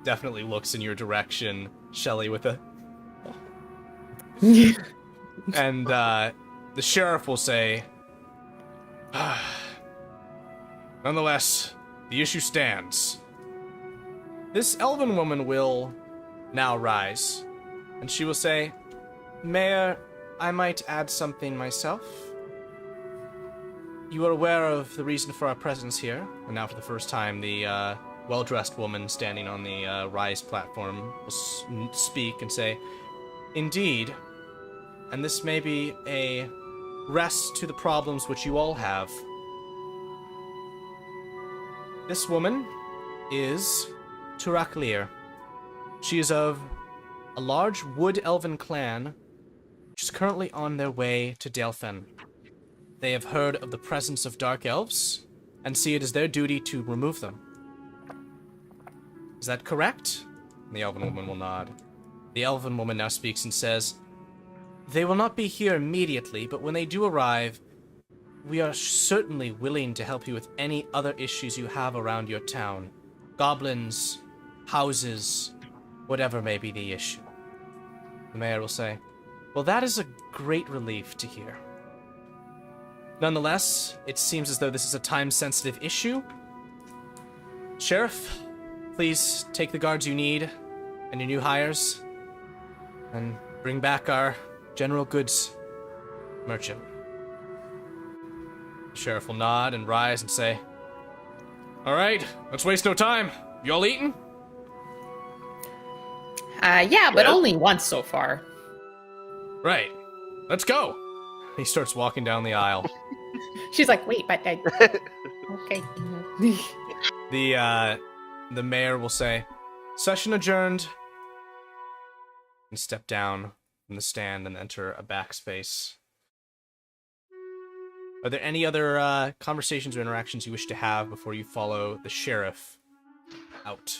Definitely looks in your direction, Shelley, with a... And, the sheriff will say, nonetheless, the issue stands. This elven woman will now rise, and she will say, Mayor, I might add something myself. You are aware of the reason for our presence here, and now for the first time, the well-dressed woman standing on the rise platform will speak and say, Indeed, and this may be a rest to the problems which you all have. This woman is Turaklir. She is of a large wood elven clan which is currently on their way to Dalefen. They have heard of the presence of dark elves and see it as their duty to remove them. Is that correct? And the elven woman will nod. The elven woman now speaks and says, They will not be here immediately, but when they do arrive, we are certainly willing to help you with any other issues you have around your town. Goblins, houses, whatever may be the issue. The mayor will say, Well, that is a great relief to hear. Nonetheless, it seems as though this is a time-sensitive issue. Sheriff, please take the guards you need and your new hires and bring back our general goods merchant. The sheriff will nod and rise and say, All right, let's waste no time. You all eaten? Yeah, but only once so far. Right. Let's go. He starts walking down the aisle. She's like, wait, but I... Okay. The mayor will say, Session adjourned, and step down from the stand and enter a backspace. Are there any other conversations or interactions you wish to have before you follow the sheriff out?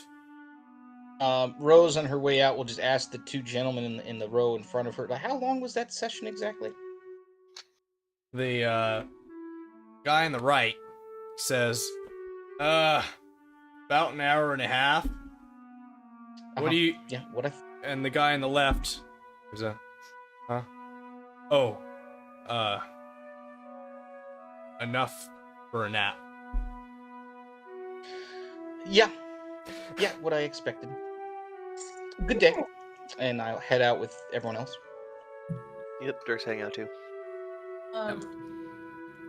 Rose, on her way out, will just ask the two gentlemen in the row in front of her, like, how long was that session exactly? The guy on the right says, about an hour and a half. What do you... Yeah, what I... And the guy on the left is enough for a nap. Yeah, what I expected. Good day. And I'll head out with everyone else. Yep, Dirk's hanging out too.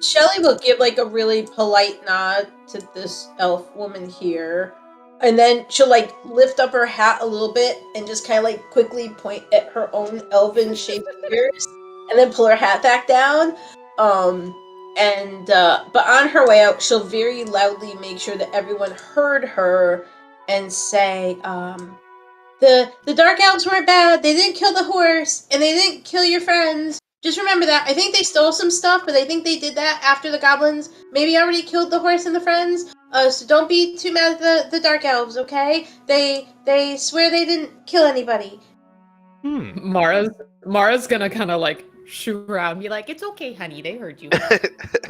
Shelly will give like a really polite nod to this elf woman here, and then she'll like lift up her hat a little bit and just kind of like quickly point at her own elven shaped ears, and then pull her hat back down. But on her way out, she'll very loudly make sure that everyone heard her and say, the dark elves weren't bad. They didn't kill the horse, and they didn't kill your friends. Just remember that. I think they stole some stuff, but I think they did that after the goblins maybe already killed the horse and the friends. So don't be too mad at the dark elves, okay? They swear they didn't kill anybody. Mara's gonna kind of like shoo around And be like, it's okay, honey, they heard you.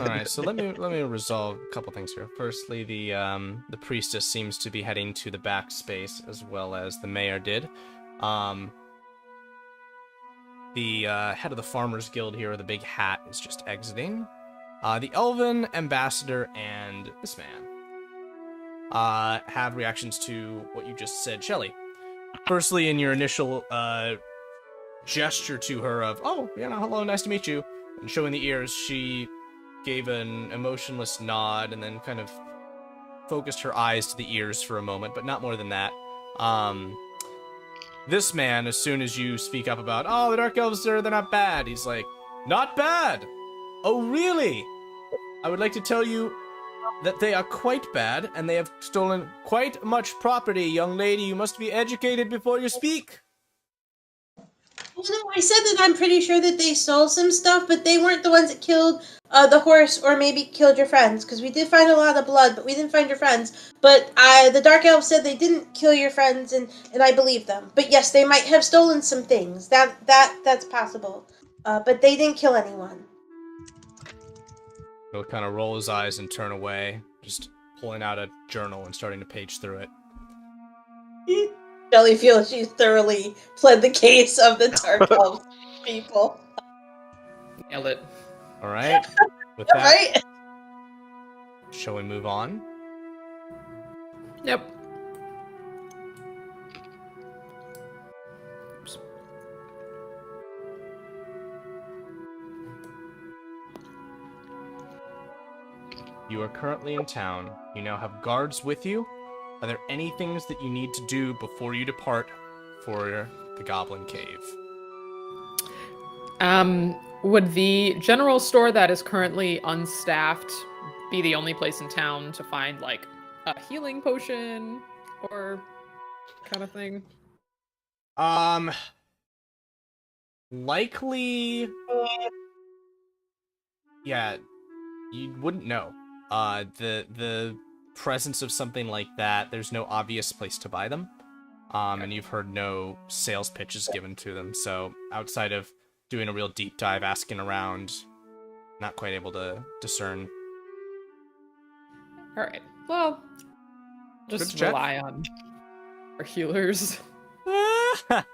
All right, so let me resolve a couple things here. Firstly, the priestess seems to be heading to the back space as well as the mayor did. The head of the Farmers Guild here with the big hat is just exiting. The Elven Ambassador and this man have reactions to what you just said, Shelley. Firstly, in your initial gesture to her of, oh, yeah, hello, nice to meet you, and showing the ears, she gave an emotionless nod and then kind of focused her eyes to the ears for a moment, but not more than that. This man, as soon as you speak up about, oh, the Dark Elves, they're not bad, he's like, not bad! Oh, really? I would like to tell you, that they are quite bad, and they have stolen quite much property. Young lady, you must be educated before you speak. Well, no, I said that I'm pretty sure that they stole some stuff, but they weren't the ones that killed the horse or maybe killed your friends, because we did find a lot of blood, but we didn't find your friends. But the Dark Elf said they didn't kill your friends, and I believe them. But yes, they might have stolen some things. That's possible. But they didn't kill anyone. He'll kind of roll his eyes and turn away, just pulling out a journal and starting to page through it. Shelly feels she's thoroughly pled the case of the Dark Elf people. Nailed it. All right. With that, Right? shall we move on? Yep. You are currently in town. You now have guards with you. Are there any things that you need to do before you depart for the Goblin Cave? Would the general store that is currently unstaffed be the only place in town to find, like, a healing potion or kind of thing? Likely... Yeah, you wouldn't know. The presence of something like that, there's no obvious place to buy them. And you've heard no sales pitches given to them, so outside of doing a real deep dive, asking around, not quite able to discern. Alright, well, just Good check. rely on our healers. I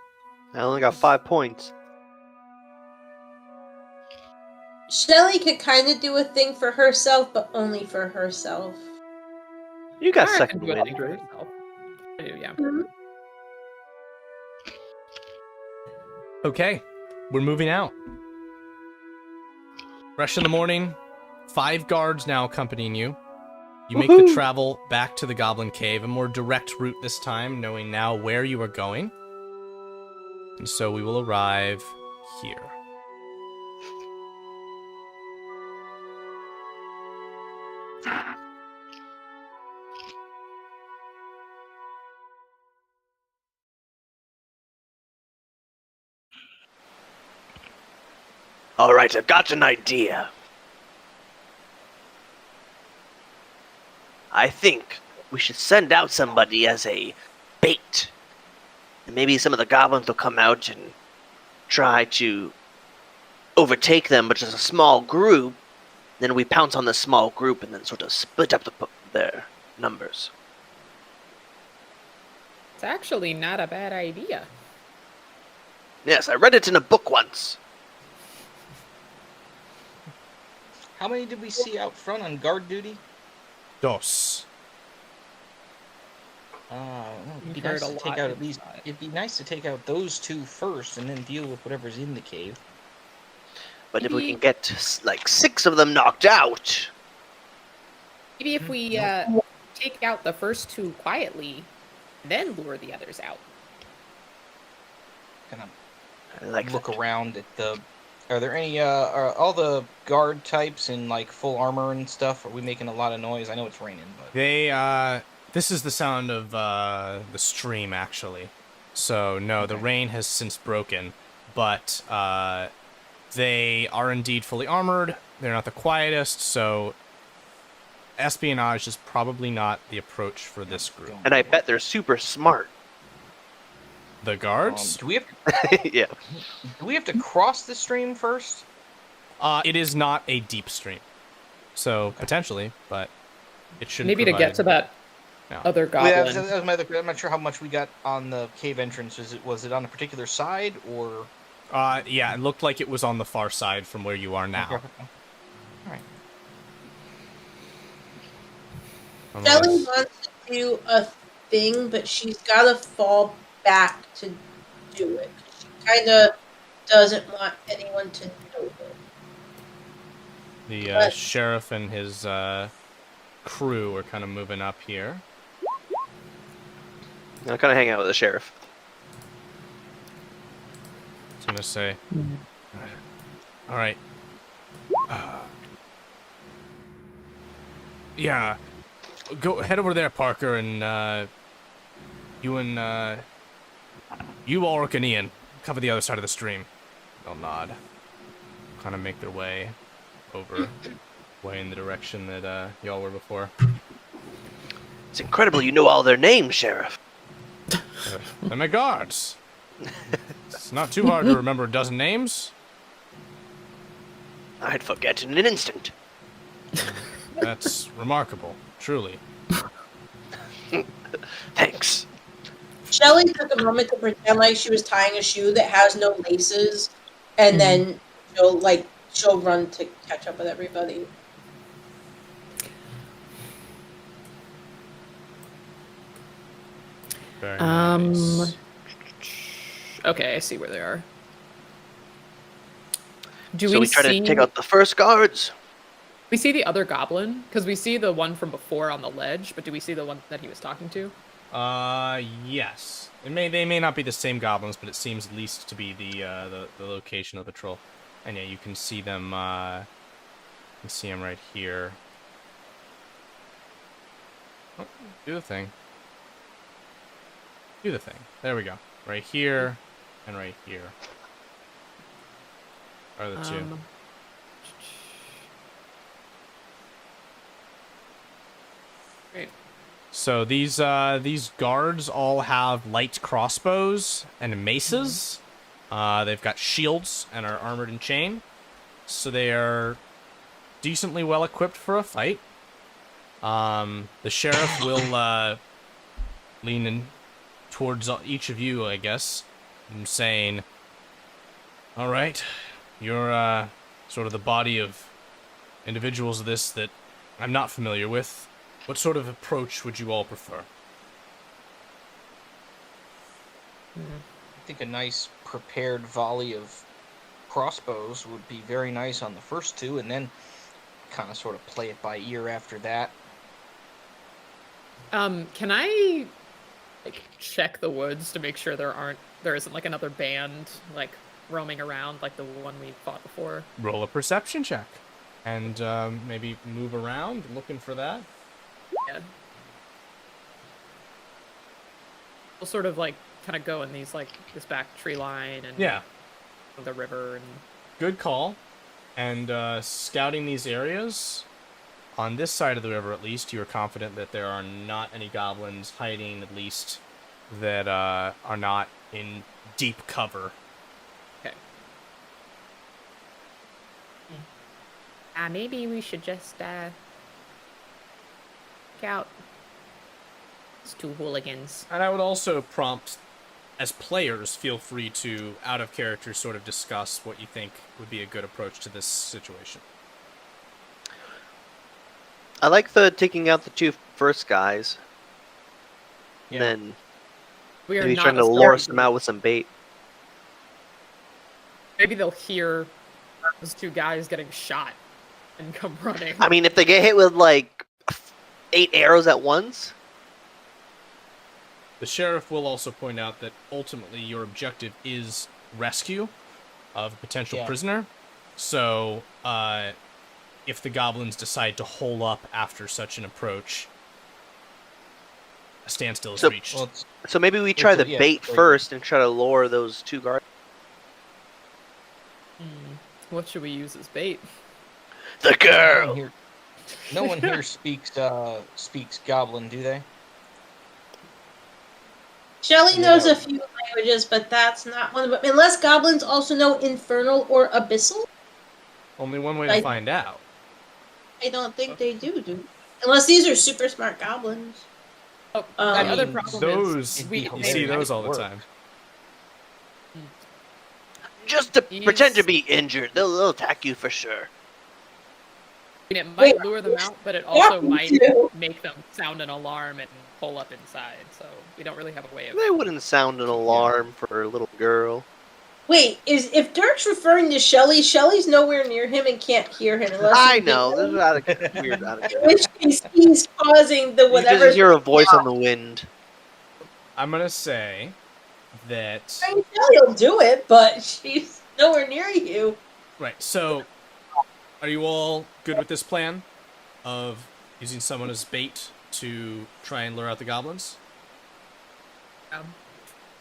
only got 5 points. Shelly could kind of do a thing for herself, but only for herself. You got Alright, second can do a thing wind, for right? herself. I do, yeah. Okay, we're moving out. Fresh in the morning, 5 guards now accompanying you. You make the travel back to the Goblin Cave, a more direct route this time, knowing now where you are going. And so we will arrive here. Alright, I've got an idea. I think we should send out somebody as a bait. And maybe some of the goblins will come out and try to overtake them, but just a small group. Then we pounce on the small group and then sort of split up their numbers. It's actually not a bad idea. Yes, I read it in a book once. How many did we see out front on guard duty? Dos. It'd be We've heard nice a to take lot out of at least. that. It'd be nice to take out those 2 first, and then deal with whatever's in the cave. But if we can get like 6 of them knocked out, Maybe if we take out the first 2 quietly, then lure the others out. Kind of I like look that. around at the. Are there any? Are all the guard types in like full armor and stuff? Are we making a lot of noise? I know it's raining, but They, this is the sound of, the stream, actually. So, no, the Okay. rain has since broken, but, they are indeed fully armored. They're not the quietest, so espionage is probably not the approach for this group. And I bet they're super smart. The guards? do we have Yeah. to cross the stream first? It is not a deep stream. So, potentially, but it shouldn't Maybe to get to that No. other Yeah, goblin. that was my other. I'm not sure how much we got on the cave entrance. Was it on a particular side or? Yeah, it looked like it was on the far side from where you are now. All right. Shelly Unless- wants to do a thing, but she's got to fall back to do it. She kind of doesn't want anyone to know it. The But- sheriff and his crew are kind of moving up here. I'll kind of hang out with the sheriff. I was gonna say, all right. Yeah. Go head over there, Parker, and you Ulrich and Ian cover the other side of the stream. They'll nod. Kind of make their way over, way in the direction that y'all were before. It's incredible you know all their names, Sheriff. They're my guards. It's not too hard to remember a dozen names. I'd forget in an instant. That's remarkable, truly. Thanks. Shelly took a moment to pretend like she was tying a shoe that has no laces, and then she'll run to catch up with everybody. Very nice. Okay, I see where they are. So we try to take out the first guards? We see the other goblin? Because we see the one from before on the ledge, but do we see the one that he was talking to? Yes. They may not be the same goblins, but it seems at least to be the location of the troll. And yeah, you can see them. You can see them right here. Oh, do the thing. Do the thing. There we go. Right here, and right here. Are the two. Great. So these guards all have light crossbows and maces. They've got shields and are armored and chained. So they are decently well equipped for a fight. The sheriff will lean in towards each of you, I guess, and saying, "All right, you're sort of the body of individuals of this that I'm not familiar with. What sort of approach would you all prefer?" I think a nice prepared volley of crossbows would be very nice on the first two, and then kind of sort of play it by ear after that. Can I check the woods to make sure there isn't another band roaming around like the one we fought before? Roll a perception check, and maybe move around looking for that. Yeah. We'll sort of kind of go in these this back tree line and Yeah. the river and. Good call. And scouting these areas, on this side of the river at least, you are confident that there are not any goblins hiding, at least that are not in deep cover. Okay. Maybe we should just check out these two hooligans. And I would also prompt, as players, feel free to, out of character, sort of discuss what you think would be a good approach to this situation. I like the taking out the two first guys. Yeah. Then We are maybe not trying to as lure lucky. them out with some bait. Maybe they'll hear those two guys getting shot and come running. I mean, if they get hit with 8 arrows at once. The sheriff will also point out that ultimately your objective is rescue of a potential prisoner. So, if the goblins decide to hole up after such an approach, a standstill is reached. Well, So maybe we try the bait it's like- first and try to lure those two guards. What should we use as bait? The no girl! one here, no one here speaks Goblin, do they? Shelly Yeah, knows a that few languages, but that's not one of them. Unless goblins also know Infernal or Abyssal? Only one way to find out. I don't think they do. Unless these are super smart goblins. Oh, I the other mean, problem Those, is you you see those all the work. time. Just to He's- pretend to be injured. They'll attack you for sure. I mean, it might lure them out, but it also might too. make them sound an alarm and pull up inside. So we don't really have a way of. They wouldn't sound an alarm for a little girl. Wait, if Dirk's referring to Shelly, Shelly's nowhere near him and can't hear him unless I he know. thinks- This is out of weird. Out of in which case he's causing the You whatever. just hear a voice on the wind. I'm gonna say that... I mean, Shelly'll do it, but she's nowhere near you. Right, so are you all good with this plan of Using someone as bait to try and lure out the goblins?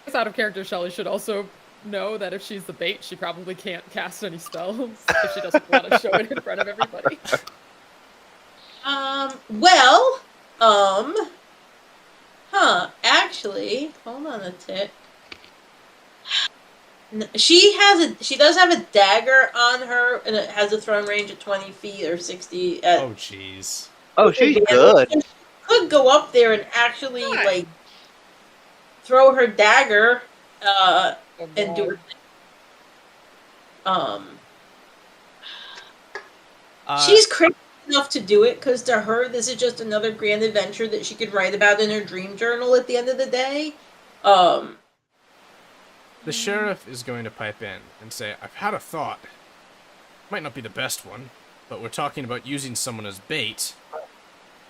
Just out of character, Shelly should also know that if she's the bait, she probably can't cast any spells if she doesn't want to show it in front of everybody. Actually, hold on a tick. She does have a dagger on her, and it has a thrown range of 20 feet or 60. Oh, jeez. Oh, she's good. She could go up there and actually, like, throw her dagger, and do her thing. She's crazy enough to do it, because to her, this is just another grand adventure that she could write about in her dream journal at the end of the day. The sheriff is going to pipe in and say, I've had a thought. Might not be the best one, but we're talking about using someone as bait.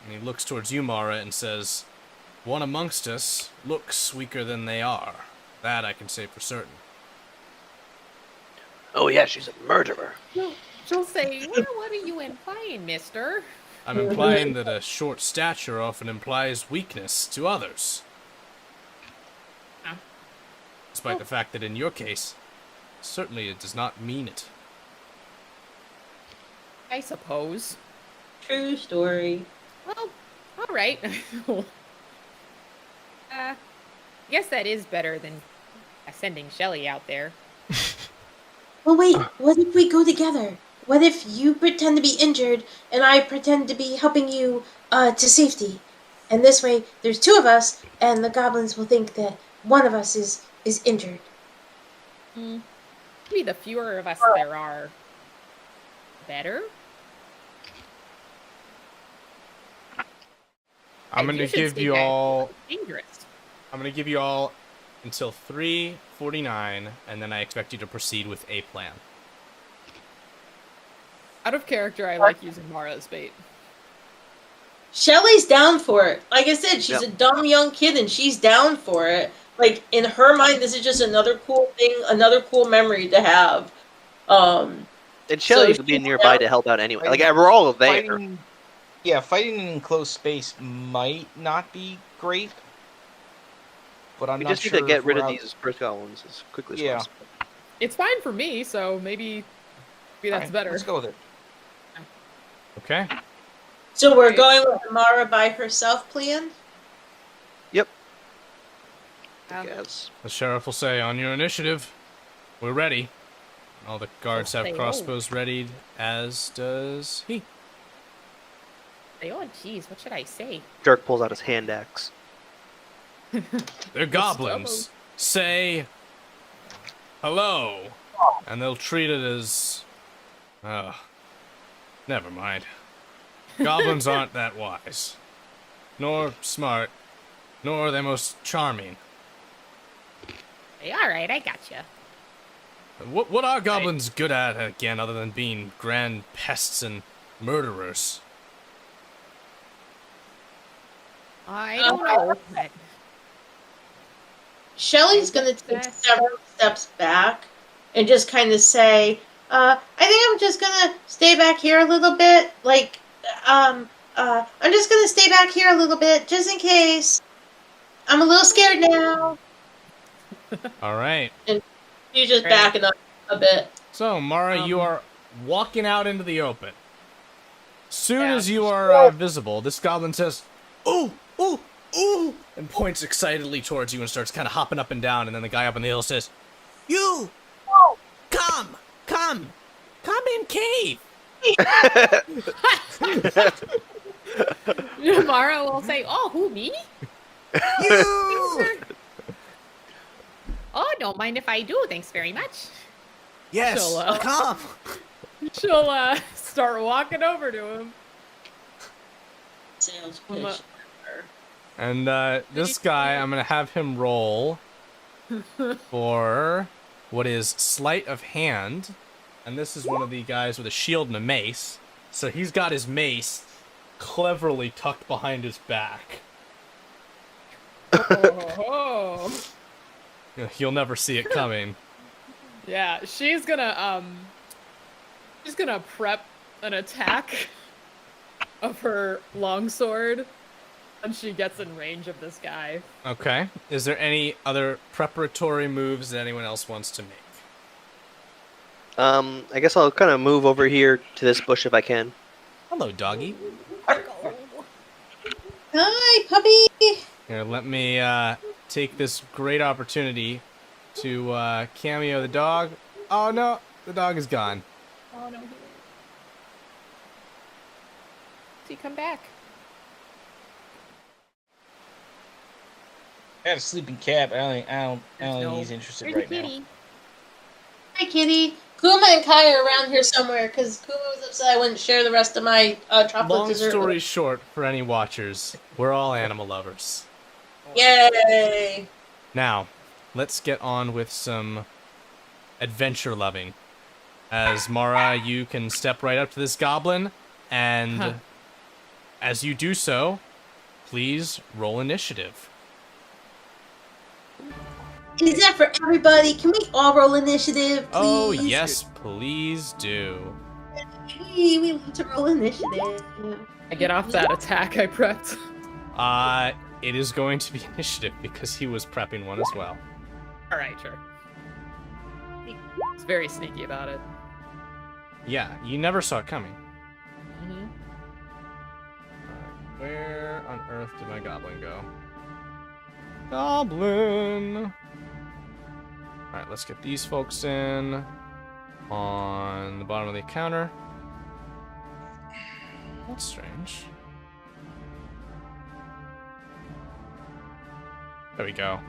And he looks towards you, Mara, and says, one amongst us looks weaker than they are. That I can say for certain. Oh yeah, she's a murderer. She'll say, well, what are you implying, mister? I'm implying that a short stature often implies weakness to others. Despite the fact that in your case, certainly it does not mean it. I suppose. True story. Well, all right. Guess that is better than sending Shelly out there. Well, wait, what if we go together? What if you pretend to be injured, and I pretend to be helping you to safety? And this way, there's two of us, and the goblins will think that one of us is injured. Maybe the fewer of us there are, better. I'm going to give you all... Dangerous. I'm going to give you all until 3:49, and then I expect you to proceed with a plan. Out of character, I like using Mara as bait. Shelly's down for it. Like I said, she's a dumb young kid, and she's down for it. Like, in her mind, this is just another cool thing, another cool memory to have. And Shelly would be nearby to help out anyway. Like, we're all there. Fighting in enclosed space might not be great. But I'm We not just sure need to get if rid we're of out- these first goblins as quickly as Yeah. possible. It's fine for me, so maybe that's Alright, better. Let's go with it. Okay? So we're going with the Mara by herself plan? Yep. Um, Yes. The sheriff will say, on your initiative, we're ready. All the guards have Say, crossbows readied, as does he. Say, oh, geez, what should I say? Dirk pulls out his hand axe. They're goblins. Say hello, and they'll treat it as... never mind. Goblins aren't that wise. Nor smart. Nor are they most charming. Hey, all right, I gotcha. What are goblins good at, again, other than being grand pests and murderers? I don't know, but Shelly's going to take several steps back and just kind of say, I think I'm just going to stay back here a little bit. Like, I'm just going to stay back here a little bit, just in case. I'm a little scared now. All right. She's just backing up a bit. So, Mara, you are walking out into the open. Soon as you are visible, this goblin says, "Ooh, ooh, ooh," and points excitedly towards you and starts kind of hopping up and down. And then the guy up on the hill says, "You, come in cave." Mara will say, "Oh, who, me? You. Oh, don't mind if I do. Thanks very much." Yes, She'll, come. She'll start walking over to him. Sales pitch. And this guy, I'm gonna have him roll for what is sleight of hand, and this is one of the guys with a shield and a mace. So he's got his mace cleverly tucked behind his back. Oh. You'll never see it coming. Yeah, she's gonna prep an attack of her longsword when she gets in range of this guy. Okay. Is there any other preparatory moves that anyone else wants to make? I guess I'll kind of move over here to this bush if I can. Hello, doggy. Hi, puppy. Here, let me take this great opportunity to cameo the dog. Oh no, the dog is gone. Oh no. Did he come back? I got a sleeping cat, but I don't think no- he's interested Where's right the now. kitty? Hi, kitty. Kuma and Kai are around here somewhere because Kuma was upset I wouldn't share the rest of my chocolate Long dessert. story short, for any watchers, we're all animal lovers. Yay! Now, let's get on with some adventure loving. As Mara, you can step right up to this goblin, and as you do so, please roll initiative. Is that for everybody? Can we all roll initiative, please? Oh, yes, please do. We love to roll initiative. I get off that attack I prepped. It is going to be initiative because he was prepping one as well. Alright, sure. It's very sneaky about it. Yeah, you never saw it coming. Mm-hmm. Where on earth did my goblin go? Goblin! Alright, let's get these folks in on the bottom of the counter. That's strange. There we go.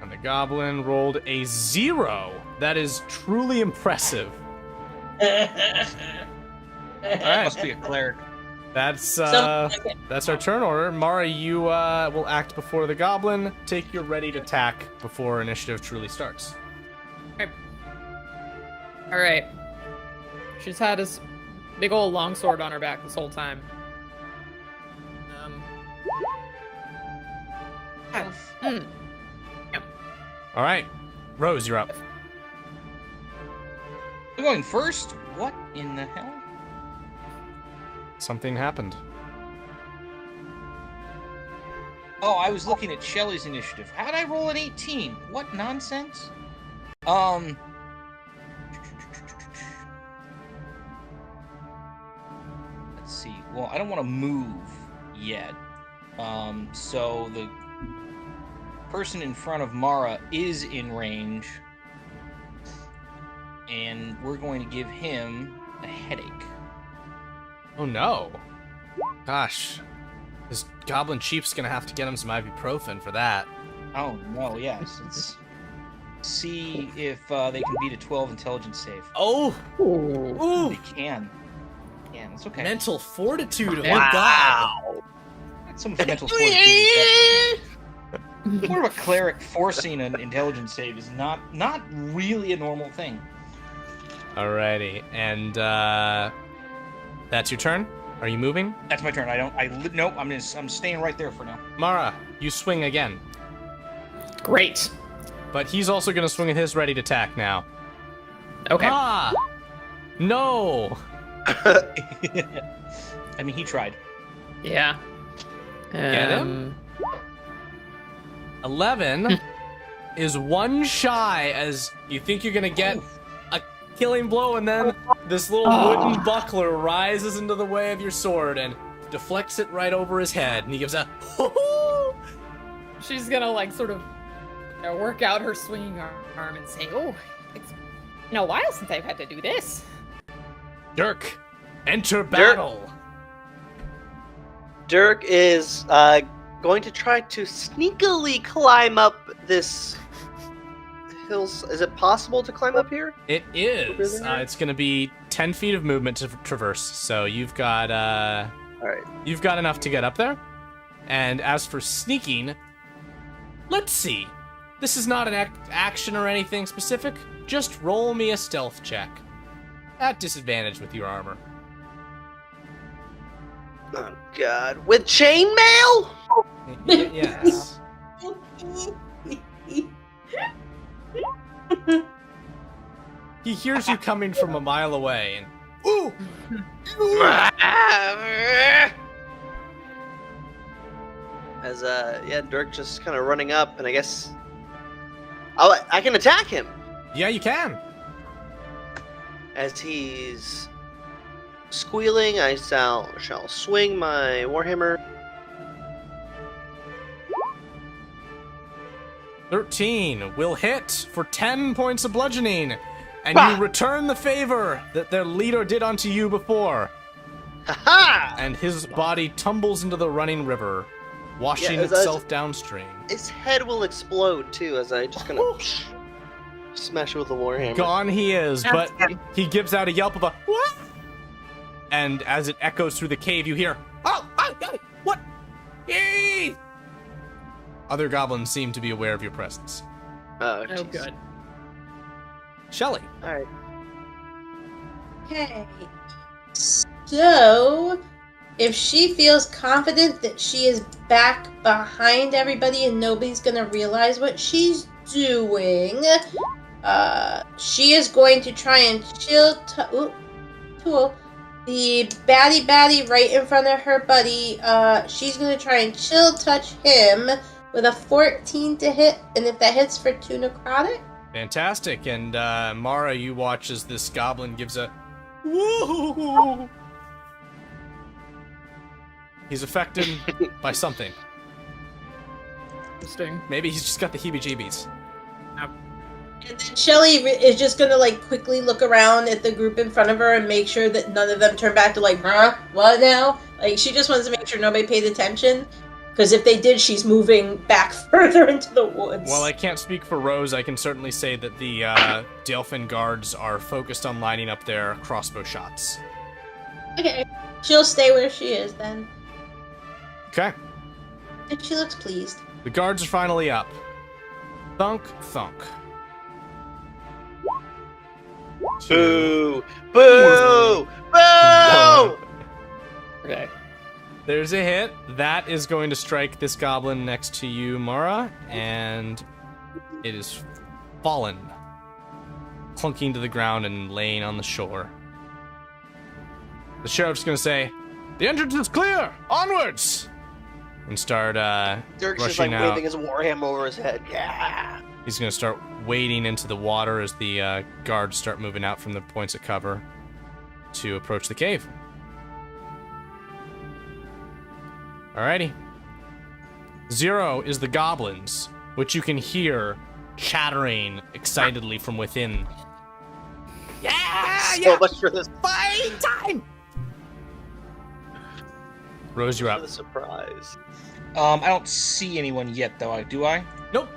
And the goblin rolled a 0. That is truly impressive. Alright, Must be a cleric. that's our turn order. Mara, you will act before the goblin. Take your ready to attack before initiative truly starts. Alright. She's had this big old longsword on her back this whole time. All right, Rose, you're up. I'm going first? What in the hell? Something happened. Oh, I was looking at Shelly's initiative. How'd I roll an 18? What nonsense? Let's see. Well, I don't want to move yet. So the person in front of Mara is in range. And we're going to give him a headache. Oh no. Gosh. This goblin chief's gonna have to get him some ibuprofen for that. Oh, no, yes. Let's see if they can beat a 12 intelligence save. Oh! Ooh! They can. Yeah, that's okay. Mental fortitude, oh Wow. god! Not so much mental fortitude, but more of a cleric forcing an intelligence save is not really a normal thing. Alrighty, and that's your turn? Are you moving? That's my turn. Nope, I'm staying right there for now. Mara, you swing again. Great. But he's also gonna swing at his ready to attack now. Okay. Ah! No! I mean, he tried. Yeah. Get him? 11 is one shy as you think you're gonna get a killing blow, and then this little wooden buckler rises into the way of your sword and deflects it right over his head, and he gives a hoo-hoo! She's gonna like sort of work out her swinging arm and say, "Oh, it's been a while since I've had to do this." Dirk, enter battle. Dirk is going to try to sneakily climb up this hill. Is it possible to climb up here? It is. It's going to be 10 feet of movement to traverse, so you've got All right. you've got enough to get up there. And as for sneaking, let's see. This is not an action or anything specific. Just roll me a stealth check. At disadvantage with your armor. Oh God! With chainmail? Yes. He hears you coming from a mile away, and ooh! As Dirk just kind of running up, and I guess I can attack him Yeah, you can. as he's squealing. I shall swing my warhammer. 13 will hit for 10 points of bludgeoning, and Bah! you return the favor that their leader did unto you before. Ha And his body tumbles into the running river, washing Yeah, as- itself downstream. His head will explode too as I just kind of smash it with a warhammer. Gone he is, but That's good. he gives out a yelp of a what? And as it echoes through the cave, you hear, oh, what? Yay! Other goblins seem to be aware of your presence. Oh, Oh, jeez. good. Shelley. All right. Okay. So, if she feels confident that she is back behind everybody and nobody's gonna realize what she's doing, she is going to try and tool the baddie right in front of her buddy. She's gonna try and chill touch him with a 14 to hit, and if that hits for 2 necrotic. Fantastic. And Mara, you watch as this goblin gives a woo. He's affected by something. Interesting. Maybe he's just got the heebie-jeebies. And then Shelly is just gonna like quickly look around at the group in front of her and make sure that none of them turn back to like, huh? What now? Like she just wants to make sure nobody paid attention. Because if they did, she's moving back further into the woods. While I can't speak for Rose, I can certainly say that the Dalefen guards are focused on lining up their crossbow shots. Okay. She'll stay where she is then. Okay. And she looks pleased. The guards are finally up. Thunk, thunk. Boo! Boo! Boo! Okay. There's a hit. That is going to strike this goblin next to you, Mara, and it is fallen, clunking to the ground and laying on the shore. The sheriff's going to say, "The entrance is clear! Onwards!" And start Dirk's just rushing like out. waving his warhammer over his head. Yeah. He's going to start wading into the water as the guards start moving out from the points of cover to approach the cave. Alrighty. 0 is the goblins, which you can hear chattering excitedly from within. So much for this. Fighting time! Rose, you're For up. the surprise. I don't see anyone yet, though. Do I? Nope.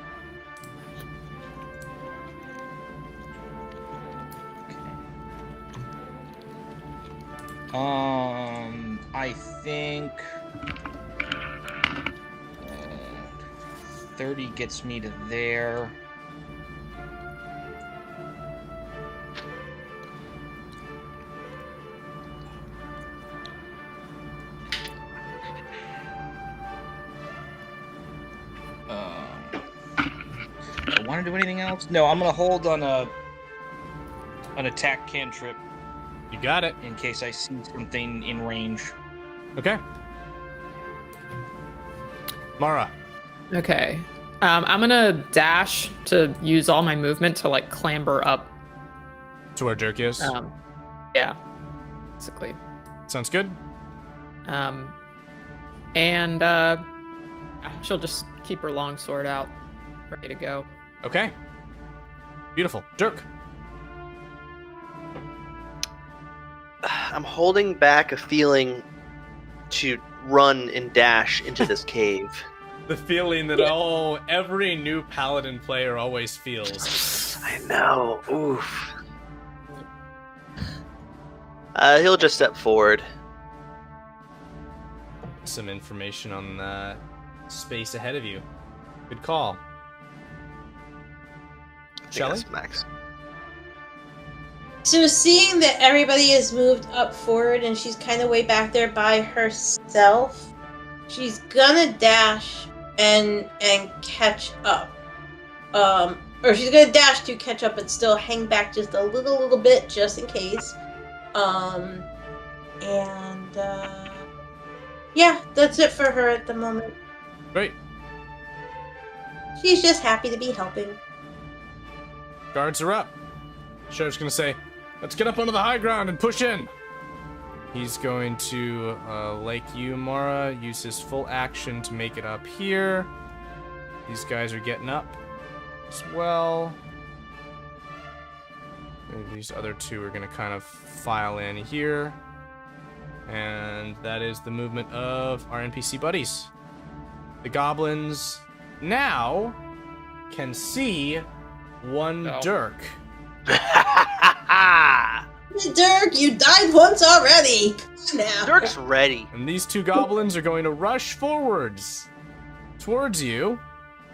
I think 30 gets me to there. Do I want to do anything else? No, I'm gonna hold on an attack cantrip You got it. in case I see something in range. Okay. Mara. Okay. I'm gonna dash to use all my movement to like clamber up. To where Dirk is. Yeah. Basically. Sounds good. And she'll just keep her longsword out, ready to go. Okay. Beautiful. Dirk. I'm holding back a feeling to run and dash into this cave. The feeling that, every new paladin player always feels. I know. Oof. He'll just step forward. Some information on the space ahead of you. Good call. I think Shelley? that's Max. So seeing that everybody has moved up forward and she's kind of way back there by herself, she's gonna dash and catch up. Or she's gonna dash to catch up but still hang back just a little bit just in case. And And yeah, that's it for her at the moment. Great. She's just happy to be helping. Guards are up. Sheriff's gonna say, let's get up onto the high ground and push in. He's going to, like you, Mara, use his full action to make it up here. These guys are getting up as well. And these other two are gonna kind of file in here. And that is the movement of our NPC buddies. The goblins now can see one Dirk. Dirk, you died once already. Now. Dirk's ready. And these two goblins are going to rush forwards towards you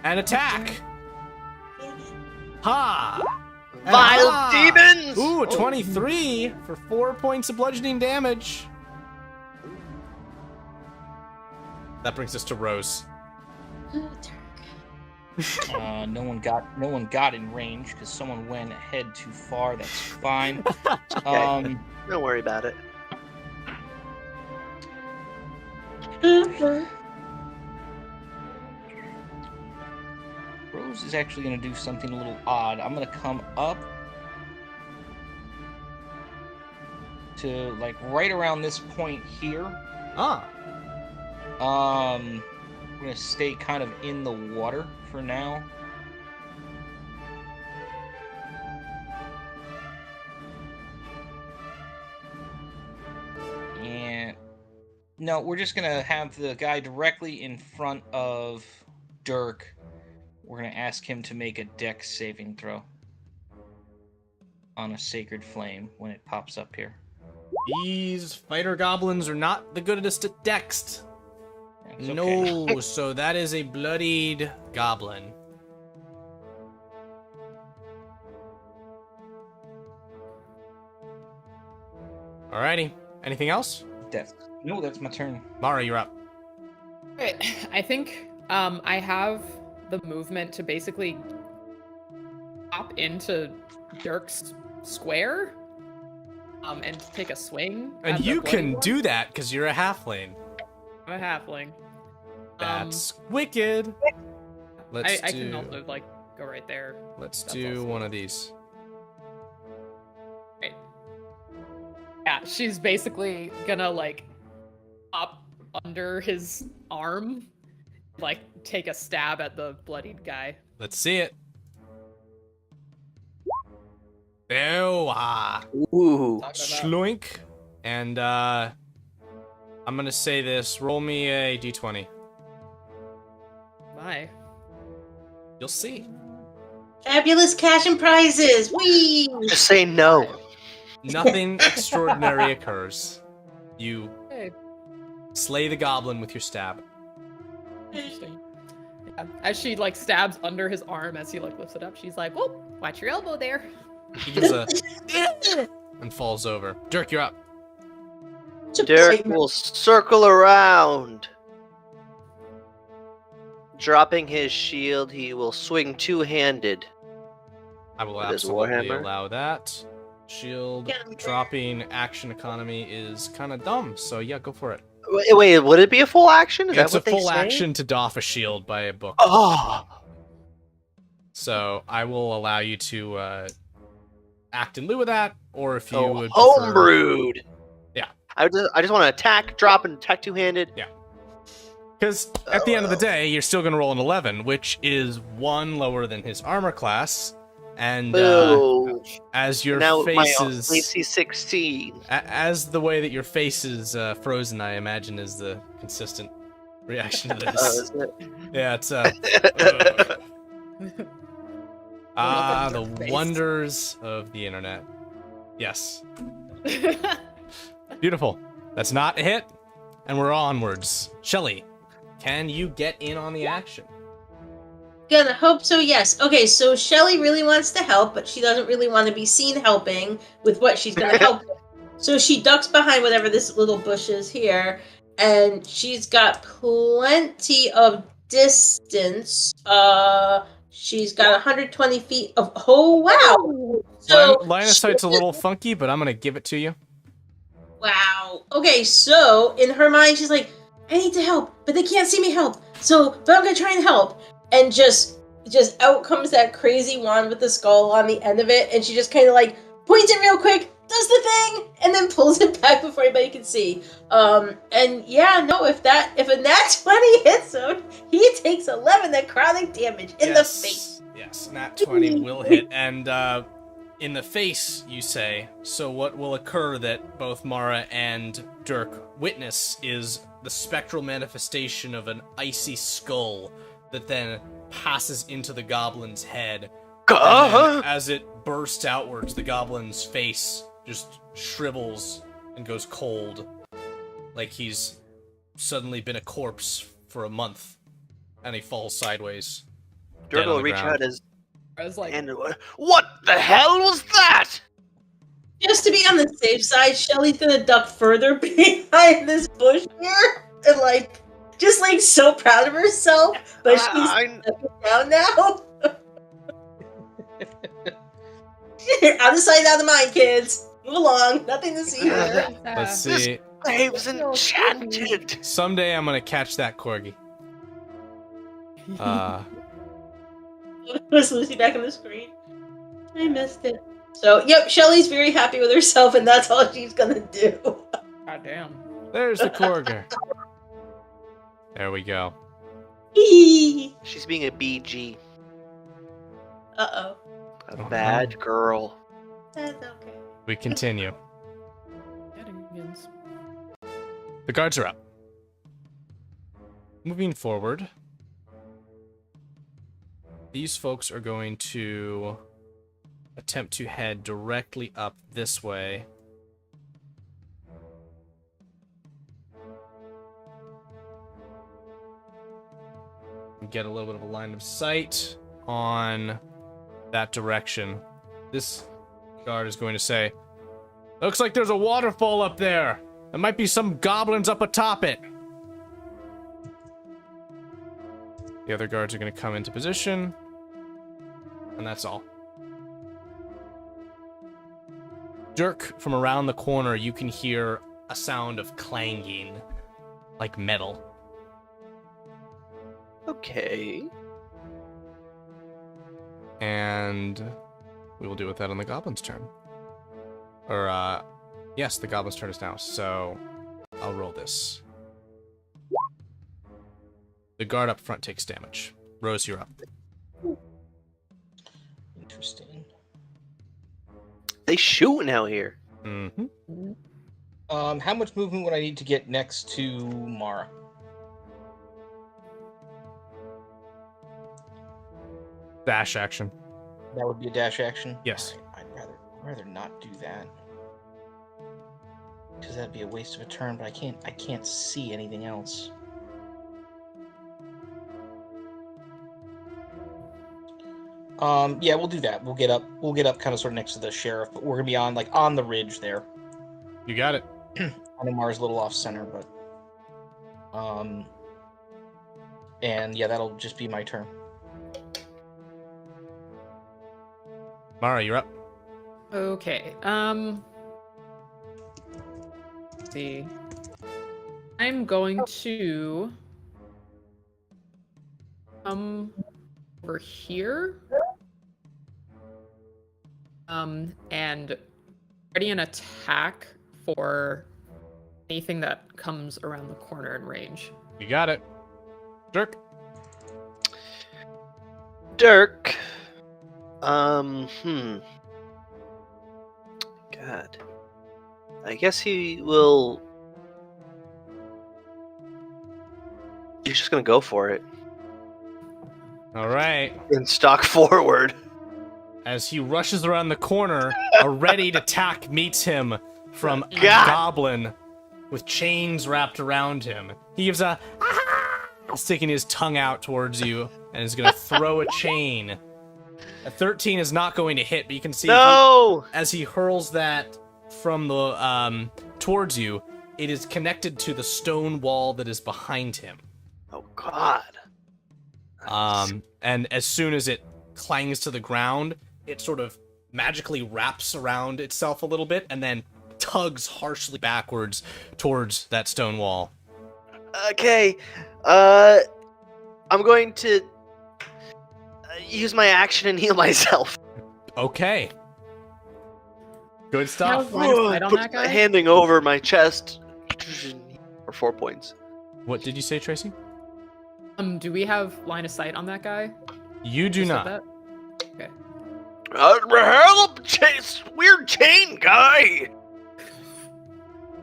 and attack. Ha! And Vile ha! demons! Ooh, 23 for 4 points of bludgeoning damage. That brings us to Rose. No one got in range because someone went ahead too far. That's fine. Okay. Don't worry about it. Rose is actually going to do something a little odd. I'm going to come up to like right around this point here. Ah. I'm going to stay kind of in the water for now. And no, we're just going to have the guy directly in front of Dirk. We're going to ask him to make a dex saving throw on a sacred flame when it pops up here. These fighter goblins are not the goodest at dex. That's okay. No, so that is a bloodied goblin. Alrighty. Anything else? No, that's my turn. Mara, you're up. Right. I think I have the movement to basically hop into Dirk's square and take a swing. And at the you bloody can one. do that because you're a halfling. I'm a halfling. That's wicked. Let's I do. can also like go right there. Let's That's do also- one of these. Right. Yeah, she's basically gonna like up under his arm, like take a stab at the bloodied guy. Let's see it. Ew, Ooh. Talking about- Schloink. And I'm gonna say this. Roll me a d20. My. You'll see. Fabulous cash and prizes. Whee! Just say no. Nothing extraordinary occurs. You Hey, slay the goblin with your stab. interesting. Yeah. As she like stabs under his arm as he like lifts it up, she's like, "Whoa, watch your elbow there." He gives a and falls over. Dirk, you're up. Derek will circle around. Dropping his shield, he will swing two-handed. I will With his absolutely warhammer? allow that. Shield Yeah. dropping action economy is kind of dumb, so yeah, go for it. Wait, would it be a full action? Is It's that a what they full say? action to doff a shield by a book. Oh, So I will allow you to act in lieu of that, or if you oh would prefer- homebrewed. Yeah. I just want to attack, drop, and attack two-handed. Because at the end of the day, you're still going to roll an 11, which is 1 lower than his armor class. And Boo. as your Now face my is... AC 16. As the way that your face is frozen, I imagine is the consistent reaction to Oh, this. is it? Yeah, it's... the Face. wonders of the internet. Yes. Beautiful. That's not a hit. And we're onwards. Shelly, can you get in on the action? Gonna hope so, yes. Okay, so Shelly really wants to help, but she doesn't really want to be seen helping with what she's gonna help with. So she ducks behind whatever this little bush is here, and she's got plenty of distance. She's got 120 feet of. Oh wow! So Line of sight's a little funky, but I'm gonna give it to you. Wow. Okay, so in her mind, she's like, I need to help, but they can't see me help. But I'm gonna try and help. And just out comes that crazy wand with the skull on the end of it, and she just kind of like points it real quick, does the thing, and then pulls it back before anybody can see. And yeah, no, if a nat 20 hits him, he takes 11 necrotic damage in the face. Yes, nat 20 will hit, and in the face, you say. So what will occur that both Mara and Dirk witness is the spectral manifestation of an icy skull that then passes into the goblin's head. And then as it bursts outwards, the goblin's face just shrivels and goes cold, like he's suddenly been a corpse for a month, and he falls sideways. Dirk will reach out his I was like, and what the hell was that? Just to be on the safe side, Shelly's gonna duck further behind this bush here, and just so proud of herself, but she's stepping down now. Out of sight, out of mind, kids. Move along. Nothing to see here. Let's see. Wave's enchanted. Someday I'm gonna catch that corgi. Was Lucy back on the screen? I missed it. So, yep, Shelly's very happy with herself, and that's all she's gonna do. God damn. There's the corgi. There we go. She's being a BG. Uh-oh. A bad girl. That's okay. We continue. The guards are up. Moving forward, these folks are going to attempt to head directly up this way. Get a little bit of a line of sight on that direction. This guard is going to say, looks like there's a waterfall up there. There might be some goblins up atop it. The other guards are going to come into position. And that's all. Dirk, from around the corner, you can hear a sound of clanging, like metal. Okay. And we will deal with that on the goblin's turn. Or, yes, the goblin's turn is now, so I'll roll this. The guard up front takes damage. Rose, you're up. Interesting. They shooting out here. Mm-hmm. How much movement would I need to get next to Mara? Dash action. That would be a dash action? Yes. Right, I'd rather not do that. Because that'd be a waste of a turn, but I can't see anything else. Yeah, we'll do that. We'll get up kind of sort of next to the sheriff, but we're gonna be on the ridge there. You got it. I know Mara's a little off center, but and yeah, that'll just be my turn. Mara, you're up. Okay. Let's see. I'm going to come over here. And ready an attack for anything that comes around the corner in range. You got it. Dirk. Dirk. God. I guess he will. He's just gonna go for it. All right. And stalk forward. As he rushes around the corner, a readied attack meets him from a God. goblin with chains wrapped around him. He gives a sticking his tongue out towards you and is going to throw a chain. A 13 is not going to hit, but you can see as he hurls that from the towards you, it is connected to the stone wall that is behind him. Oh God. And as soon as it clangs to the ground, it sort of magically wraps around itself a little bit and then tugs harshly backwards towards that stone wall. Okay, I'm going to use my action and heal myself. Okay. Good stuff. Line of sight on that guy? Handing over my chest for 4 points. What did you say, Tracy? Do we have line of sight on that guy? You do Just not. said that? Okay. Help! Weird chain guy!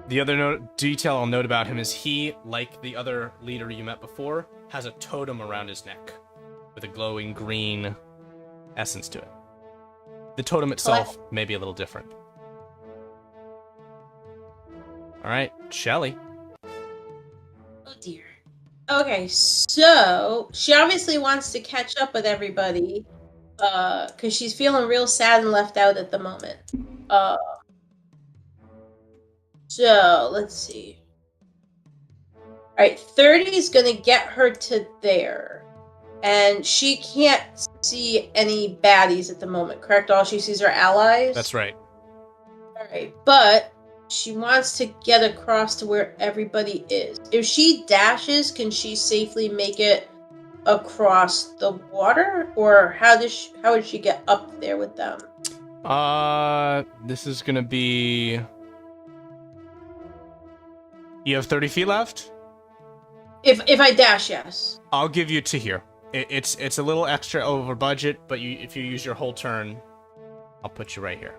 The other detail I'll note about him is he, like the other leader you met before, has a totem around his neck with a glowing green essence to it. The totem itself may be a little different. All right, Shelly. Oh dear. Okay, so she obviously wants to catch up with everybody, because she's feeling real sad and left out at the moment. So let's see. All right, 30 is gonna get her to there, and she can't see any baddies at the moment. Correct? All she sees are allies. That's right. All right, but she wants to get across to where everybody is. If she dashes, can she safely make it across the water, or how would she get up there with them? This is gonna be. You have 30 feet left? If I dash, yes. I'll give you to here. It's a little extra over budget, but if you use your whole turn, I'll put you right here.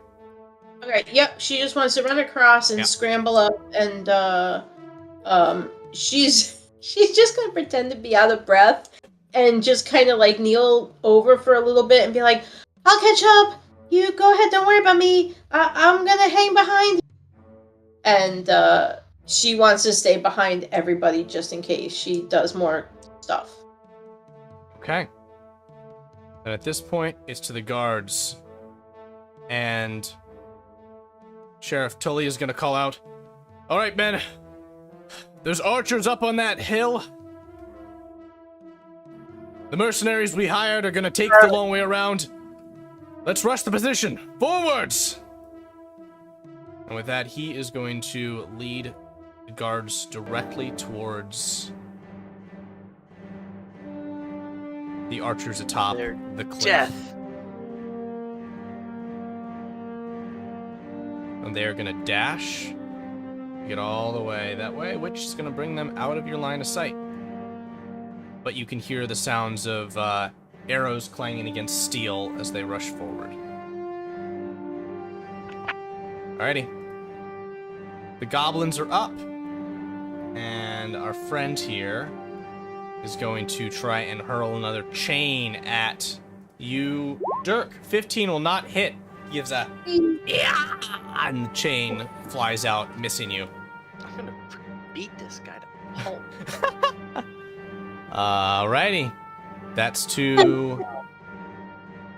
Okay, yep, she just wants to run across and scramble up, and she's just gonna pretend to be out of breath and just kind of like kneel over for a little bit and be like, I'll catch up, you go ahead, don't worry about me, I'm gonna hang behind you. And she wants to stay behind everybody just in case she does more stuff. Okay. And at this point, it's to the guards. And Sheriff Tully is going to call out, all right, men. There's archers up on that hill. The mercenaries we hired are going to take the long way around. Let's rush the position. Forwards! And with that, he is going to lead the guards directly towards the archers atop the cliff. Death. And they're gonna dash, get all the way that way, which is gonna bring them out of your line of sight. But you can hear the sounds of arrows clanging against steel as they rush forward. Alrighty. The goblins are up. And our friend here is going to try and hurl another chain at you, Dirk. 15 will not hit. He gives a yeah, and the chain flies out, missing you. I'm gonna beat this guy to pulp. Alrighty. That's to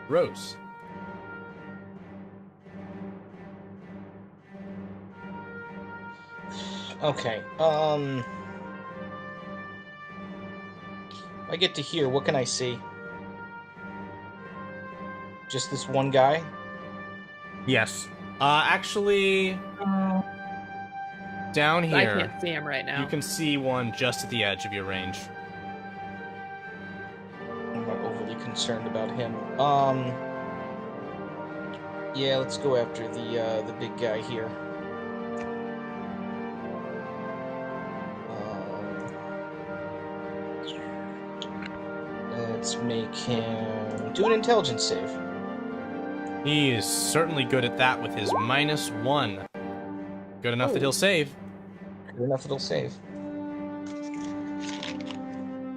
Rose. Okay. I get to hear. What can I see? Just this one guy? Yes. Actually, down here. I can't see him right now. You can see one just at the edge of your range. I'm not overly concerned about him. Yeah, let's go after the big guy here. Let's make him do an intelligence save. He is certainly good at that with his -1. Good enough that he'll save. Good enough that he'll save.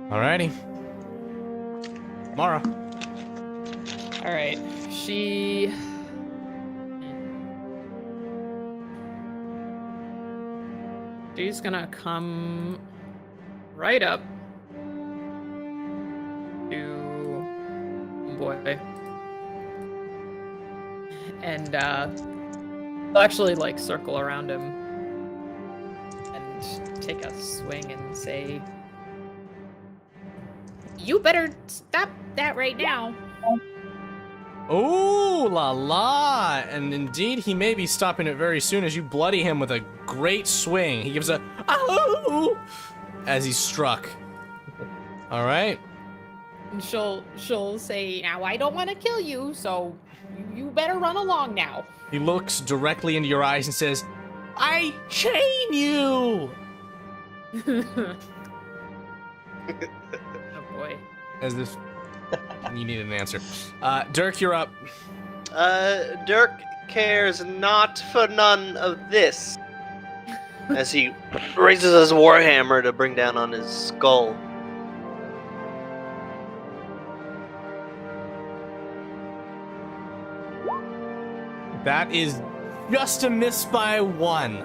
Alrighty. Mara. All right, she's gonna come right up to boy, and I'll actually like circle around him and take a swing and say, You better stop that right now. Ooh la la! And indeed, he may be stopping it very soon as you bloody him with a great swing. He gives a ow as he's struck. All right. And she'll say, "Now I don't want to kill you, so you better run along now." He looks directly into your eyes and says, "I chain you." Oh boy. As if you need an answer. Dirk, you're up. Dirk cares not for none of this. As he raises his warhammer to bring down on his skull. That is just a miss by 1.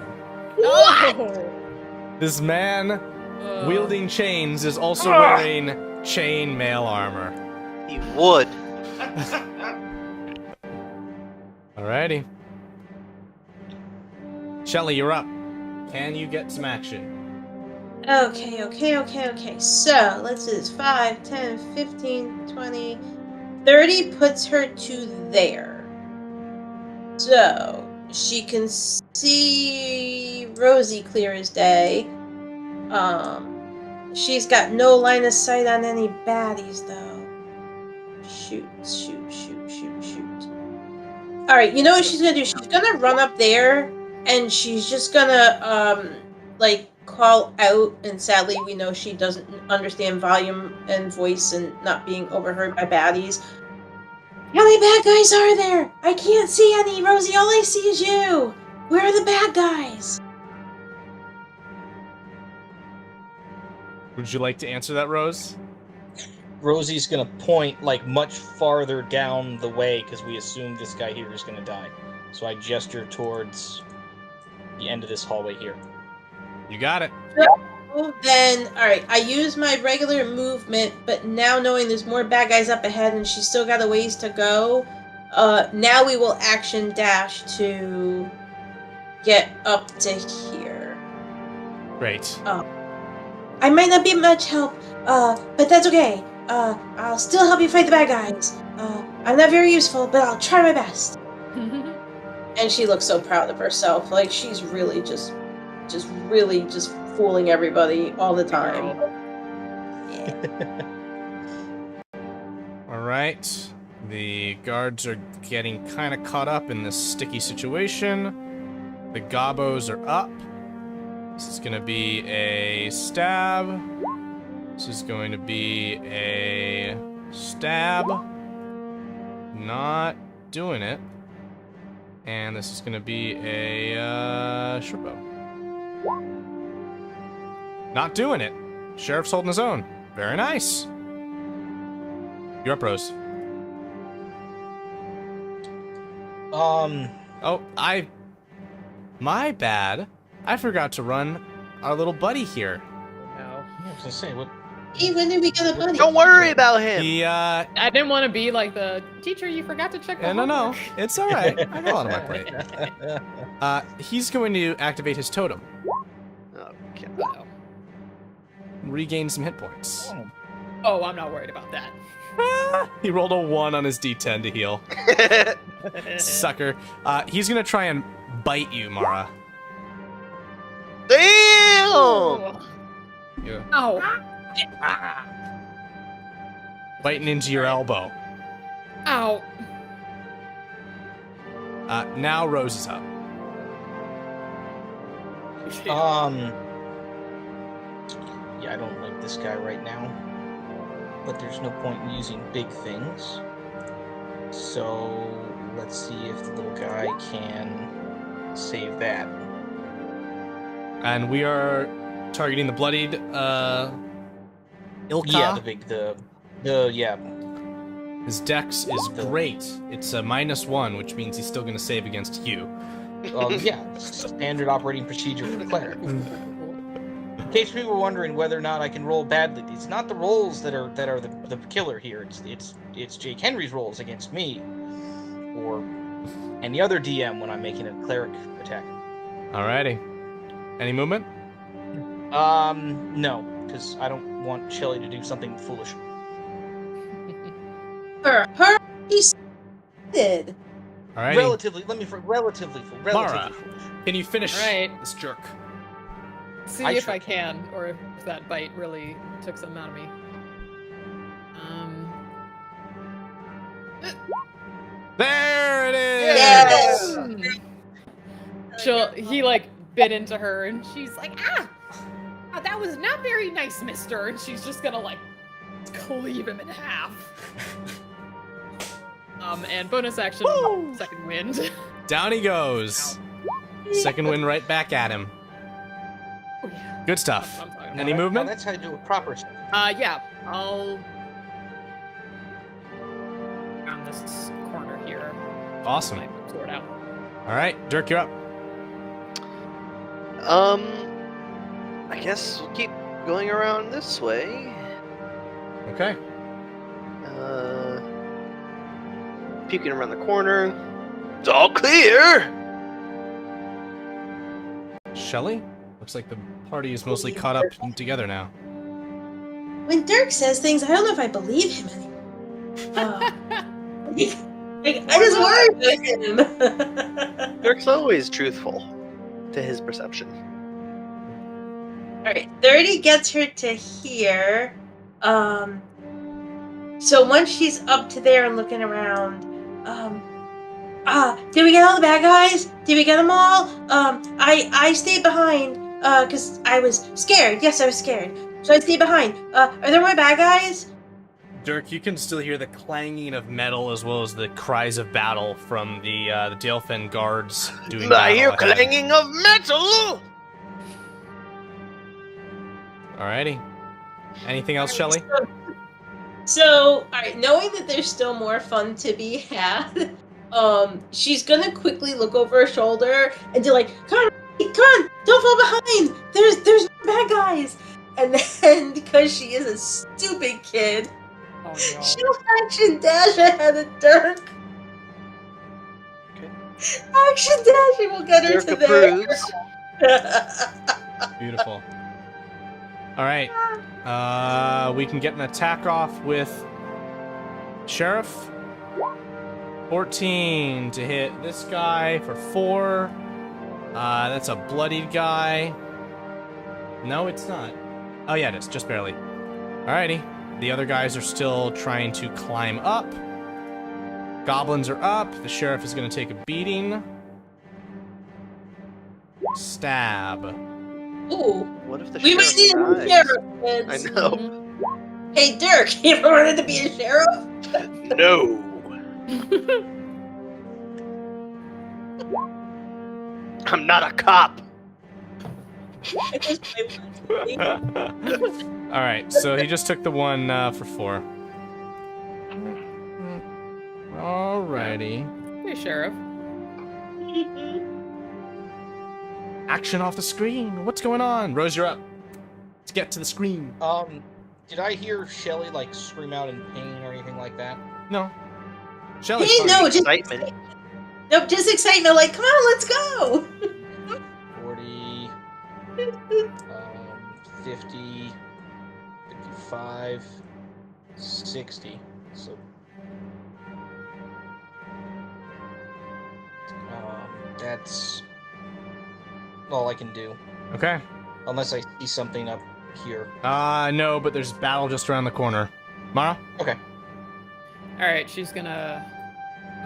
What? This man wielding chains is also wearing chain mail armor. He would. Alrighty. Shelly, you're up. Can you get some action? Okay. So, let's do this. 5, 10, 15, 20, 30 puts her to there. So, she can see Rosie clear as day. She's got no line of sight on any baddies, though. Shoot. Alright, you know what she's gonna do? She's gonna run up there, and she's just gonna, call out, and sadly we know she doesn't understand volume and voice and not being overheard by baddies. How many bad guys are there? I can't see any, Rosie. All I see is you. Where are the bad guys? Would you like to answer that, Rose? Rosie's gonna point like much farther down the way because we assume this guy here is gonna die. So I gesture towards the end of this hallway here. You got it. Then, alright, I use my regular movement, but now knowing there's more bad guys up ahead and she's still got a ways to go, now we will action dash to get up to here. Great. I might not be much help, but that's okay. I'll still help you fight the bad guys. I'm not very useful, but I'll try my best. And she looks so proud of herself, like she's really just fooling everybody all the time. Yeah. All right. The guards are getting kind of caught up in this sticky situation. The gobos are up. This is going to be a stab. This is going to be a stab. Not doing it. And this is going to be a short bow. Not doing it. Sheriff's holding his own. Very nice. You're up, Rose. Oh, my bad. I forgot to run our little buddy here. No. I was gonna say, what? Hey, when did we get a buddy? Don't worry about him. He, I didn't want to be like the teacher. You forgot to check the no, homework." it's all right. I got a lot on my plate. He's going to activate his totem, Okay. Uh-oh. regain some hit points. Oh, I'm not worried about that. He rolled a 1 on his d10 to heal. Sucker. He's gonna try and bite you, Mara. Damn! Yeah. Ow. Biting into your elbow. Ow. Now Rose is up. Yeah, I don't like this guy right now. But there's no point in using big things. So let's see if the little guy can save that. And we are targeting the bloodied Ilka. Yeah, His dex is great. It's a -1, which means he's still gonna save against you. Standard operating procedure for the cleric. In case we were wondering whether or not I can roll badly, it's not the rolls that are the killer here. It's Jake Henry's rolls against me, or any other DM when I'm making a cleric attack. Alrighty. Any movement? No, because I don't want Shelly to do something foolish. Her, Did. All right. Relatively, relatively Mara. foolish. Can you finish All right. this jerk? See I if sure I can, or if that bite really took something out of me. There it is. Yes! He like bit into her, and she's like, "Ah, that was not very nice, Mister." And she's just gonna like cleave him in half. And bonus action, second wind. Down he goes. Second wind right back at him. Oh, yeah. Good stuff. I'm talking Any Now movement? that's how you do it proper. Yeah, I'll around this corner here. Awesome. My sword out. All right, Dirk, you're up. I guess we'll keep going around this way. Okay. Peeking around the corner. It's all clear! Shelly? Looks like the party is mostly caught up together now. When Dirk says things, I don't know if I believe him anymore. I just worry about him. Dirk's always truthful to his perception. Alright, 30 gets her to here. So once she's up to there and looking around, did we get all the bad guys? Did we get them all? I stayed behind, cause I was scared. Yes, I was scared. So I stayed behind. Are there more bad guys? Dirk, you can still hear the clanging of metal as well as the cries of battle from the Dalefen guards doing battle I hear ahead. clanging of metal! Alrighty. Anything else, Shelly? So, alright, knowing that there's still more fun to be had, she's gonna quickly look over her shoulder and do like, come on, don't fall behind! There's more bad guys! And then, because she is a stupid kid, Oh no. she'll action dash ahead of Dirk. Okay. Action dashing will get her Dirk to there. approves. Beautiful. Alright. We can get an attack off with Sheriff. 14 to hit this guy for 4. That's a bloodied guy. No, it's not. Oh yeah, it is. Just barely. Alrighty. The other guys are still trying to climb up. Goblins are up. The sheriff is going to take a beating. Stab. Ooh, What if the we might need a new dies? sheriff, kids. I know. Hey, Dirk, you ever wanted to be a sheriff? No. I'm not a cop. Alright, so he just took the one for 4. Alrighty. Hey, Sheriff. Action off the screen. What's going on? Rose, you're up. Let's get to the screen. Did I hear Shelly like scream out in pain or anything like that? No. Shelly's Hey, fine. no, just Excitement. nope, just excitement. Like, come on, let's go. 40, 50, 55, 60. So, that's all I can do. Okay. Unless I see something up here. No, but there's battle just around the corner. Mara? Okay. Alright, she's gonna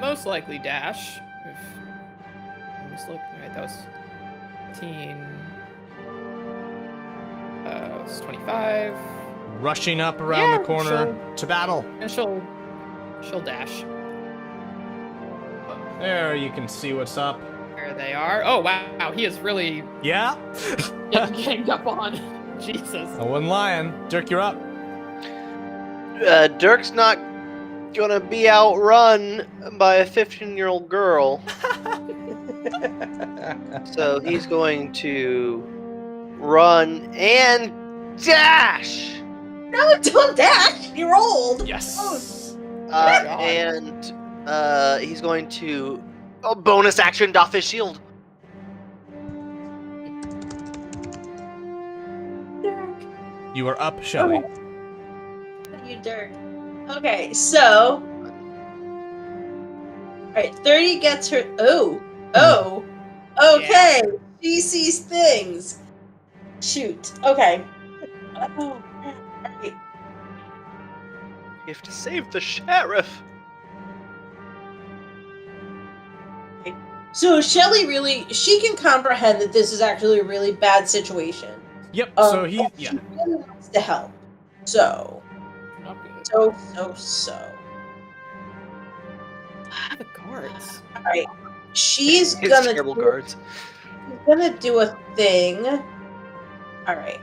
most likely dash. If let's look. Alright, that was 15. It's 25. Rushing up around Yeah, the corner to battle. And she'll dash. There, you can see what's up. There they are. Oh wow, he is really Yeah? getting ganged up on. Jesus. I wasn't lying. Dirk, you're up. Dirk's not gonna be outrun by a 15-year-old girl, so he's going to run and dash. No, don't dash. You're old. Yes. And he's going to bonus action doff his shield. Dirk. You are up, Shelly. You Dirk. Okay, so Alright, 30 gets her. Oh. Okay. She sees things. Shoot. Okay. Oh, crap. Alright. We have to save the sheriff. So Shelly she can comprehend that this is actually a really bad situation. Yep. So But yeah. she really wants to help. So. Not good. So. The guards. Alright. She's His gonna terrible guards. She's gonna do a thing. Alright.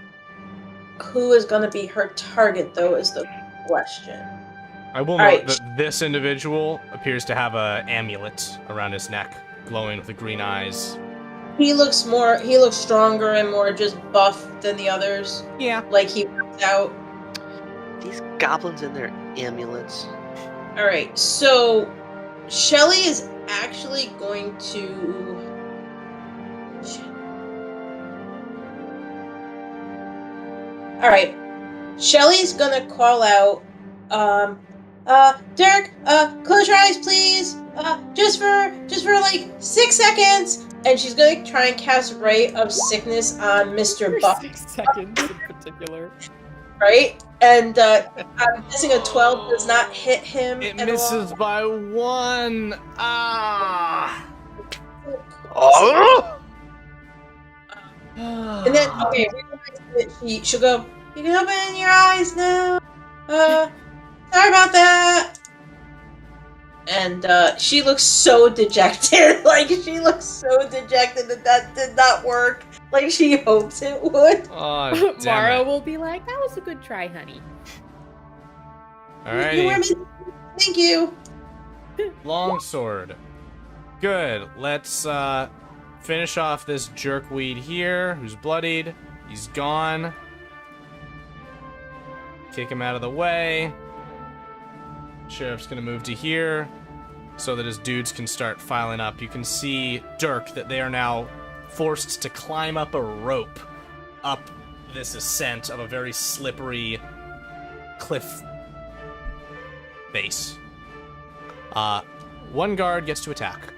Who is gonna be her target though is the question. I will Alright. note that this individual appears to have an amulet around his neck, glowing with the green eyes. He looks stronger and more just buff than the others. Yeah. Like he worked out. These goblins and their amulets. Alright, so Shelly is actually going to Alright. Shelly's gonna call out Dirk, close your eyes please. Just for like 6 seconds. And she's gonna try and cast Ray of Sickness on Mr. For Buff. 6 seconds in particular. Right? And I'm guessing a 12 does not hit him. It at misses all. by 1. Ah. Oh! And then, okay, she'll go, you can open your eyes now. Sorry about that. And she looks so dejected. Like, she looks so dejected that did not work. Like, she hopes it would. Oh, damn Mara it. will be like, that was a good try, honey. You were Alrighty. amazing. Thank you. Longsword. Good. Let's finish off this jerkweed here, who's bloodied. He's gone. Kick him out of the way. Sheriff's gonna move to here so that his dudes can start filing up. You can see Dirk that they are now forced to climb up a rope up this ascent of a very slippery cliff base. One guard gets to attack.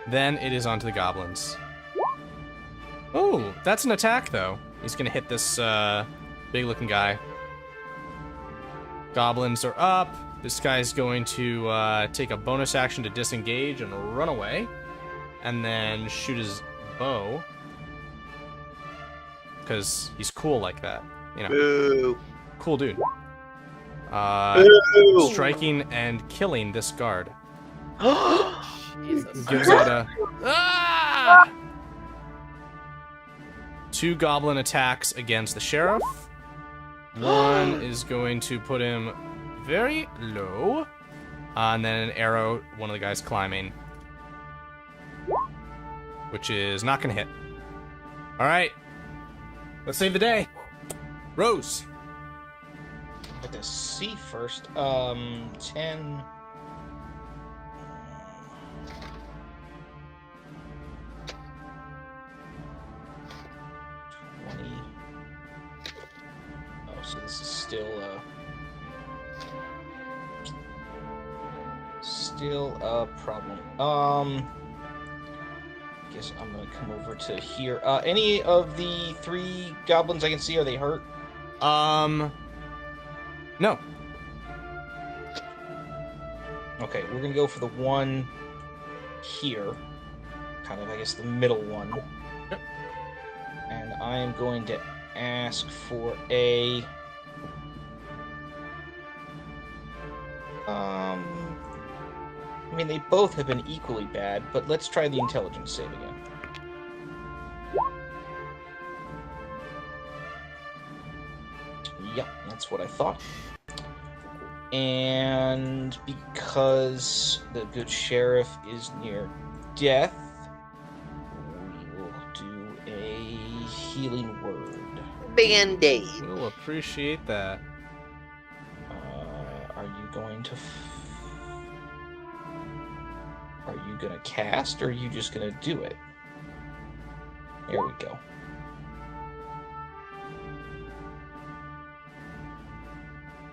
Then it is on to the goblins. Oh, that's an attack, though. He's gonna hit this big-looking guy. Goblins are up. This guy's going to take a bonus action to disengage and run away. And then shoot his bow. Because he's cool like that. You know, Boo. cool dude. Boo. Striking and killing this guard. Jesus. Gives out a... Ah! 2 goblin attacks against the sheriff. One is going to put him very low. And then an arrow, one of the guys climbing. Which is not going to hit. Alright. Let's save the day. Rose. Let us see first. 10. 20. Oh, so this is still a problem. Guess I'm gonna come over to here. Any of the 3 goblins I can see, are they hurt? No. Okay, we're gonna go for the one here. Kind of, I guess, the middle one. Yep. And I am going to ask for a... I mean, they both have been equally bad, but let's try the intelligence save again. Yep, that's what I thought. And because the good sheriff is near death, we will do a healing word. Band-Aid. We'll appreciate that. Are you going to... Are you going to cast, or are you just going to do it? There we go.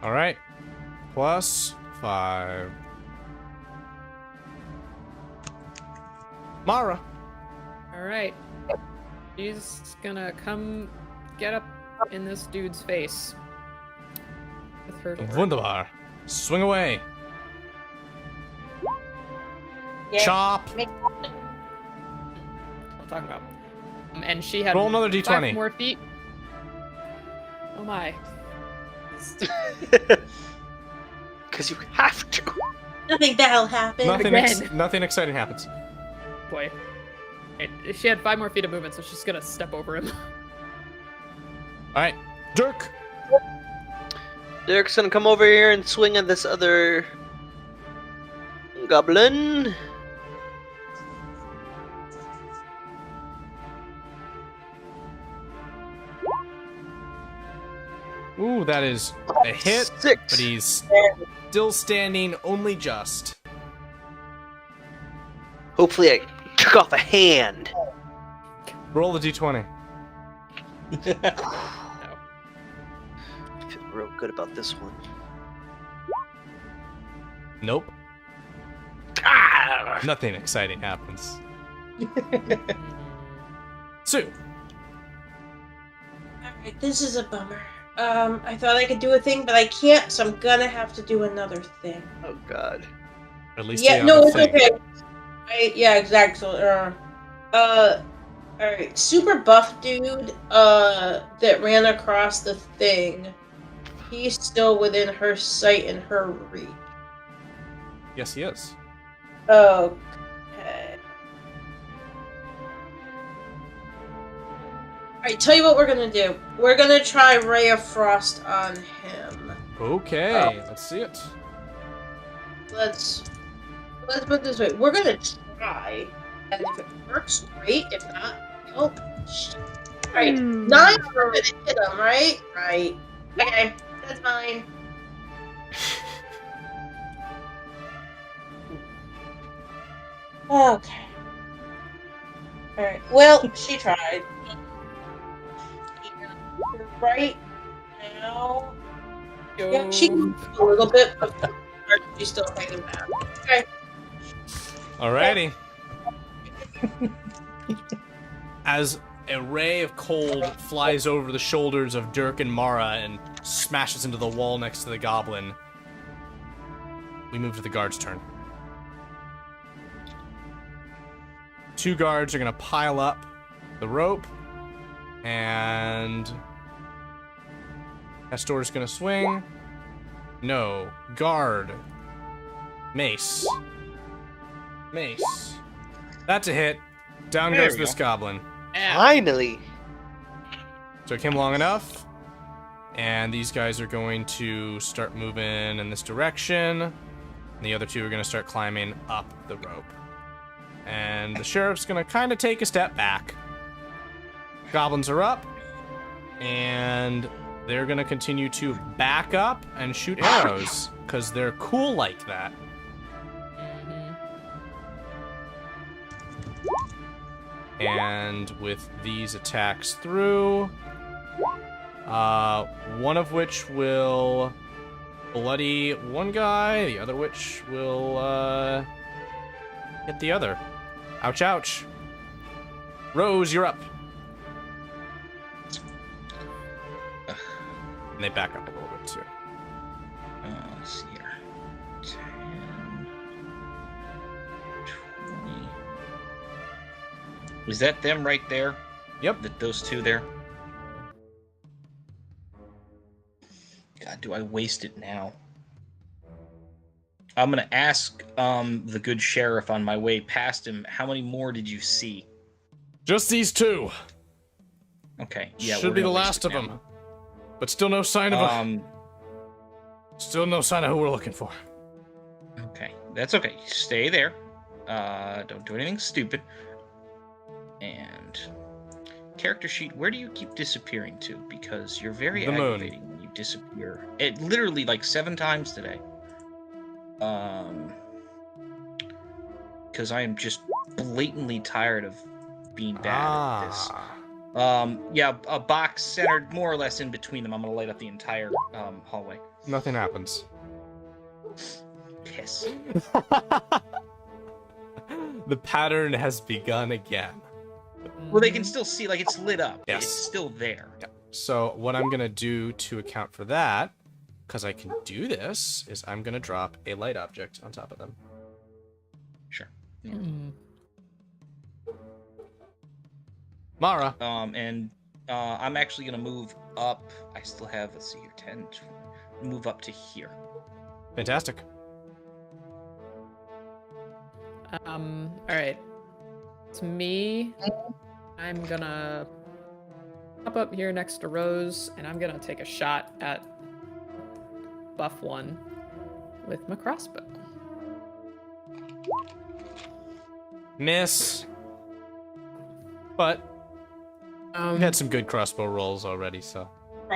Alright. +5. Mara. All right. She's gonna come get up in this dude's face with her door. Wunderbar. Swing away. Yeah. Chop. Make- I'm talking about. And she had Roll another 5 d20. more feet. Oh my. Because you have to. Nothing bad'll happen. Nothing exciting happens. Boy. She had 5 more feet of movement, so she's gonna step over him. All right, Dirk. Dirk's gonna come over here and swing at this other goblin. Ooh, that is a hit, 6. but he's still standing only just. Hopefully I took off a hand. Roll the d20. I feel real good about this one. Nope. Ah! Nothing exciting happens. Sue. Alright, this is a bummer. I thought I could do a thing, but I can't, so I'm gonna have to do another thing. Oh god. At least Yeah, you no, have a it's thing. okay. Yeah, exactly. Alright, super buff dude, that ran across the thing. He's still within her sight and her reach. Yes, he is. Okay. Alright, tell you what we're gonna do. We're gonna try Ray of Frost on him. Okay, let's see it. Let's put it this way. We're gonna try, and if it works, great. If not, nope. Alright, 9 for a minute, hit him, right? Right. Okay, that's fine. Okay. Alright, well, she tried. Right now... Yeah, she can move a little bit, but she's still hanging back. Okay. Alrighty. As a ray of cold flies over the shoulders of Dirk and Mara and smashes into the wall next to the goblin, we move to the guard's turn. 2 guards are going to pile up the rope, and Nestor's going to swing. No. Guard. Mace. Mace. That's a hit. Down There goes we this go. goblin. Finally. Took him long enough. And these guys are going to start moving in this direction. And the other 2 are going to start climbing up the rope. And the sheriff's going to kind of take a step back. Goblins are up. And they're going to continue to back up and shoot arrows. Because they're cool like that. And with these attacks through, one of which will bloody one guy, the other which will hit the other. Ouch, ouch. Rose, you're up. And they back up a little bit too. Let's see here. 10, 20. Is that them right there? Yep. Those 2 there? God, do I waste it now? I'm gonna ask the good sheriff on my way past him, how many more did you see? Just these 2. Okay, yeah. Should we're be the gonna waste last it of now. them. But still no sign of still no sign of who we're looking for. Okay, that's okay. Stay there. Don't do anything stupid. And character sheet, where do you keep disappearing to? Because you're very The moon. aggravating when you disappear. It literally like 7 times today. Because I am just blatantly tired of being bad at this. Yeah, a box centered more or less in between them. I'm gonna light up the entire hallway. Nothing happens. Piss. The pattern has begun again. Well, they can still see, like, it's lit up. Yes. It's still there. Yeah. So what I'm gonna do to account for that, because I can do this, is I'm gonna drop a light object on top of them. Sure. Mm. Mara. And I'm actually gonna move up. I still have, let's see here, 10, 20, move up to here. Fantastic. All right. It's me. I'm gonna hop up here next to Rose, and I'm gonna take a shot at buff one with my crossbow. Miss. But Um, we had some good crossbow rolls already, so.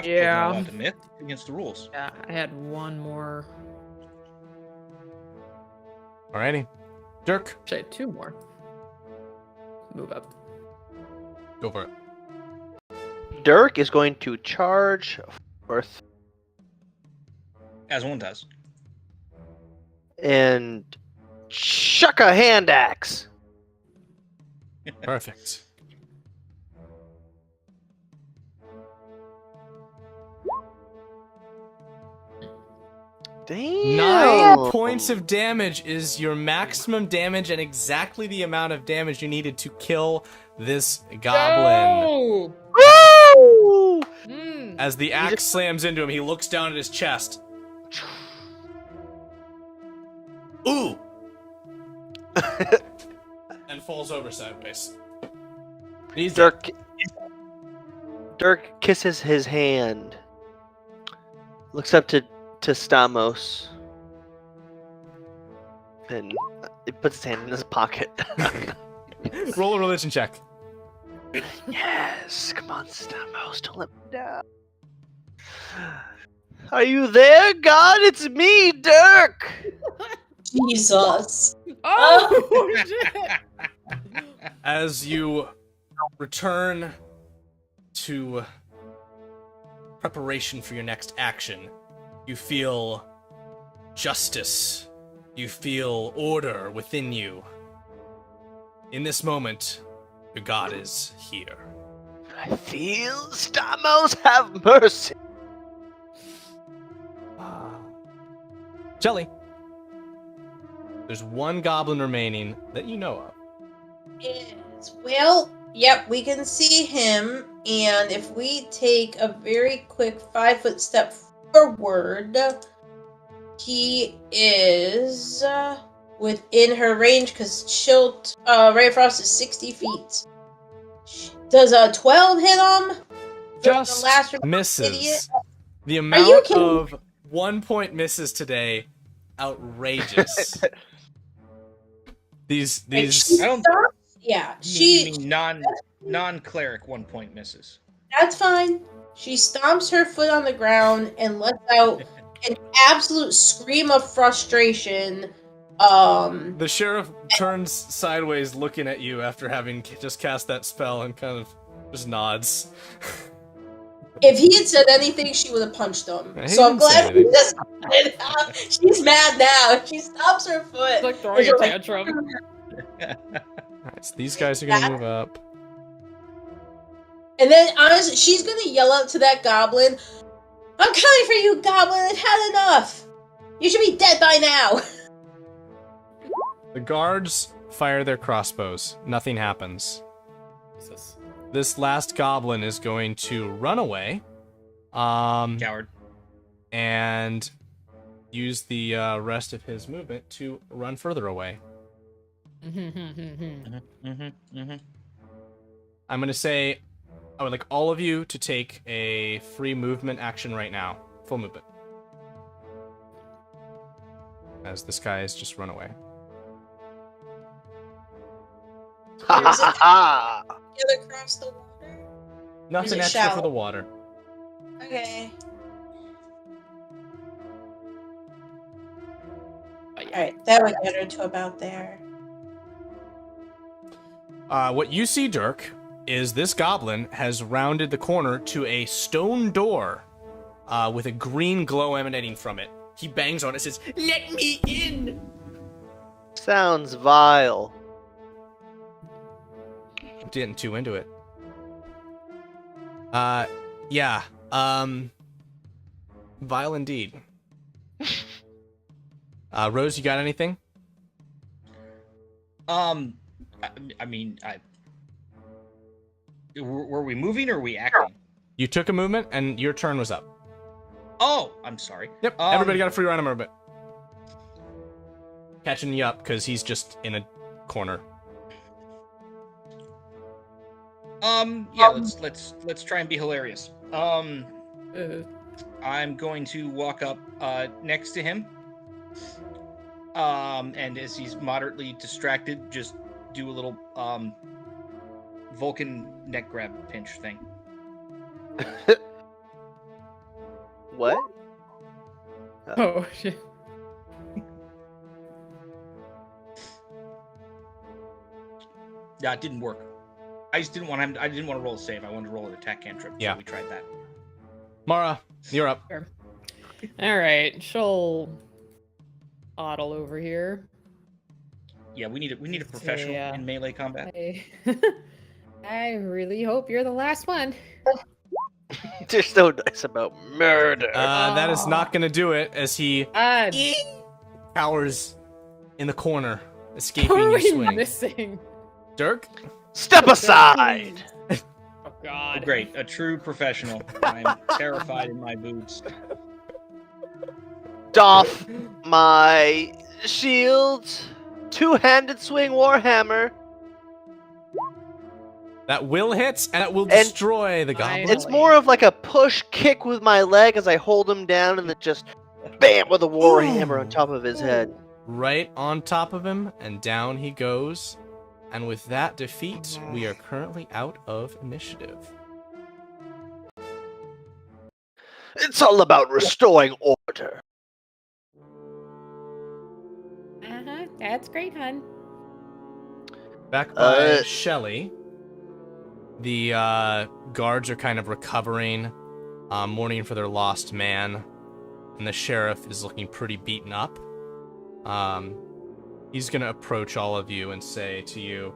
Yeah. Not allowed to miss against the rules. yeah, I had one more. Alrighty. Dirk, Actually, I had two more. Move up. go for it. Dirk is going to charge forth As one does. and chuck a hand axe. Perfect. Damn. 9 points of damage is your maximum damage and exactly the amount of damage you needed to kill this goblin. Woo! Mm. As the axe slams into him, he looks down at his chest. Ooh! And falls over sideways. He's Dirk kisses his hand. Looks up to Stamos. And he puts his hand in his pocket. Roll a religion check. Yes, come on, Stamos, don't let me down. Are you there, God? It's me, Dirk! Jesus. Oh shit! As you return to preparation for your next action, you feel justice. You feel order within you. In this moment, your god is here. I feel Stamos have mercy. Jelly. There's one goblin remaining that you know of. Yes. Well, yep, we can see him, and if we take a very quick 5-foot step forward, he is within her range because Ray of Frost is 60 feet. Does a 12 hit him? Just The last misses. idiot? The you amount kidding of 1 point misses today, outrageous. these I don't Yeah, mean non-cleric 1 point misses. That's fine. She stomps her foot on the ground and lets out an absolute scream of frustration. The sheriff turns sideways looking at you after having just cast that spell and kind of just nods. If he had said anything, she would have punched him. He So I'm didn't say glad he just cut it out. She's mad now. She stomps her foot. It's like throwing a tantrum. Alright, so these guys are gonna move up. And then, honestly, she's gonna yell out to that goblin, "I'm coming for you, goblin! I've had enough! You should be dead by now!" The guards fire their crossbows. Nothing happens. Jesus. This last goblin is going to run away. Coward. And use the rest of his movement to run further away. I'm gonna say I would like all of you to take a free movement action right now. Full movement. As this guy has just run away. Ha ha ha ha! Get across the water? Nothing it extra shallow? for the water. Okay. But yeah. Alright, that would get her to about there. What you see, Dirk, is this goblin has rounded the corner to a stone door with a green glow emanating from it. He bangs on it and says, "Let me in!" Sounds vile. getting too into it. Yeah. Vile indeed. Rose, you got anything? Were we moving or were we acting? You took a movement, and your turn was up. Oh, I'm sorry. Yep, everybody got a free round of movement. Catching you up, because he's just in a corner. Yeah, let's try and be hilarious. Uh, I'm going to walk up next to him. And as he's moderately distracted, just do a little Vulcan neck grab pinch thing. What? oh shit. Yeah, it didn't work. I just didn't want him. I didn't want to roll a save. I wanted to roll an attack cantrip. Yeah. So we tried that. Mara, you're up. All right, she'll Oddle over here. Yeah, we need a professional Yeah. in melee combat. I really hope you're the last one. They're so nice about murder. That is not going to do it, as he Ah, cowers in the corner, what escaping are your we swing. missing? Dirk? Step aside! Oh Oh, God. great, a true professional. I'm terrified in my boots. Doff my shield. Two-handed swing warhammer. That will hit, and it will And- destroy the goblin. Finally. It's more of like a push kick with my leg as I hold him down and then just bam with a warhammer on top of his head. Right on top of him, and down he goes. And with that defeat, we are currently out of initiative. It's all about restoring order. That's great, hun. Back by Uh, Shelly, the guards are kind of recovering, mourning for their lost man, and the sheriff is looking pretty beaten up. He's gonna approach all of you and say to you,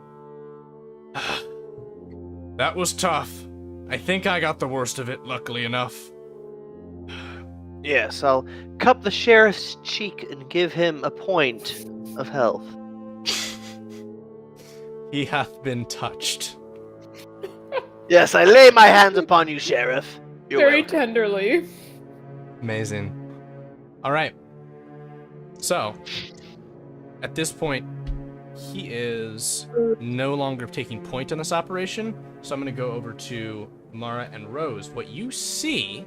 "That was tough. I think I got the worst of it, luckily enough." Yes, I'll cup the sheriff's cheek and give him a point of health. He hath been touched. Yes, I lay my hands upon you, sheriff. You're Very welcome. tenderly. Amazing. All right. So, at this point, he is no longer taking point in this operation. So I'm going to go over to Mara and Rose. What you see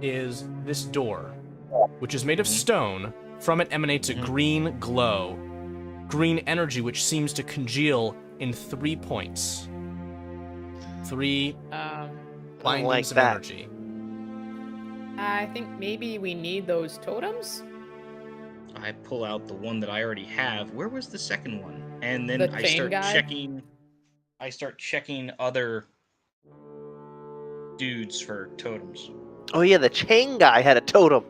is this door, which is made of stone. From it emanates a green glow, green energy, which seems to congeal in 3 points. 3 bindings like of that. energy. I think maybe we need those totems. I pull out the one that I already have. Where was the second one? And then The I chain start guy? checking. I start checking other dudes for totems. Oh yeah, the chain guy had a totem.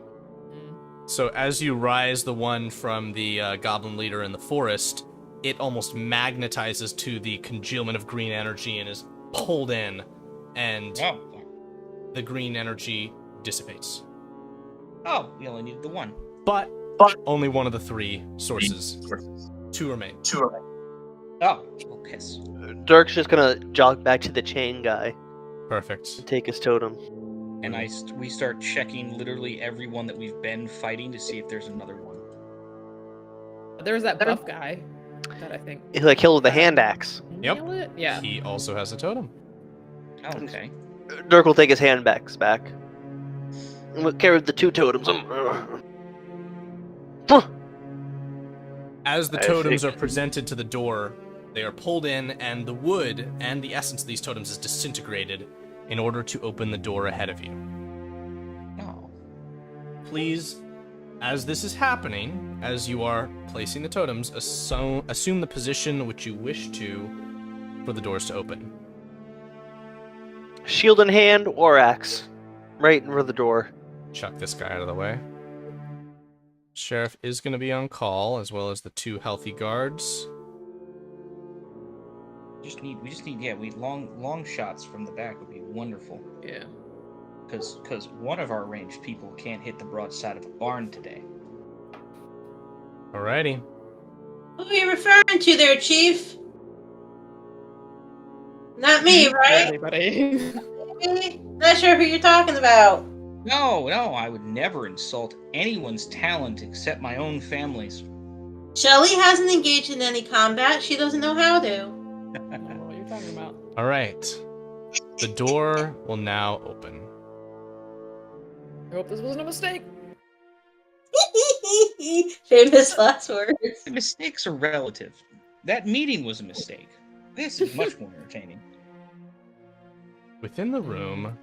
So as you rise the one from the goblin leader in the forest, it almost magnetizes to the congealment of green energy and is pulled in, and Oh, the green energy dissipates. oh, we only needed the one. But only one of the 3 sources. 2 remain. Oh, well, piss. Dirk's just gonna jog back to the chain guy Perfect. and take his totem. And we start checking literally every one that we've been fighting to see if there's another one. There's that buff guy that I think. He like killed with the hand axe. Yep. Nail it? Yeah. He also has a totem. Oh, okay. Dirk will take his hand back. And we'll carry the 2 totems. As the I totems think- are presented to the door, they are pulled in, and the wood and the essence of these totems is disintegrated in order to open the door ahead of you. Oh. Please, as this is happening, as you are placing the totems, assume the position which you wish to for the doors to open. Shield in hand, war axe. Right in front of the door. Chuck this guy out of the way. Sheriff is going to be on call, as well as the 2 healthy guards. We just need, yeah, long shots from the back would be wonderful. Yeah. Because one of our ranged people can't hit the broadside of a barn today. Alrighty. Who are you referring to there, Chief? Not me, right? Anybody? Really? Not sure who you're talking about. No, I would never insult anyone's talent except my own family's. Shelly hasn't engaged in any combat. She doesn't know how to. I don't know what you're talking about. Alright. The door will now open. I hope this wasn't a mistake. Famous last words. The mistakes are relative. That meeting was a mistake. This is much more entertaining. Within the room,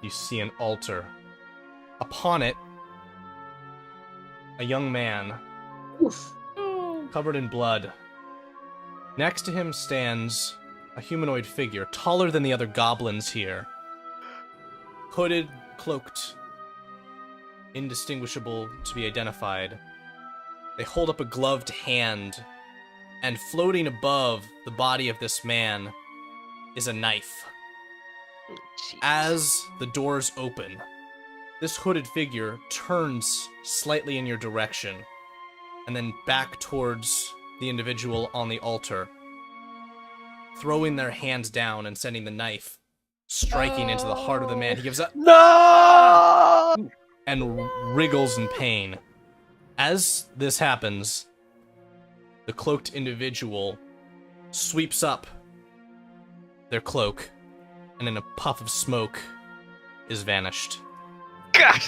you see an altar. Upon it, a young man, Oof. covered in blood. Next to him stands a humanoid figure, taller than the other goblins here. Hooded, cloaked, indistinguishable to be identified. They hold up a gloved hand, and floating above the body of this man is a knife. As the doors open, this hooded figure turns slightly in your direction, and then back towards the individual on the altar, throwing their hands down and sending the knife striking into the heart of the man. He gives a No! and wriggles in pain. As this happens, the cloaked individual sweeps up their cloak, and in a puff of smoke is vanished. God,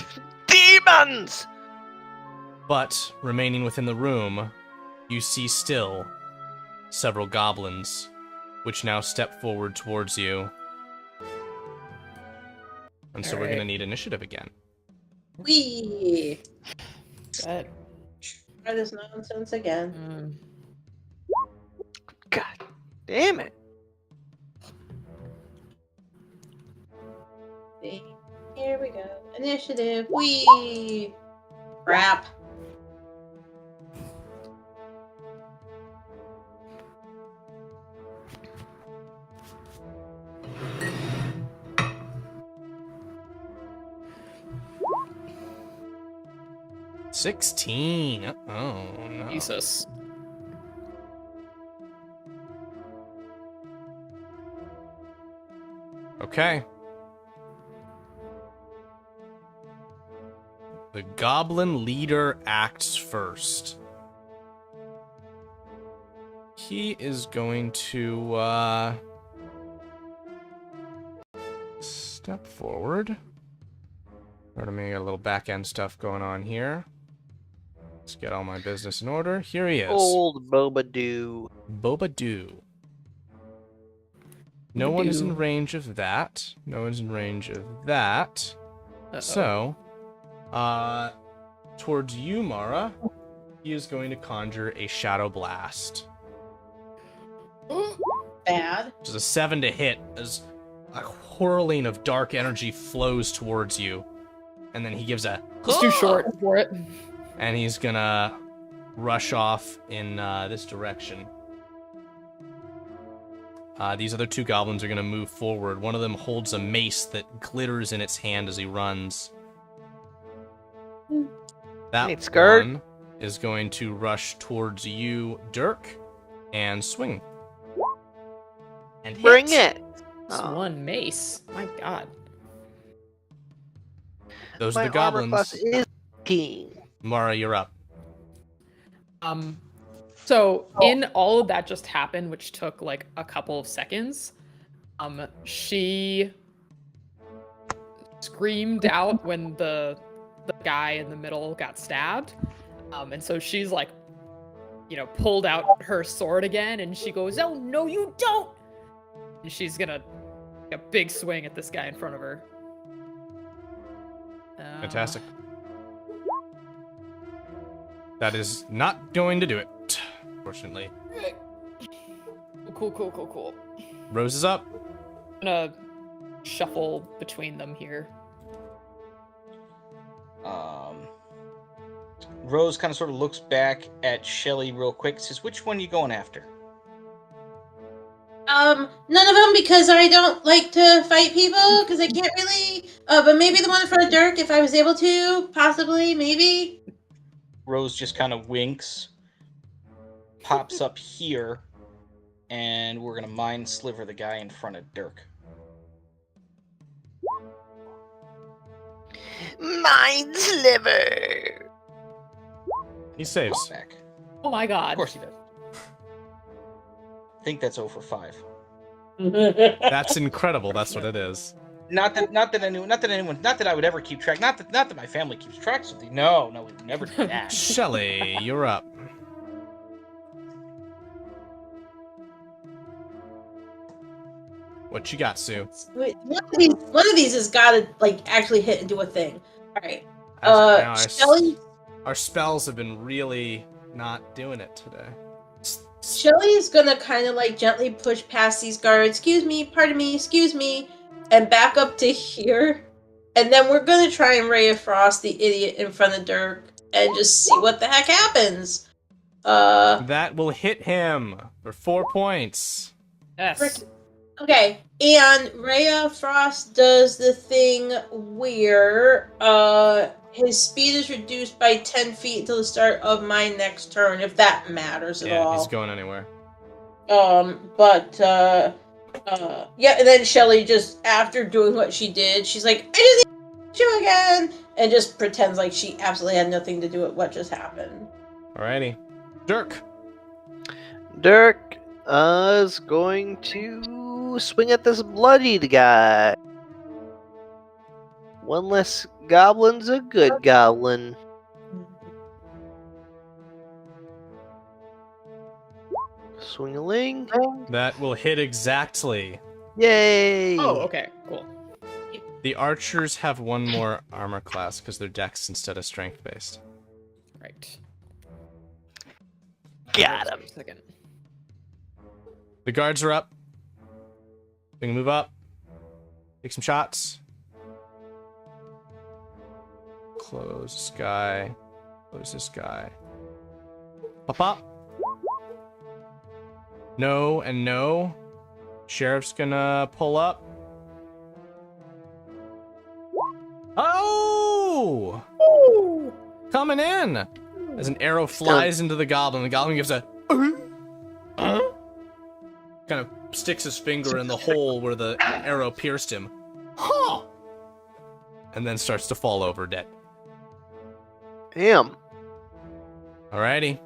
demons! But remaining within the room, you see still several goblins, which now step forward towards you. And so we're Alright. gonna need initiative again. Wee. But, Try this nonsense again. God damn it. See. Here we go. Initiative. Wee. Crap. – 16. Oh no. Jesus. Okay. The goblin leader acts first. He is going to step forward. Pardon me, got a little back end stuff going on here. Let's get all my business in order. Here he is. Old Bobadoo. Bobadoo. No one is in range of that. No one's in range of that. Uh-oh. So, towards you, Mara, he is going to conjure a Shadow Blast. Bad. Which is a 7 to hit, as a whirling of dark energy flows towards you. And then he gives a... It's too short for it. And he's gonna rush off in this direction. These other two goblins are gonna move forward. One of them holds a mace that glitters in its hand as he runs. That Ain't scared. one is going to rush towards you, Dirk, and swing. And hit. Bring it. It's one mace. My God. Those My are the armor class goblins. is king. Mara, you're up. So in all of that just happened, which took like a couple of seconds, she screamed out when the guy in the middle got stabbed. And so she's like, pulled out her sword again, and she goes, "Oh no, you don't!" And she's gonna take a big swing at this guy in front of her. Fantastic. That is not going to do it, unfortunately. Cool. Rose is up. I'm gonna shuffle between them here. Rose kind of sort of looks back at Shelly real quick and says, "Which one are you going after?" None of them because I don't like to fight people because I can't really. But maybe the one in front of Dirk if I was able to, possibly, maybe. Rose just kind of winks, pops up here, and we're gonna mind sliver the guy in front of Dirk. Mind sliver. He saves. Back. Oh my god. Of course he does. I think that's 0 for 5. That's incredible. That's what it is. Not that I would ever keep track. Not that my family keeps tracks of these. No, we would never do that. Shelly, you're up. What you got, Sue? Wait, one of these has got to like actually hit and do a thing. All right. Now Shelly. Our spells have been really not doing it today. Shelly's gonna kind of like gently push past these guards. Excuse me, pardon me, excuse me, and back up to here. And then we're gonna try and Ray of Frost the idiot in front of Dirk and just see what the heck happens. That will hit him for 4 points. Yes. Okay, and Ray of Frost does the thing where his speed is reduced by 10 feet until the start of my next turn, if that matters at all. Yeah, he's going anywhere. Yeah, and then Shelly just, after doing what she did, she's like, I just need to shoot again! And just pretends like she absolutely had nothing to do with what just happened. Alrighty. Dirk. Dirk is going to swing at this bloodied guy. One less goblin's a good goblin. Swing-a-ling. That will hit exactly. Yay! Oh, okay, cool. The archers have one more armor class because they're dex instead of strength based. Right. Got him. Second. The guards are up. We can move up. Take some shots. Close this guy. Close this guy. Pop pop. No and no. Sheriff's gonna pull up. Oh! Ooh. Coming in! As an arrow flies into the goblin gives a kind of sticks his finger in the hole where the arrow pierced him. Huh! And then starts to fall over dead. Damn. Alrighty.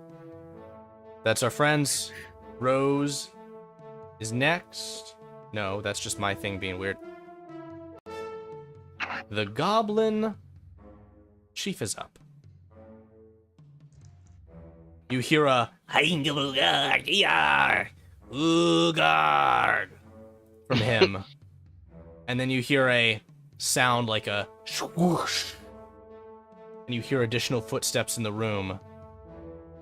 That's our friends. Rose is next. No, that's just my thing being weird. The goblin chief is up. You hear a Ugard from him. And then you hear a sound like a swoosh. And you hear additional footsteps in the room.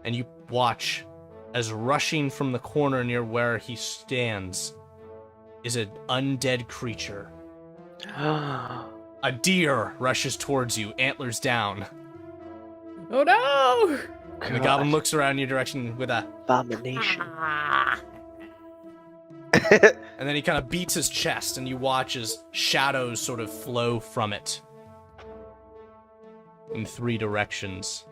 And you watch as rushing from the corner near where he stands is an undead creature. A deer rushes towards you, antlers down. Oh no! And the goblin looks around your direction with a Abomination. and then he kind of beats his chest, and you watch as shadows sort of flow from it in 3 directions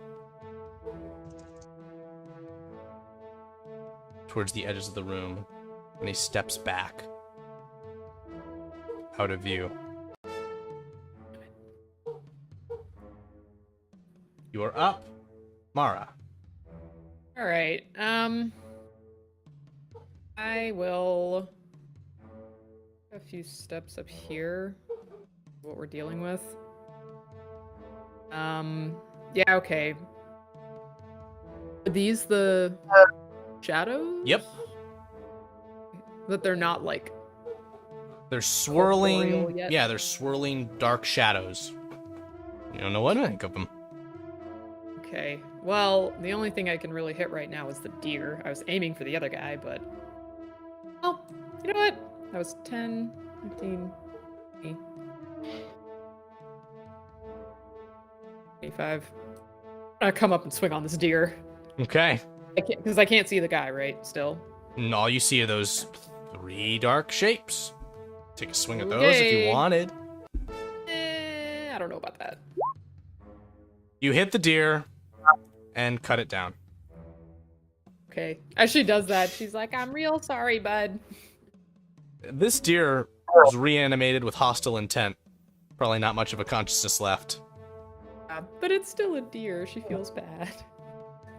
towards the edges of the room. And he steps back out of view. You are up, Mara. All right. I will a few steps up here. What we're dealing with. Yeah. Okay. Are these the shadows? Yep. That they're not like. They're swirling. Corporeal yet? Yeah, they're swirling dark shadows. You don't know what to think of them. Okay. Well, the only thing I can really hit right now is the deer. I was aiming for the other guy, but. Oh, you know what? That was 10, 15, 20, 25. I'm gonna come up and swing on this deer. Okay. Because I can't see the guy, right? Still. And all you see are those 3 dark shapes. Take a swing at those if you Okay. wanted. I don't know about that. You hit the deer and cut it down. Okay. As she does that, she's like, I'm real sorry, bud. This deer was reanimated with hostile intent. Probably not much of a consciousness left. But it's still a deer. She feels bad.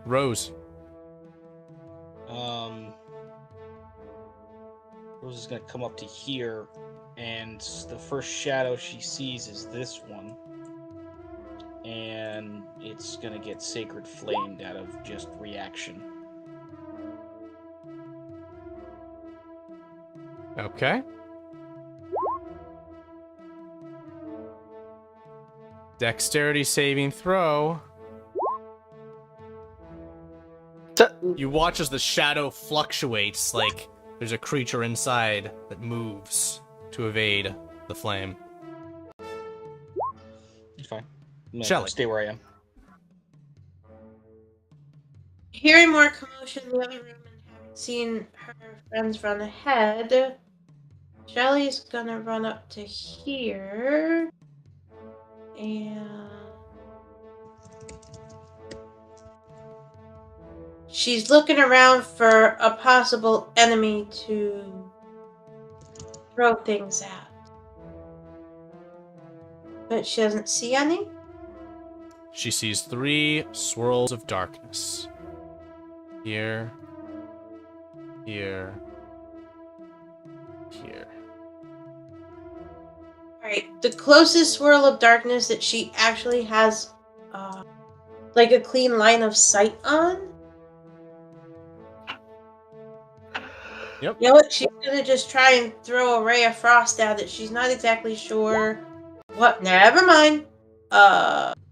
Rose. Rose is gonna come up to here, and the first shadow she sees is this one. And it's gonna get sacred flamed out of just reaction. Okay. Dexterity saving throw. You watch as the shadow fluctuates, like there's a creature inside that moves to evade the flame. It's fine. I'm gonna Shelley. stay where I am. Hearing more commotion in the other room and having seen her friends run ahead, Shelly's gonna run up to here and she's looking around for a possible enemy to throw things at. But she doesn't see any. She sees 3 swirls of darkness. Here. Here. Here. Alright, the closest swirl of darkness that she actually has like a clean line of sight on. Yep. You know what? She's gonna just try and throw a ray of frost at it. She's not exactly sure what. Never mind.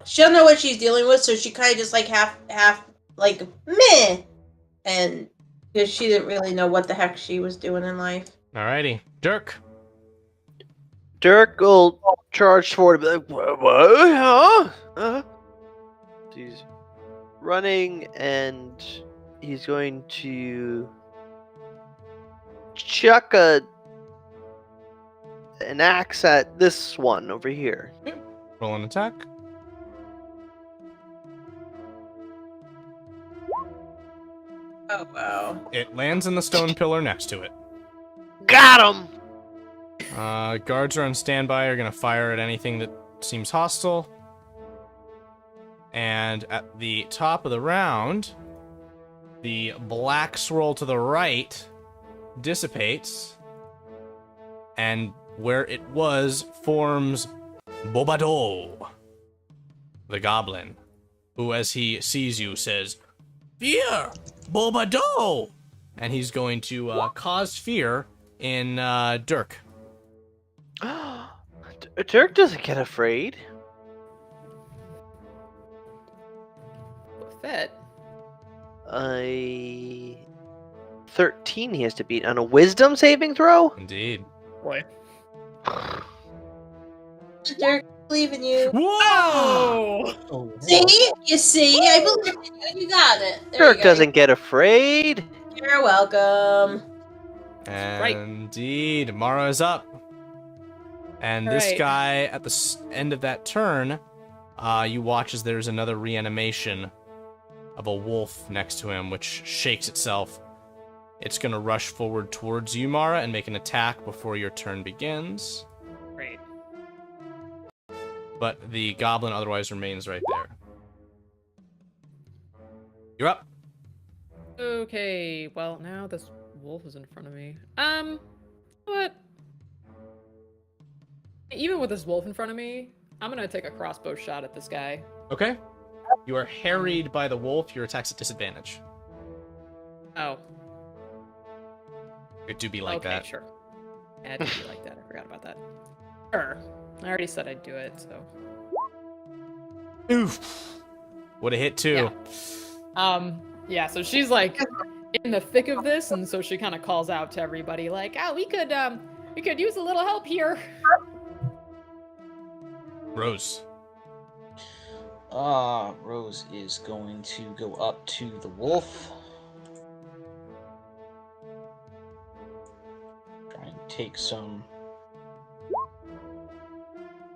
She don't know what she's dealing with, so she kind of just like half, like meh, and because she didn't really know what the heck she was doing in life. Alrighty. Dirk. Dirk will charge forward and be like, what? Huh? He's running and he's going to chuck an axe at this one over here. Roll an attack. Oh wow! It lands in the stone pillar next to it. Got him! Guards are on standby, are going to fire at anything that seems hostile. And at the top of the round, the black swirl to the right dissipates, and where it was forms Bobado, the goblin, who, as he sees you, says, "Fear, Bobado!" And he's going to cause fear in Dirk. Dirk doesn't get afraid. Fit. 13 he has to beat on a wisdom saving throw? Indeed. Boy. Dirk, I believe in you. Whoa! Oh, See, you see, I believe in you. You got it. There Dirk you go. doesn't get afraid. You're welcome. right. Indeed, Mara is up. And this Alright. guy, at the end of that turn, you watch as there's another reanimation of a wolf next to him, which shakes itself. It's going to rush forward towards you, Mara, and make an attack before your turn begins. Great. But the goblin otherwise remains right there. You're up. Okay, well, now this wolf is in front of me. What? Even with this wolf in front of me, I'm gonna take a crossbow shot at this guy. Okay. You are harried by the wolf. Your attack's at disadvantage. Oh, It do be like okay, that. sure. Yeah, it did be like that. I forgot about that. Sure. I already said I'd do it, so. Oof. Would have hit too. Yeah, so she's like in the thick of this, and so she kind of calls out to everybody, like, "Oh, we could use a little help here." Rose. Rose is going to go up to the wolf. take some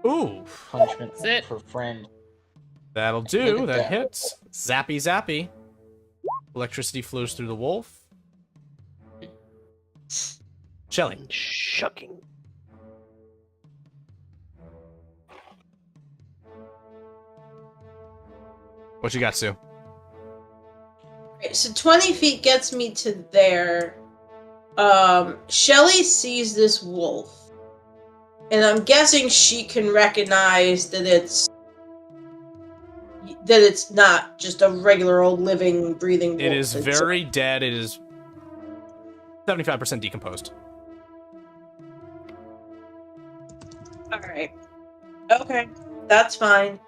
Ooh, punishment That's it. for friend. that'll Look do. at That that. hits. Zappy, zappy. Electricity flows through the wolf. Shelly. Shucking. What you got, Sue? Okay, so 20 feet gets me to there. Shelly sees this wolf. And I'm guessing she can recognize that it's not just a regular old living, breathing wolf. It is It's- very dead. It is 75% decomposed. Alright. Okay. That's fine.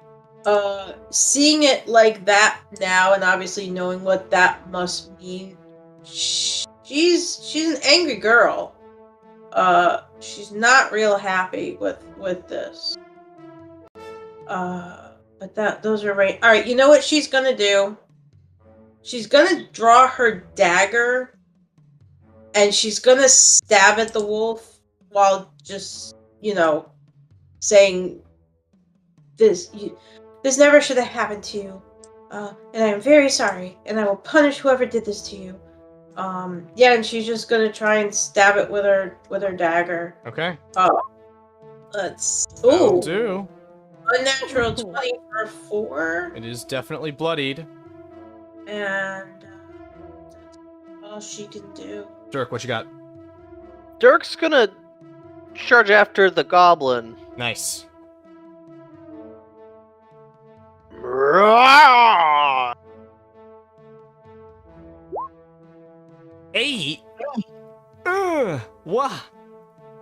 Seeing it like that now, and obviously knowing what that must mean, she's an angry girl. She's not real happy with this. But those are right. All right, you know what she's gonna do? She's gonna draw her dagger, and she's gonna stab at the wolf while just, saying, "This never should have happened to you, and I am very sorry, and I will punish whoever did this to you." Yeah, and she's just gonna try and stab it with her dagger. Okay. Let's. That'll Ooh, do. unnatural 20 for 4, It is definitely bloodied. and that's all she can do. Dirk, what you got? Dirk's gonna charge after the goblin. Nice. Roar! 8? Wah.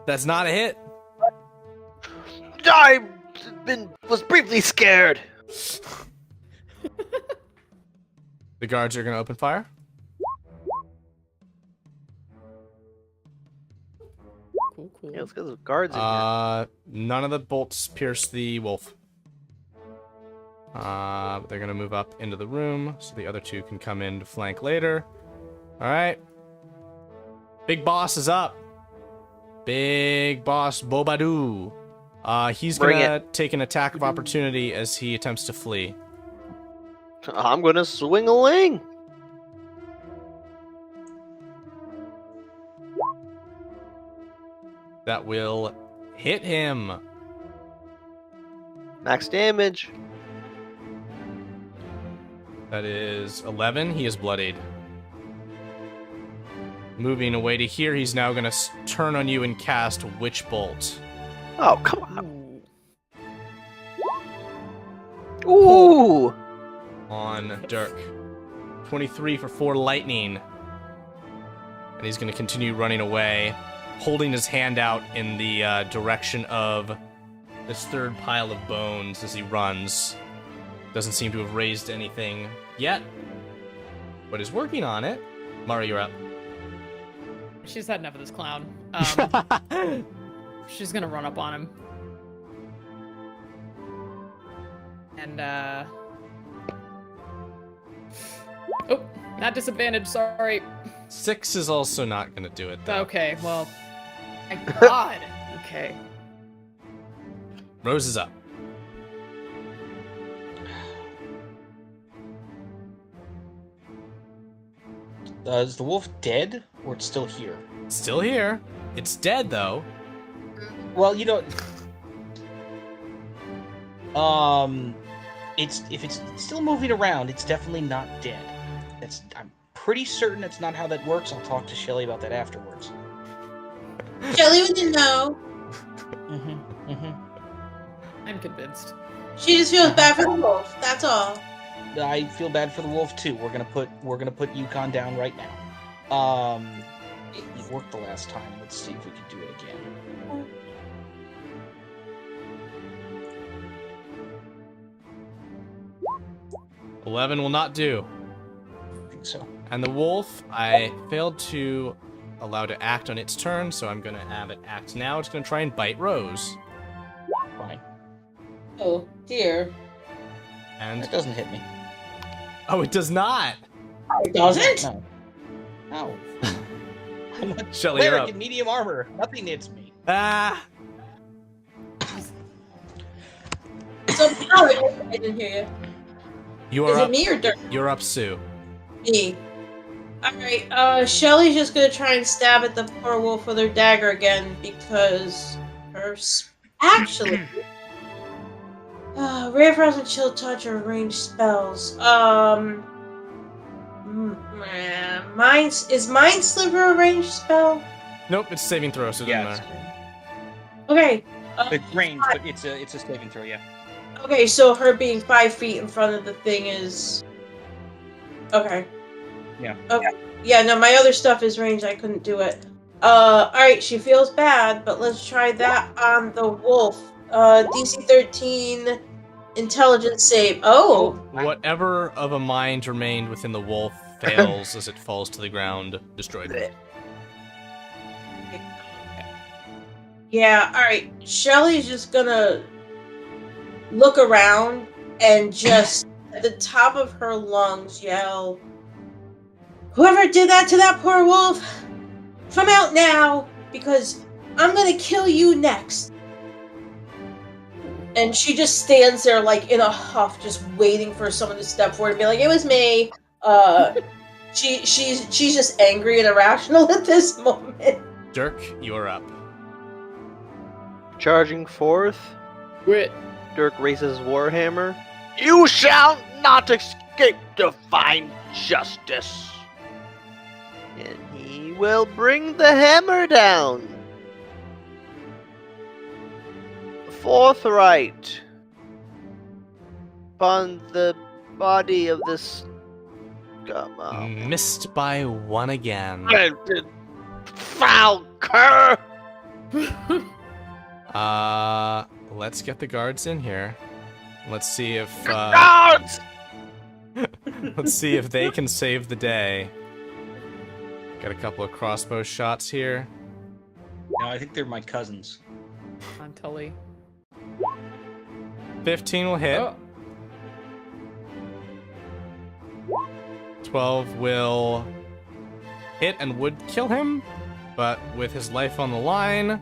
That's not a hit. I was briefly scared. The guards are going to open fire. Cool. Yeah, it's because of guards in here. None of the bolts pierce the wolf. They're going to move up into the room so the other two can come in to flank later. All right. Big boss is up. Big boss Bobadoo. He's Bring going to take an attack of opportunity as he attempts to flee. I'm gonna swing a wing. That will hit him. Max damage. That is 11. He is bloodied. Moving away to here, he's now going to turn on you and cast Witch Bolt Oh, come on. Ooh. Ooh! on Dirk. 23 for 4 lightning. And he's going to continue running away, holding his hand out in the direction of this third pile of bones as he runs. Doesn't seem to have raised anything yet, but is working on it. Mari, you're up. She's had enough of this clown. She's gonna run up on him. And, oh, not disadvantage, sorry. 6 is also not going to do it, though. Okay, well, my god. Okay. Rose is up. Is the wolf dead, or it's still here? Still here. It's dead, though. Well, if it's still moving around, it's definitely not dead. I'm pretty certain that's not how that works. I'll talk to Shelly about that afterwards. Shelly wouldn't know. I'm convinced. She just feels bad for the wolf. That's all. I feel bad for the wolf too. We're gonna put Yukon down right now. It worked the last time. Let's see if we can do it again. $11 will not do. I think so. And the wolf, I failed to allow to act on its turn, so I'm going to have it act now. It's going to try and bite Rose. Fine. Oh dear. And That doesn't hit me. oh, it does not. It doesn't? No. No. Shelly, you're Cleric up. in medium armor. Nothing hits me. Ah! So, I didn't hear you. You Is are it up. me or Dirk? You're up, Sue. Me. Alright, Shelly's just gonna try and stab at the poor wolf with her dagger again because actually, Ray of Frost and Chill Touch are ranged spells. Is Mind Sliver a ranged spell? Nope, it's saving throw, so it doesn't Yes. matter. Okay. It's range, but it's a saving throw. Yeah. Okay, so her being 5 feet in front of the thing is. Okay. Yeah. Okay. Yeah, no, my other stuff is ranged. I couldn't do it. Alright, she feels bad, but let's try that on the wolf. DC 13 intelligence save. Oh! Whatever of a mind remained within the wolf fails as it falls to the ground, destroyed. Yeah, alright. Shelly's just gonna look around and just at the top of her lungs yell, "Whoever did that to that poor wolf, come out now, because I'm gonna kill you next." And she just stands there like in a huff, just waiting for someone to step forward and be like, "It was me." She's just angry and irrational at this moment. Dirk, you're up. Charging forth, Quit. Dirk raises Warhammer. You shall not escape divine justice. And he will bring the hammer down. Forthright upon the body of this scum. Missed by one again. Foul cur! Let's get the guards in here. Let's see if Guards! let's see if they can save the day. Got a couple of crossbow shots here. No, I think they're my cousins. On Tully. 15 will hit. Oh. 12 will hit and would kill him, but with his life on the line,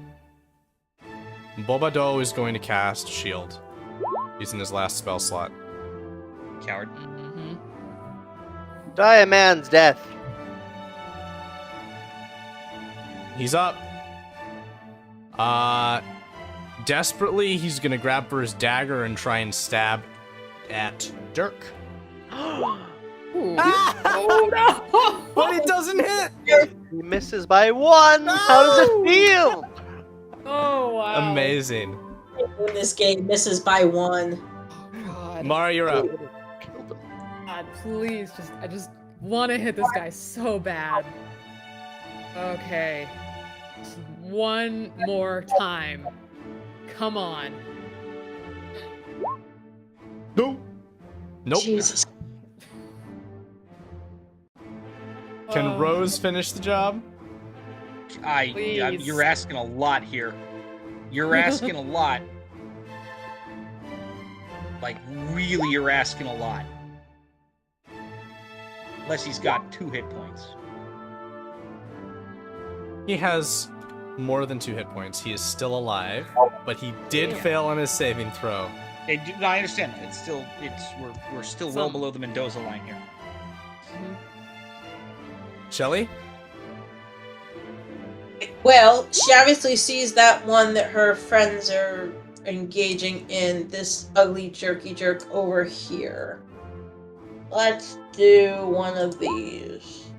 Bobado is going to cast Shield. He's in his last spell slot. Coward. Mm-hmm. Die a man's death. He's up. Desperately, he's gonna grab for his dagger and try and stab at Dirk. Ooh. Ah! Oh no! But it doesn't hit! He misses by 1. How does it feel? Oh wow! Amazing. In this game, misses by 1. God. Mara, you're up. God, please, I just want to hit this guy so bad. Okay. Just one more time. Come on. Nope. Nope. Jesus. Can Rose finish the job? Please. You're asking a lot here. You're asking a lot. Like, really, you're asking a lot. Unless he's got 2 hit points. He has more than 2 hit points. He is still alive, but he did fail on his saving throw. I understand that. We're still well Some. below the Mendoza line here. Shelly? Well, she obviously sees that one that her friends are engaging in, this ugly jerky jerk over here. Let's do one of these.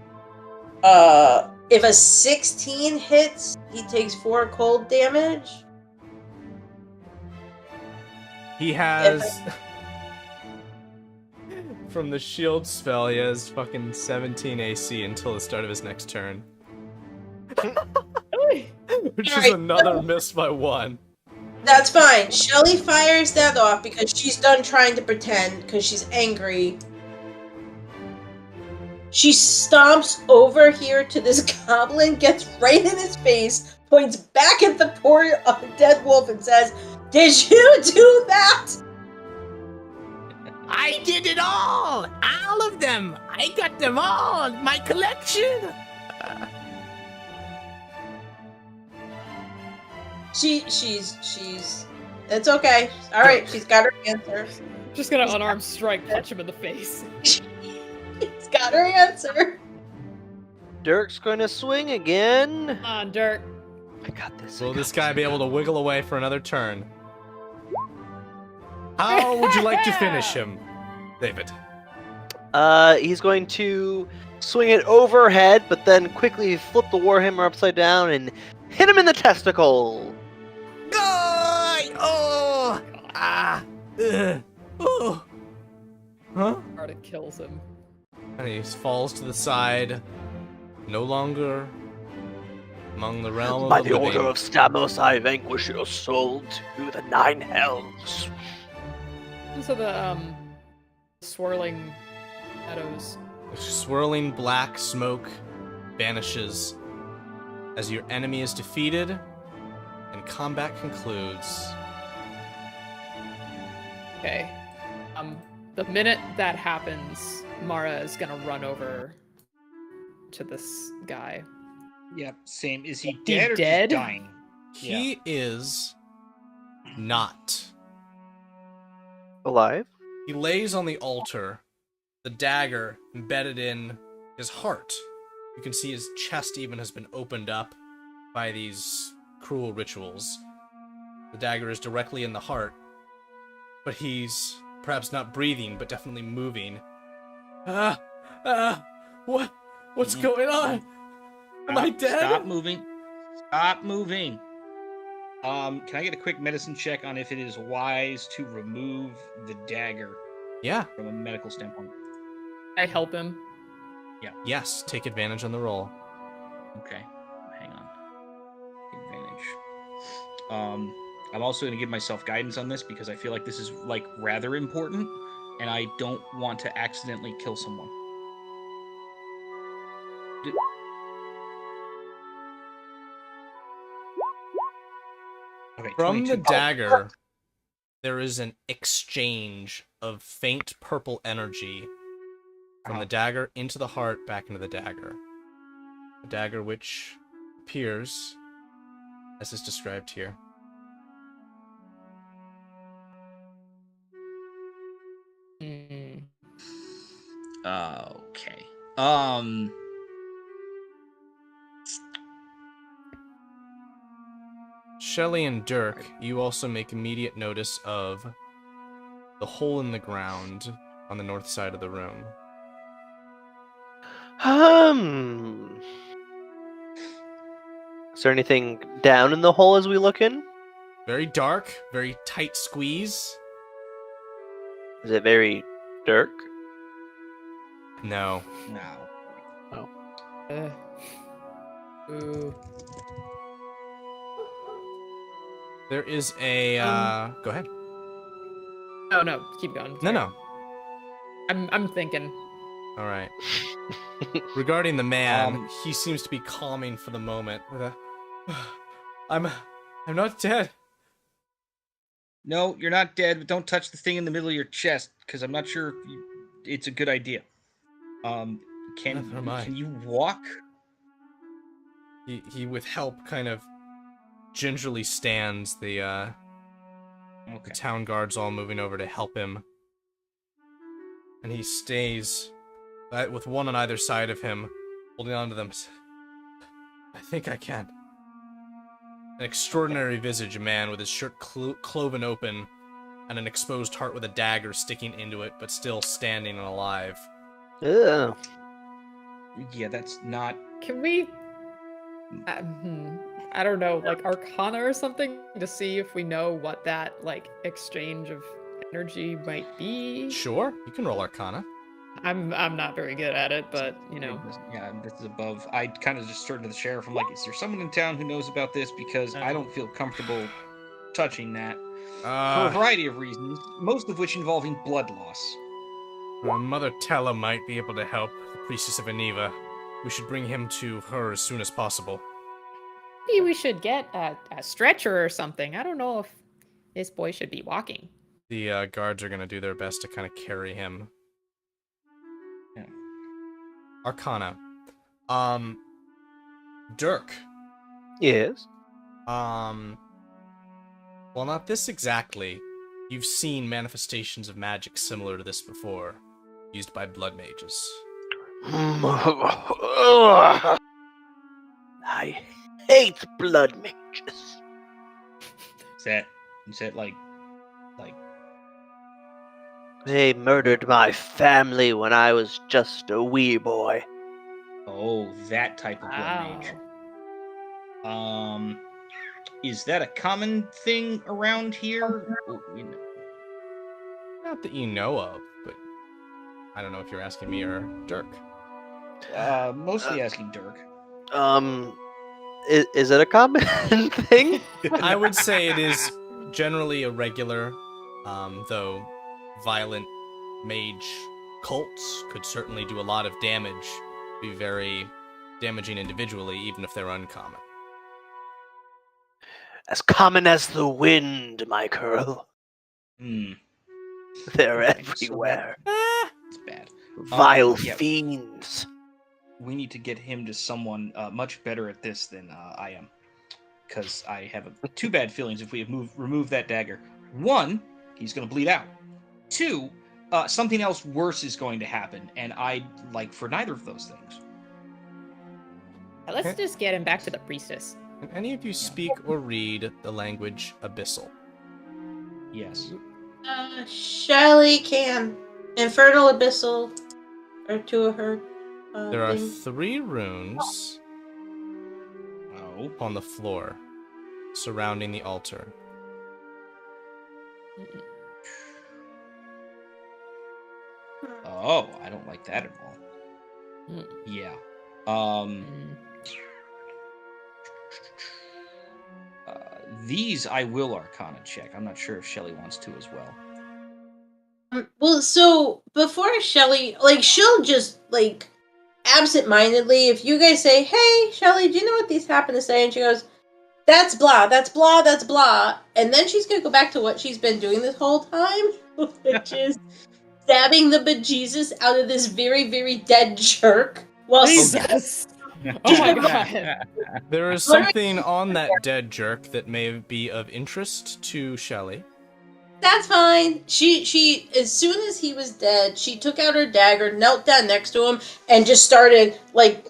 If a 16 hits, he takes 4 cold damage. He has... From the shield spell, he has fucking 17 AC until the start of his next turn. Which is Alright. another miss by 1. That's fine. Shelly fires that off because she's done trying to pretend because she's angry. She stomps over here to this goblin, gets right in his face, points back at the poor dead wolf and says, "Did you do that?" I did it all of them! I got them all! My collection! She's. It's okay. All right, she's got her answer. Just gonna unarmed strike, punch him in the face. She's got her answer. Dirk's going to swing again. Come on, Dirk. I got this. Will this guy be able to wiggle away for another turn? How would you like to finish him, David? He's going to swing it overhead, but then quickly flip the Warhammer upside down and hit him in the testicle. Oh! Ah! Oh! Huh? Arctic kills him. And he falls to the side, no longer among the realm of By the the living. order of Stamos, I vanquish your soul to the 9 hells. So the swirling shadows. The swirling black smoke vanishes as your enemy is defeated and combat concludes. Okay. The minute that happens, Mara is gonna run over to this guy. Yep, same. Is he He dead or dead? just dying? He is not. Alive? He lays on the altar, the dagger embedded in his heart. You can see his chest even has been opened up by these cruel rituals. The dagger is directly in the heart, but he's perhaps not breathing, but definitely moving. What's going on? Am I dead? Stop moving. Stop moving. Can I get a quick medicine check on if it is wise to remove the dagger Yeah. from a medical standpoint? I help him. Yes, take advantage on the roll. Okay, hang on. Advantage. I'm also going to give myself guidance on this because I feel like this is like rather important, and I don't want to accidentally kill someone. Okay, From the 22. dagger, there is an exchange of faint purple energy from the dagger into the heart, back into the dagger. A dagger which appears as is described here. Mm. Okay. Shelley and Dirk, you also make immediate notice of the hole in the ground on the north side of the room. Is there anything down in the hole as we look in? Very dark, very tight squeeze. Is it very dark? No. No. Ooh. There is a go ahead. Oh no, keep going. No. I'm thinking. All right. Regarding the man, he seems to be calming for the moment with a I'm not dead. No, you're not dead, but don't touch the thing in the middle of your chest, because I'm not sure it's a good idea. Never mind. Can you walk? He with help kind of gingerly stands, the town guards all moving over to help him. And he stays with one on either side of him, holding on to them. I think I can. An extraordinary visage, a man with his shirt cloven open and an exposed heart with a dagger sticking into it, but still standing and alive. Ugh. Yeah, that's not... Can we? I don't know, like Arcana or something, to see if we know what that like exchange of energy might be. Sure, you can roll Arcana. I'm not very good at it, but you know. Yeah, this is above. I kind of just turned to the sheriff. I'm like, is there someone in town who knows about this? Because I don't feel comfortable touching that. For a variety of reasons, most of which involving blood loss. Mother Tella might be able to help, the priestess of Aniva. We should bring him to her as soon as possible. Maybe we should get a stretcher or something. I don't know if this boy should be walking. The guards are going to do their best to kind of carry him. Yeah. Arcana. Dirk. Yes. Well, not this exactly. You've seen manifestations of magic similar to this before, used by blood mages. I hate blood mages. Is that like They murdered my family when I was just a wee boy. oh, that type of blood mage? Is that a common thing around here? Not that you know of, but I don't know if you're asking me or Dirk. Mostly asking Dirk. Is it a common thing? I would say it is generally irregular, though violent mage cults could certainly do a lot of damage, be very damaging individually, even if they're uncommon. As common as the wind, my girl. Hmm. They're Okay, so everywhere. It's bad. Vile yeah. fiends. We need to get him to someone much better at this than I am, because I have two bad feelings if we remove that dagger. One, he's going to bleed out. Two, something else worse is going to happen, and I'd like for neither of those things. Let's just get him back to the priestess. Can any of you speak or read the language Abyssal? Yes. Shelly can. Infernal, Abyssal are two of her There are things. 3 runes Oh. on the floor surrounding the altar. Oh, I don't like that at all. Mm. Yeah. These I will Arcana check. I'm not sure if Shelly wants to as well. Well, so before Shelly, like, she'll just, like, absentmindedly, if you guys say, hey, Shelly, do you know what these happen to say? And she goes, that's blah, that's blah, that's blah. And then she's going to go back to what she's been doing this whole time, which is stabbing the bejesus out of this very, very dead jerk. While Jesus! Oh my god. There is something on that dead jerk that may be of interest to Shelly. That's fine. She as soon as he was dead, she took out her dagger, knelt down next to him, and just started like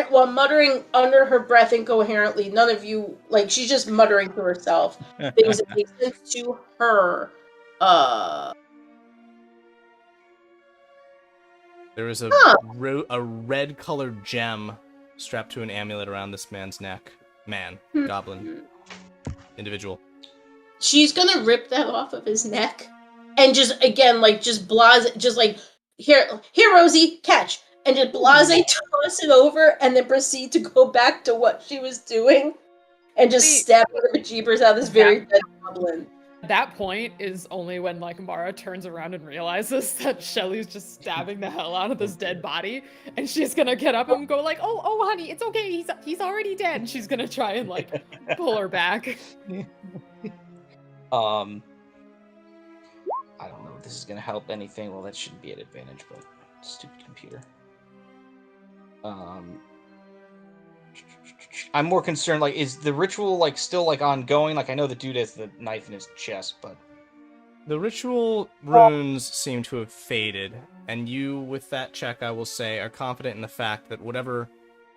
while muttering under her breath incoherently. None of you like she's just muttering to herself things that make sense to her. There is a red-colored gem strapped to an amulet around this man's neck. Man, goblin, individual. She's gonna rip that off of his neck, and just again like just blase, just like here, Rosie, catch, and just blase toss it over, and then proceed to go back to what she was doing, and just stab the bejeebers out of this very dead goblin. That point is only when like Mara turns around and realizes that Shelly's just stabbing the hell out of this dead body, and she's gonna get up and go like, "Oh, honey, it's okay. He's already dead." And she's gonna try and like pull her back. I don't know if this is gonna help anything. Well, that shouldn't be an advantage, but stupid computer. I'm more concerned, like, is the ritual, like, still, like, ongoing? Like, I know the dude has the knife in his chest, but... The ritual runes seem to have faded, and you, with that check, I will say, are confident in the fact that whatever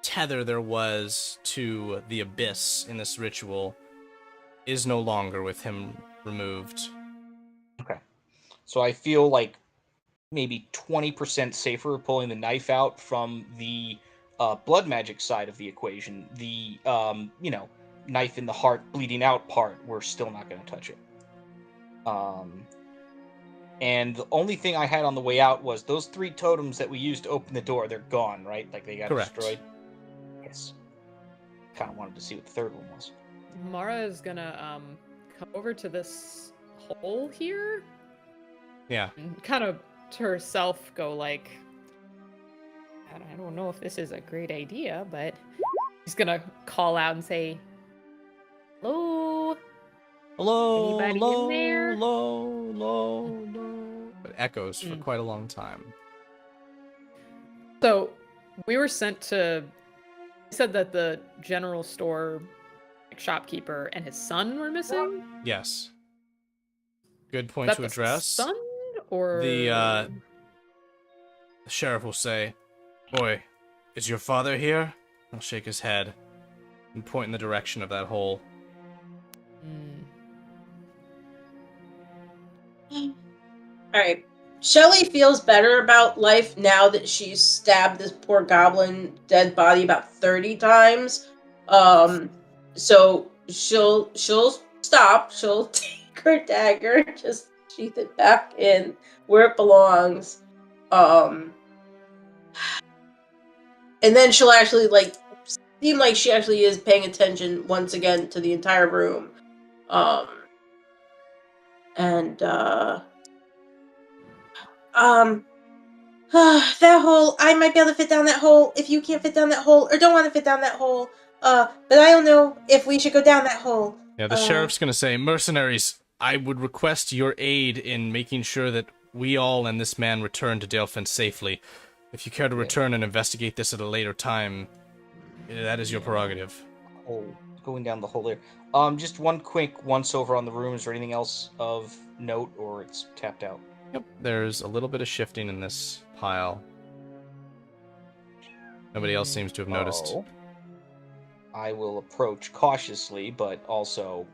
tether there was to the abyss in this ritual is no longer with him removed. Okay. So I feel like maybe 20% safer pulling the knife out from the blood magic side of the equation. The, knife in the heart, bleeding out part, we're still not going to touch it. And the only thing I had on the way out was those 3 totems that we used to open the door. They're gone, right? Like, they got destroyed? Yes. Kind of wanted to see what the third one was. Mara is gonna come over to this hole here. Yeah. And kind of to herself go like, I don't know if this is a great idea, but she's gonna call out and say, "Hello? Hello, Anybody hello, in there?" hello. It echoes for quite a long time. So we were sent to. He said that the general store shopkeeper and his son were missing. Yes. Good point Is to that the address. son or The sheriff will say, "Boy, is your father here?" I'll shake his head and point in the direction of that hole. Hmm. All right. Shelly feels better about life now that she's stabbed this poor goblin dead body about 30 times. So she'll stop. She'll take her dagger, just sheath it back in where it belongs. And then she'll actually seem like she actually is paying attention once again to the entire room. That hole, I might be able to fit down that hole if you can't fit down that hole or don't want to fit down that hole. But I don't know if we should go down that hole. Yeah, the sheriff's gonna say, "Mercenaries, I would request your aid in making sure that we all and this man return to Dalefen safely. If you care to return and investigate this at a later time, that is your prerogative." Hole, going down the hole there. Just one quick once-over on the room. Is there anything else of note, or it's tapped out? Yep, there's a little bit of shifting in this pile. Nobody else seems to have noticed. Oh. I will approach cautiously, but also,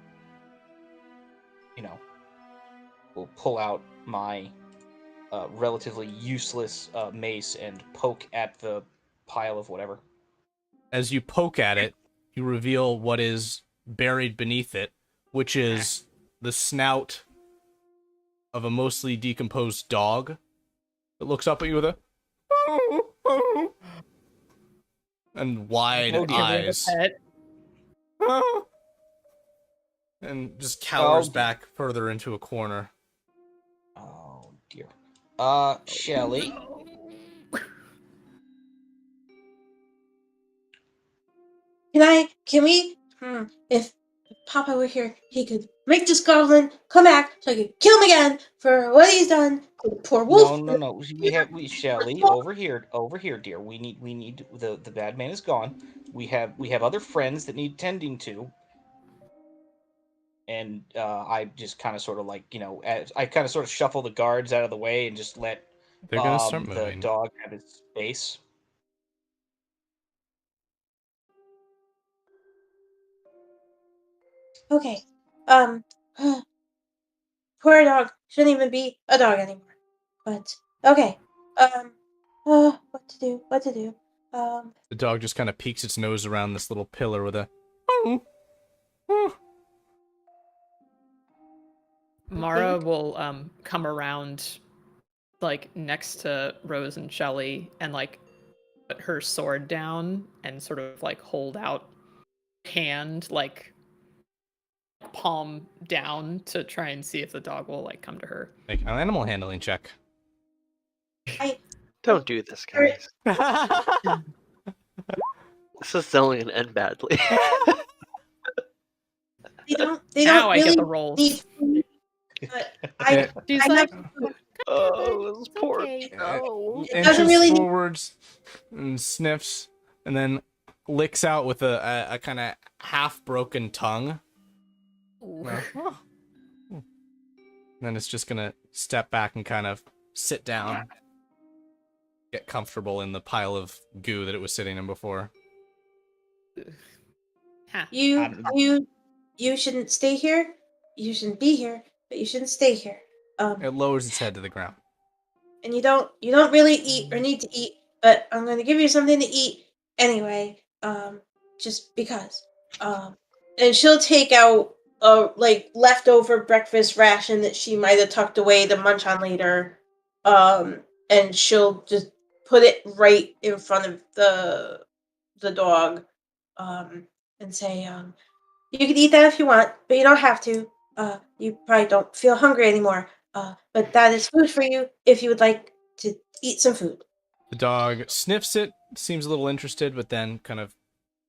will pull out my relatively useless mace and poke at the pile of whatever. As you poke at it, you reveal what is buried beneath it, which is the snout of a mostly decomposed dog that looks up at you with a and wide eyes. And just cowers back further into a corner. Oh dear. Shelly. Can we, if Papa were here, he could make this goblin come back so I could kill him again for what he's done to the poor wolf. No. We Shelly, over here, dear. We need the bad man is gone. We have other friends that need tending to. And I just kind of sort of I kind of sort of shuffle the guards out of the way and just let They're gonna start the moving. dog have its space. Okay. Poor dog shouldn't even be a dog anymore. But okay. What to do? The dog just kind of peeks its nose around this little pillar with a Mara will come around next to Rose and Shelly and put her sword down and sort of hold out hand palm down to try and see if the dog will come to her. Make an animal handling check. Don't do this, guys. This is only gonna end badly. They don't Now I really get the rolls. need food, but She's I like, have- Oh, this It's poor okay. cow. It doesn't Inches really need- forwards and sniffs, and then licks out with a kind of half-broken tongue. And then it's just gonna step back and kind of sit down, get comfortable in the pile of goo that it was sitting in before. Huh. You shouldn't stay here. You shouldn't be here, but you shouldn't stay here. It lowers its head to the ground. And you don't really eat or need to eat, but I'm going to give you something to eat anyway. Just because. And she'll take out a leftover breakfast ration that she might have tucked away to munch on later. And she'll just put it right in front of the dog. And say, you can eat that if you want, but you don't have to. You probably don't feel hungry anymore. But that is food for you if you would like to eat some food. The dog sniffs it, seems a little interested, but then kind of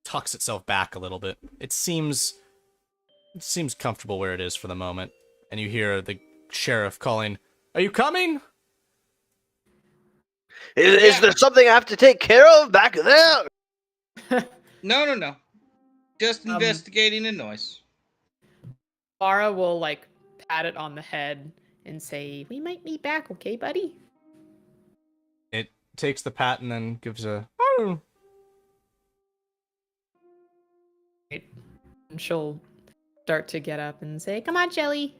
tucks itself back a little bit. It seems comfortable where it is for the moment. And you hear the sheriff calling, "Are you coming?" Is there something I have to take care of back there? No. Just investigating a noise. Mara will like pat it on the head and say, "We might meet back, okay, buddy?" It takes the pat and then gives a. Oh. And she'll start to get up and say, "Come on, Shelly."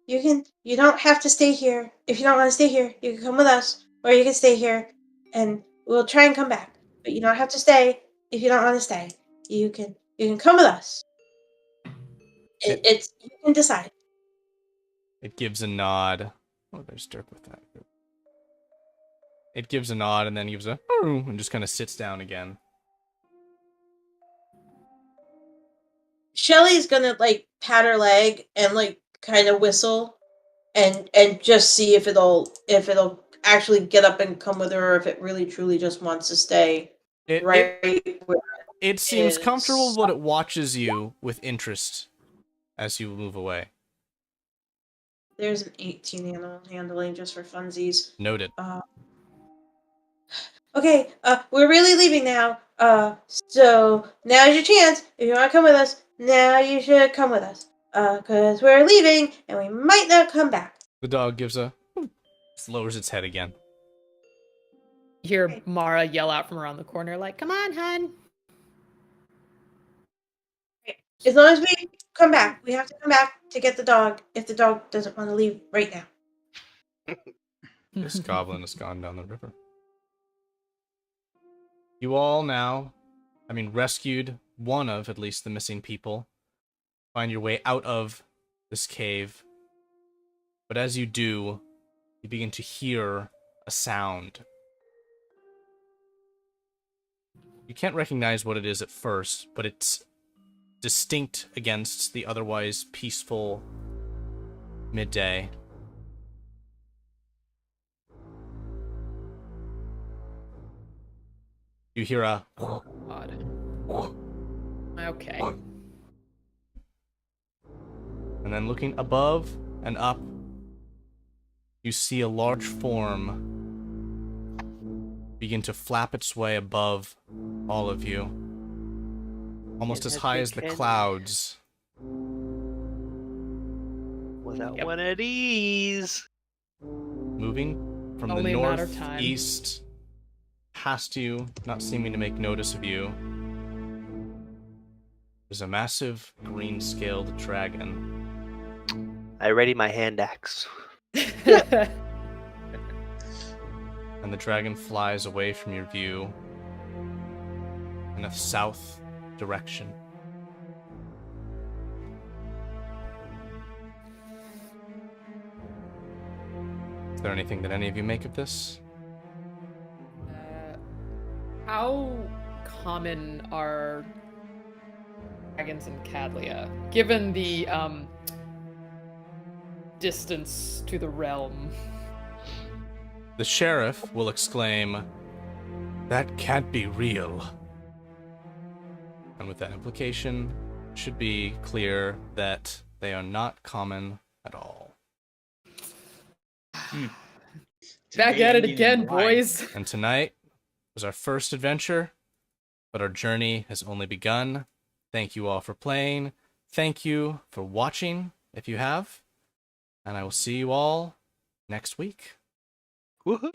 You don't have to stay here. If you don't want to stay here, you can come with us, or you can stay here, and we'll try and come back. But you don't have to stay if you don't want to stay. You can come with us. It's you can decide. It gives a nod. Oh, there's Dirk with that. It gives a nod and then gives a oh, and just kind of sits down again. Shelly's gonna like pat her leg and like kind of whistle, and just see if it'll actually get up and come with her, or if it really truly just wants to stay where it seems is. comfortable, but it watches you with interest as you move away. There's an 18 animal handling just for funsies. Noted. Okay, we're really leaving now. So now's your chance. If you want to come with us, now you should come with us. Cause we're leaving and we might not come back. The dog gives a lowers its head again. You hear Mara yell out from around the corner, like, "Come on, hun." As long as we come back, we have to come back to get the dog if the dog doesn't want to leave right now. This goblin has gone down the river. You all now, rescued one of at least the missing people. Find your way out of this cave. But as you do, you begin to hear a sound. You can't recognize what it is at first, but it's distinct against the otherwise peaceful midday. You hear a Odd. Okay. and then looking above and up, you see a large form begin to flap its way above all of you, almost as high as the clouds. Without one of these. Moving from Only the a matter of time. northeast past you, not seeming to make notice of you, is a massive green-scaled dragon. I ready my hand axe. And the dragon flies away from your view in a south direction. Is there anything that any of you make of this? How common are dragons in Cadlia, given the distance to the realm? The sheriff will exclaim, "That can't be real." And with that implication, it should be clear that they are not common at all. Back at it again, boys. And tonight was our first adventure, but our journey has only begun. Thank you all for playing. Thank you for watching, if you have. And I will see you all next week. Woohoo!